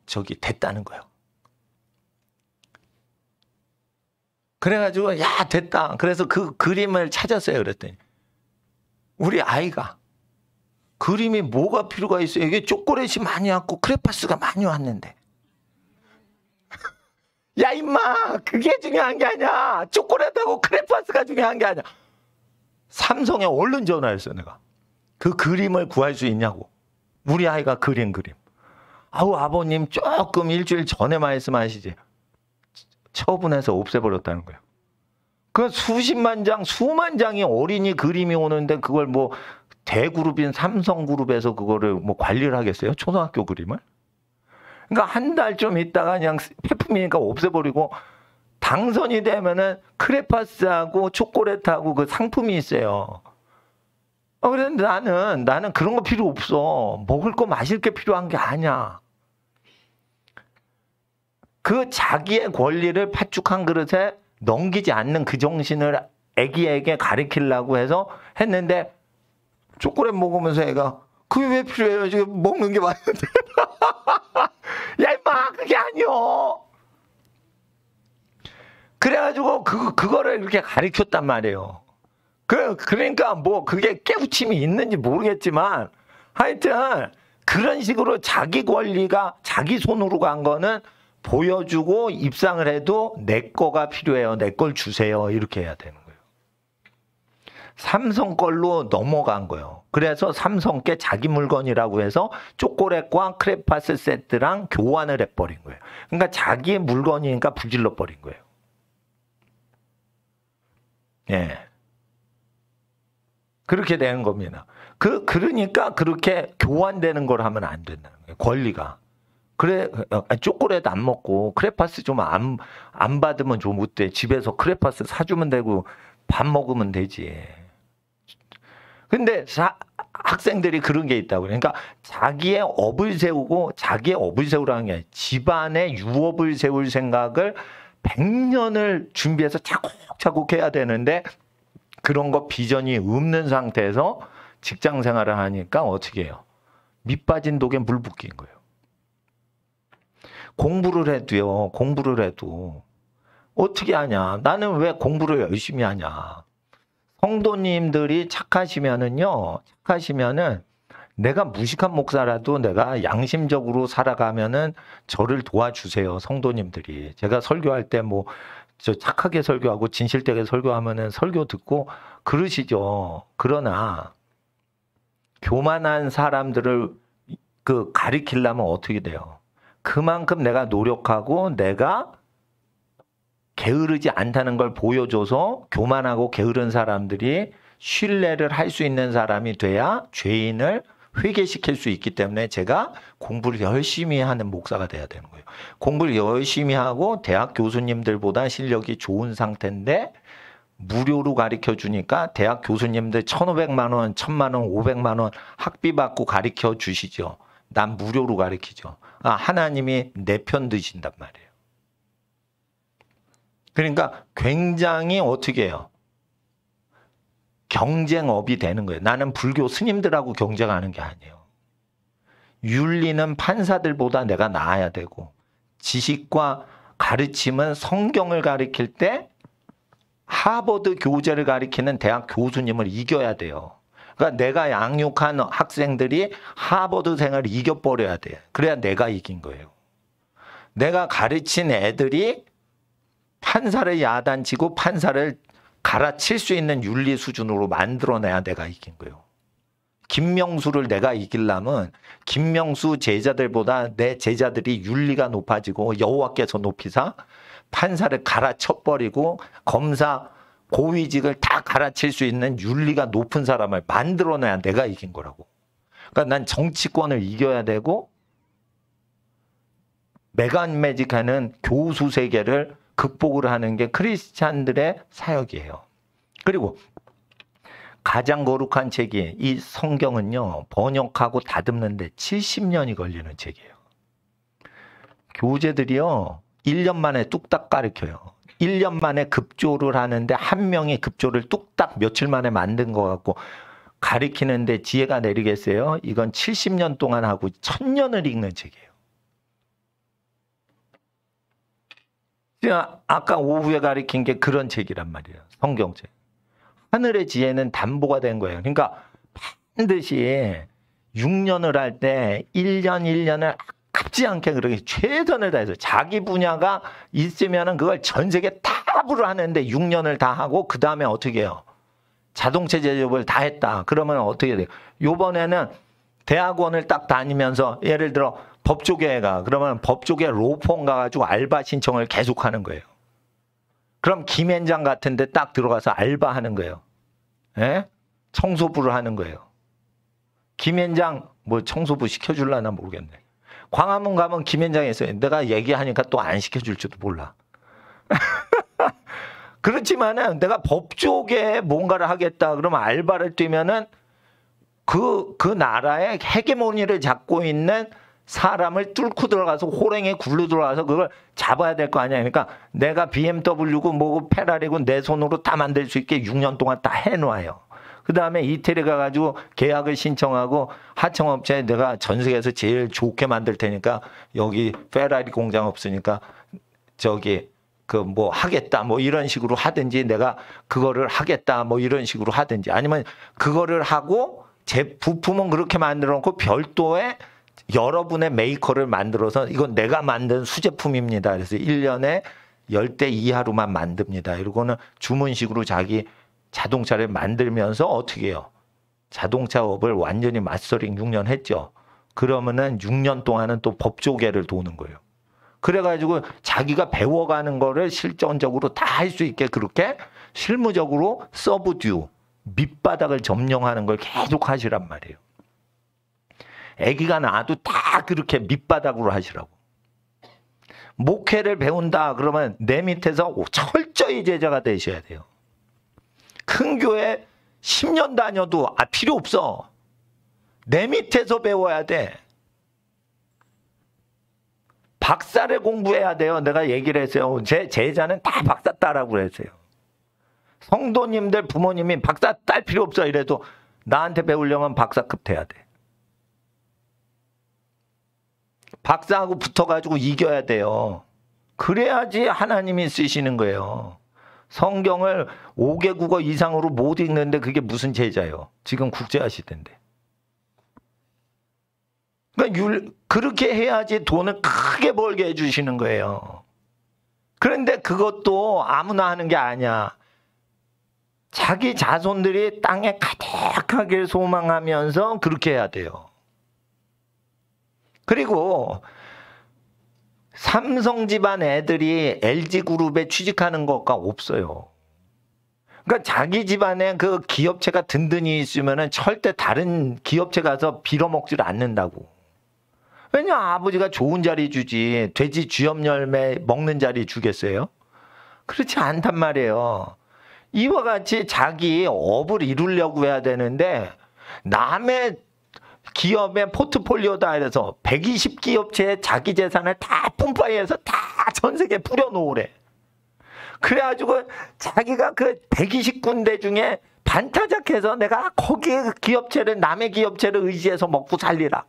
저기 됐다는 거예요. 그래가지고 야 됐다. 그래서 그 그림을 찾았어요. 그랬더니 우리 아이가 그림이 뭐가 필요가 있어요? 이게 초콜릿이 많이 왔고 크레파스가 많이 왔는데 야 임마 그게 중요한 게 아니야. 초콜릿하고 크레파스가 중요한 게 아니야. 삼성에 얼른 전화했어요. 내가 그 그림을 구할 수 있냐고. 우리 아이가 그린 그림. 아우 아버님 조금 일주일 전에 말씀하시지. 처분해서 없애버렸다는 거예요. 그 수십만 장 수만 장이 어린이 그림이 오는데 그걸 뭐 대그룹인 삼성그룹에서 그거를 뭐 관리를 하겠어요? 초등학교 그림을? 그러니까 한 달 좀 있다가 그냥 폐품이니까 없애버리고 당선이 되면은 크레파스하고 초콜릿하고 그 상품이 있어요. 그런데 나는 그런 거 필요 없어. 먹을 거 마실 게 필요한 게 아니야. 그 자기의 권리를 팥죽 한 그릇에 넘기지 않는 그 정신을 애기에게 가르치려고 해서 했는데 초콜릿 먹으면서 애가 그게 왜 필요해요? 지금 먹는 게 많은데. 야 임마 그게 아니요. 그래가지고 그거를 이렇게 가르쳤단 말이에요. 그러니까 뭐 그게 깨우침이 있는지 모르겠지만 하여튼 그런 식으로 자기 권리가 자기 손으로 간 거는 보여주고 입상을 해도 내 거가 필요해요. 내 걸 주세요. 이렇게 해야 되는 거예요. 삼성 걸로 넘어간 거예요. 그래서 삼성께 자기 물건이라고 해서 초콜릿과 크레파스 세트랑 교환을 해버린 거예요. 그러니까 자기의 물건이니까 부질러 버린 거예요. 예. 그렇게 되는 겁니다. 그러니까 그렇게 교환되는 걸 하면 안 된다는 거예요. 권리가. 그래, 초콜릿 안 먹고 크레파스 좀 안 받으면 좀 어때? 집에서 크레파스 사주면 되고 밥 먹으면 되지. 근데 학생들이 그런 게 있다고. 그러니까 자기의 업을 세우고, 자기의 업을 세우라는 게 아니라 집안의 유업을 세울 생각을 100년을 준비해서 차곡차곡 해야 되는데, 그런 거 비전이 없는 상태에서 직장 생활을 하니까 어떻게 해요? 밑 빠진 독에 물 붓기인 거예요. 공부를 해도 어떻게 하냐? 나는 왜 공부를 열심히 하냐? 성도님들이 착하시면은 내가 무식한 목사라도 내가 양심적으로 살아가면은 저를 도와주세요. 성도님들이. 제가 설교할 때 뭐 저 착하게 설교하고 진실되게 설교하면은 설교 듣고 그러시죠. 그러나 교만한 사람들을 가리키려면 어떻게 돼요? 그만큼 내가 노력하고 내가 게으르지 않다는 걸 보여줘서 교만하고 게으른 사람들이 신뢰를 할 수 있는 사람이 돼야 죄인을 회개시킬 수 있기 때문에 제가 공부를 열심히 하는 목사가 돼야 되는 거예요. 공부를 열심히 하고 대학 교수님들보다 실력이 좋은 상태인데 무료로 가르쳐 주니까 대학 교수님들 1,500만 원, 1,000만 원, 500만 원 학비 받고 가르쳐 주시죠. 난 무료로 가르치죠. 하나님이 내 편 드신단 말이에요. 그러니까 굉장히 어떻게 해요? 경쟁업이 되는 거예요. 나는 불교 스님들하고 경쟁하는 게 아니에요. 윤리는 판사들보다 내가 나아야 되고, 지식과 가르침은 성경을 가르칠 때 하버드 교재를 가르치는 대학 교수님을 이겨야 돼요. 그러니까 내가 양육한 학생들이 하버드생을 이겨버려야 돼. 그래야 내가 이긴 거예요. 내가 가르친 애들이 판사를 야단치고 판사를 갈아칠 수 있는 윤리 수준으로 만들어내야 내가 이긴 거예요. 김명수를 내가 이기려면 김명수 제자들보다 내 제자들이 윤리가 높아지고 여호와께서 높이사 판사를 갈아쳐버리고 검사 고위직을 다 갈아칠 수 있는 윤리가 높은 사람을 만들어내야 내가 이긴 거라고. 그러니까 난 정치권을 이겨야 되고 매간매직하는 교수 세계를 극복을 하는 게 크리스찬들의 사역이에요. 그리고 가장 거룩한 책이 이 성경은요. 번역하고 다듬는데 70년이 걸리는 책이에요. 교재들이요. 1년 만에 뚝딱 가르쳐요. 1년 만에 급조를 하는데 한 명이 급조를 뚝딱 며칠 만에 만든 것 같고 가르치는데 지혜가 내리겠어요? 이건 70년 동안 하고 1000년을 읽는 책이에요. 제가 아까 오후에 가르친 게 그런 책이란 말이에요. 성경책. 하늘의 지혜는 담보가 된 거예요. 그러니까 반드시 6년을 할 때 1년을 아깝지 않게 그렇게 최선을 다해서 자기 분야가 있으면 그걸 전 세계 탑으로 하는데 6년을 다 하고 그 다음에 어떻게 해요? 자동차 제조업을 다 했다. 그러면 어떻게 돼요? 요번에는 대학원을 딱 다니면서 예를 들어 법조계에 가. 그러면 법조계 로펌 가가지고 알바 신청을 계속하는 거예요. 그럼 김앤장 같은 데 딱 들어가서 알바하는 거예요. 예? 청소부를 하는 거예요. 김앤장 뭐 청소부 시켜줄라나 모르겠네. 광화문 가면 김앤장이 있어요. 내가 얘기하니까 또 안 시켜줄지도 몰라. 그렇지만은 내가 법조계에 뭔가를 하겠다 그러면 알바를 뛰면은 그 나라의 헤게모니를 잡고 있는 사람을 뚫고 들어가서 호랭이 굴러 들어가서 그걸 잡아야 될 거 아니야. 그러니까 내가 BMW고 뭐고 페라리고 내 손으로 다 만들 수 있게 6년 동안 다 해놔요. 그 다음에 이태리 가가지고 계약을 신청하고 하청업체에 내가 전 세계에서 제일 좋게 만들 테니까 여기 페라리 공장 없으니까 저기 그 뭐 하겠다 뭐 이런 식으로 하든지 내가 그거를 하겠다 뭐 이런 식으로 하든지 아니면 그거를 하고 제 부품은 그렇게 만들어 놓고 별도의 여러분의 메이커를 만들어서 이건 내가 만든 수제품입니다. 그래서 1년에 10대 이하로만 만듭니다. 이러고는 주문식으로 자기 자동차를 만들면서 어떻게 해요? 자동차업을 완전히 마스터링 6년 했죠. 그러면은 6년 동안은 또 법조계를 도는 거예요. 그래가지고 자기가 배워가는 거를 실전적으로 다 할 수 있게 그렇게 실무적으로 서브듀, 밑바닥을 점령하는 걸 계속 하시란 말이에요. 아기가 나도 다 그렇게 밑바닥으로 하시라고. 목회를 배운다 그러면 내 밑에서 철저히 제자가 되셔야 돼요. 큰 교회 10년 다녀도 필요 없어. 내 밑에서 배워야 돼. 박사를 공부해야 돼요. 내가 얘기를 했어요. 제 제자는 다 박사 따라고 그랬어요. 성도님들 부모님이 박사 딸 필요 없어 이래도 나한테 배우려면 박사급 돼야 돼. 박사하고 붙어가지고 이겨야 돼요. 그래야지 하나님이 쓰시는 거예요. 성경을 5개 국어 이상으로 못 읽는데 그게 무슨 제자예요. 지금 국제화 시대인데. 그러니까 그렇게 해야지 돈을 크게 벌게 해주시는 거예요. 그런데 그것도 아무나 하는 게 아니야. 자기 자손들이 땅에 가득하게 소망하면서 그렇게 해야 돼요. 그리고 삼성 집안 애들이 LG그룹에 취직하는 것과 없어요. 그러니까 자기 집안에 그 기업체가 든든히 있으면 절대 다른 기업체 가서 빌어먹지를 않는다고. 왜냐, 아버지가 좋은 자리 주지 돼지 쥐염 열매 먹는 자리 주겠어요? 그렇지 않단 말이에요. 이와 같이 자기 업을 이루려고 해야 되는데 남의 기업의 포트폴리오다 해서 120기업체의 자기 재산을 다 뿜빠이해서 다 전 세계에 뿌려놓으래. 그래가지고 자기가 그 120군데 중에 반타작해서 내가 거기 기업체를 남의 기업체를 의지해서 먹고 살리라.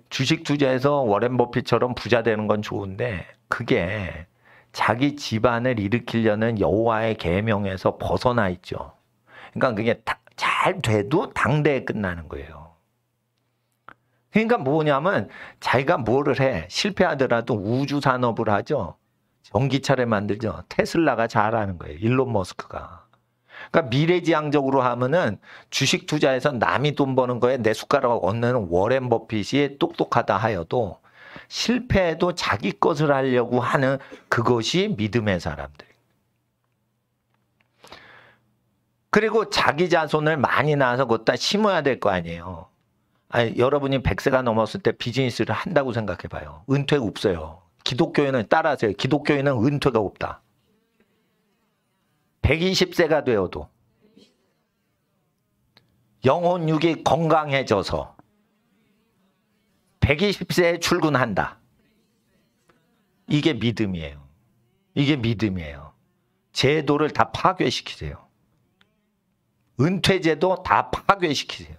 주식 투자해서 워렌 버핏처럼 부자 되는 건 좋은데 그게 자기 집안을 일으키려는 여호와의 계명에서 벗어나 있죠. 그러니까 그게 잘 돼도 당대에 끝나는 거예요. 그러니까 뭐냐면 자기가 뭐를 해 실패하더라도 우주 산업을 하죠. 전기차를 만들죠. 테슬라가 잘하는 거예요. 일론 머스크가. 그러니까 미래지향적으로 하면은 주식 투자해서 남이 돈 버는 거에 내 숟가락 얹는 워렌 버핏이 똑똑하다 하여도 실패해도 자기 것을 하려고 하는 그것이 믿음의 사람들. 그리고 자기 자손을 많이 낳아서 그것다 심어야 될 거 아니에요. 아니, 여러분이 100세가 넘었을 때 비즈니스를 한다고 생각해 봐요. 은퇴가 없어요. 기독교회는 따라하세요. 기독교회는 은퇴가 없다. 120세가 되어도 영혼육이 건강해져서 120세에 출근한다. 이게 믿음이에요. 이게 믿음이에요. 제도를 다 파괴시키세요. 은퇴제도 다 파괴시키세요.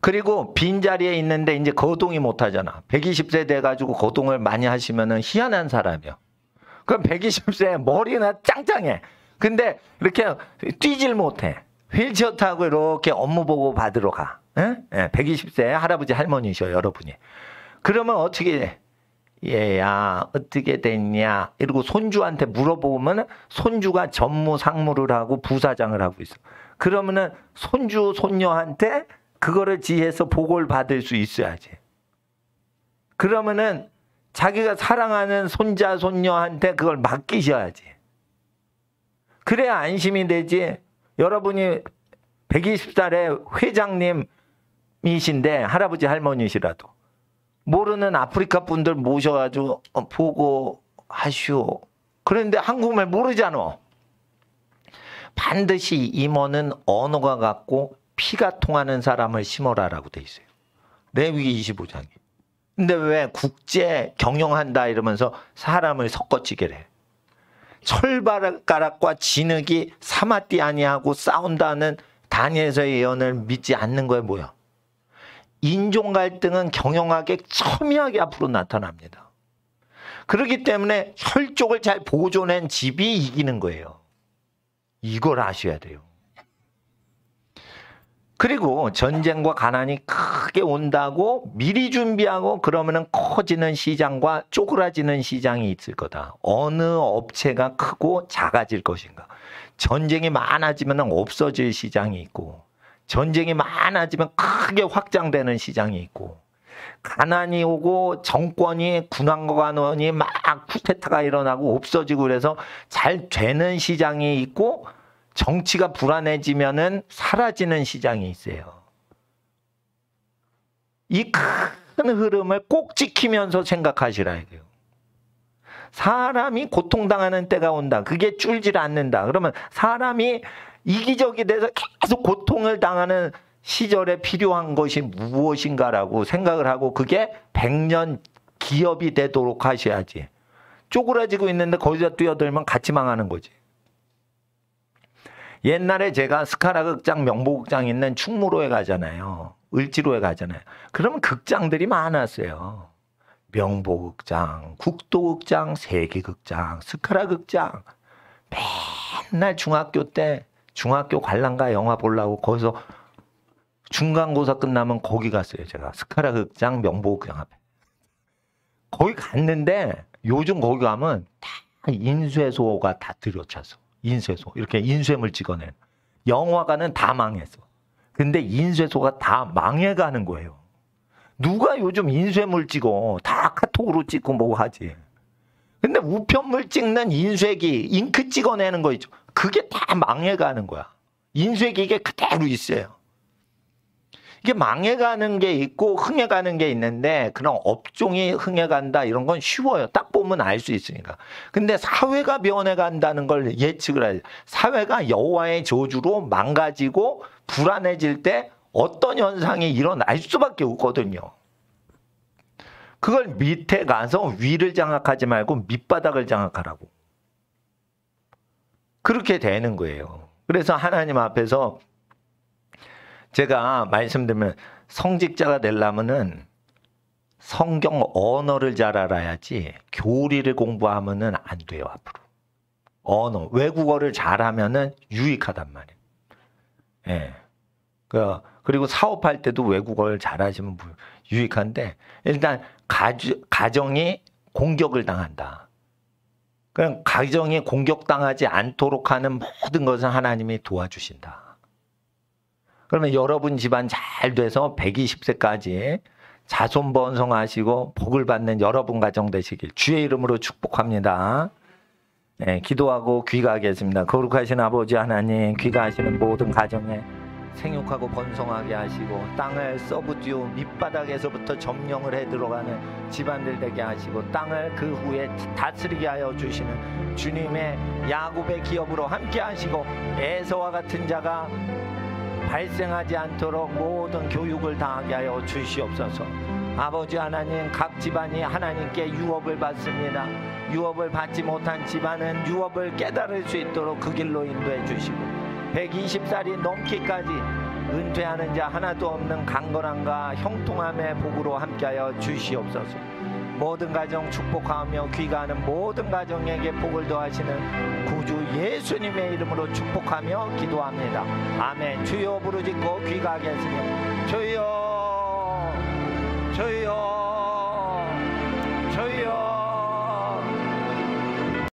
그리고 빈자리에 있는데 이제 거동이 못하잖아. 120세 돼가지고 거동을 많이 하시면은 희한한 사람이요. 그럼 120세 머리나 짱짱해. 근데 이렇게 뛰질 못해. 휠체어 타고 이렇게 업무 보고 받으러 가. 예? 120세 할아버지 할머니셔 여러분이. 그러면 어떻게 해? 얘야 어떻게 됐냐 이러고 손주한테 물어보면 손주가 전무상무를 하고 부사장을 하고 있어. 그러면은 손주 손녀한테 그거를 지해서 보고를 받을 수 있어야지. 그러면은 자기가 사랑하는 손자 손녀한테 그걸 맡기셔야지. 그래야 안심이 되지. 여러분이 120살의 회장님이신데 할아버지 할머니시라도 모르는 아프리카 분들 모셔가지고 보고 하시오. 그런데 한국말 모르잖아. 반드시 임원은 언어가 같고 피가 통하는 사람을 심어라라고 돼 있어요. 레위기 25장에. 근데 왜 국제 경영한다 이러면서 사람을 섞어치게 해. 철바락가락과 진흙이 사마띠 아니하고 싸운다는 다니엘서의 예언을 믿지 않는 거예요. 뭐야? 인종 갈등은 경영학에 첨예하게 앞으로 나타납니다. 그렇기 때문에 혈족을 잘 보존한 집이 이기는 거예요. 이걸 아셔야 돼요. 그리고 전쟁과 가난이 크게 온다고 미리 준비하고 그러면은 커지는 시장과 쪼그라지는 시장이 있을 거다. 어느 업체가 크고 작아질 것인가. 전쟁이 많아지면 없어질 시장이 있고 전쟁이 많아지면 크게 확장되는 시장이 있고 가난이 오고 정권이 군왕관원이 막 쿠데타가 일어나고 없어지고 그래서 잘 되는 시장이 있고 정치가 불안해지면은 사라지는 시장이 있어요. 이 큰 흐름을 꼭 지키면서 생각하시라 이거예요. 사람이 고통당하는 때가 온다. 그게 줄질 않는다. 그러면 사람이 이기적이 돼서 계속 고통을 당하는 시절에 필요한 것이 무엇인가라고 생각을 하고 그게 100년 기업이 되도록 하셔야지. 쪼그라지고 있는데 거기다 뛰어들면 같이 망하는 거지. 옛날에 제가 스카라 극장, 명보극장 있는 충무로에 가잖아요. 을지로에 가잖아요. 그러면 극장들이 많았어요. 명보극장, 국도극장, 세계극장, 스카라 극장. 맨날 중학교 때 중학교 관람가 영화 보려고 거기서 중간고사 끝나면 거기 갔어요. 제가 스카라 극장, 명보극장 앞에. 거기 갔는데 요즘 거기 가면 다 인쇄소가 다 들여차서. 인쇄소. 이렇게 인쇄물 찍어내는. 영화관은 다 망했어. 근데 인쇄소가 다 망해가는 거예요. 누가 요즘 인쇄물 찍어. 다 카톡으로 찍고 뭐 하지. 근데 우편물 찍는 인쇄기, 잉크 찍어내는 거 있죠. 그게 다 망해가는 거야. 인쇄기계 그대로 있어요. 이게 망해가는 게 있고 흥해가는 게 있는데 그런 업종이 흥해간다 이런 건 쉬워요. 딱 보면 알 수 있으니까. 근데 사회가 변해간다는 걸 예측을 해야 돼. 사회가 여호와의 저주로 망가지고 불안해질 때 어떤 현상이 일어날 수밖에 없거든요. 그걸 밑에 가서 위를 장악하지 말고 밑바닥을 장악하라고. 그렇게 되는 거예요. 그래서 하나님 앞에서 제가 말씀드리면 성직자가 되려면은 성경 언어를 잘 알아야지 교리를 공부하면은 안 돼요, 앞으로. 언어, 외국어를 잘하면은 유익하단 말이에요. 예. 그리고 사업할 때도 외국어를 잘하시면 유익한데 일단 가정이 공격을 당한다. 그럼 가정이 공격당하지 않도록 하는 모든 것은 하나님이 도와주신다. 그러면 여러분 집안 잘 돼서 120세까지 자손 번성하시고 복을 받는 여러분 가정 되시길 주의 이름으로 축복합니다. 네, 기도하고 귀가하겠습니다. 거룩하신 아버지 하나님, 귀가하시는 모든 가정에 생육하고 번성하게 하시고 땅을 서브듀 밑바닥에서부터 점령을 해 들어가는 집안들 되게 하시고 땅을 그 후에 다스리게 하여 주시는 주님의 야곱의 기업으로 함께 하시고 에서와 같은 자가 발생하지 않도록 모든 교육을 당하게 하여 주시옵소서. 아버지 하나님, 각 집안이 하나님께 유업을 받습니다. 유업을 받지 못한 집안은 유업을 깨달을 수 있도록 그 길로 인도해 주시고 120살이 넘기까지 은퇴하는 자 하나도 없는 강건함과 형통함의 복으로 함께하여 주시옵소서. 모든 가정 축복하며 귀가하는 모든 가정에게 복을 더하시는 구주 예수님의 이름으로 축복하며 기도합니다. 아멘. 주여 부르짖고 귀가하겠으며 주여 주여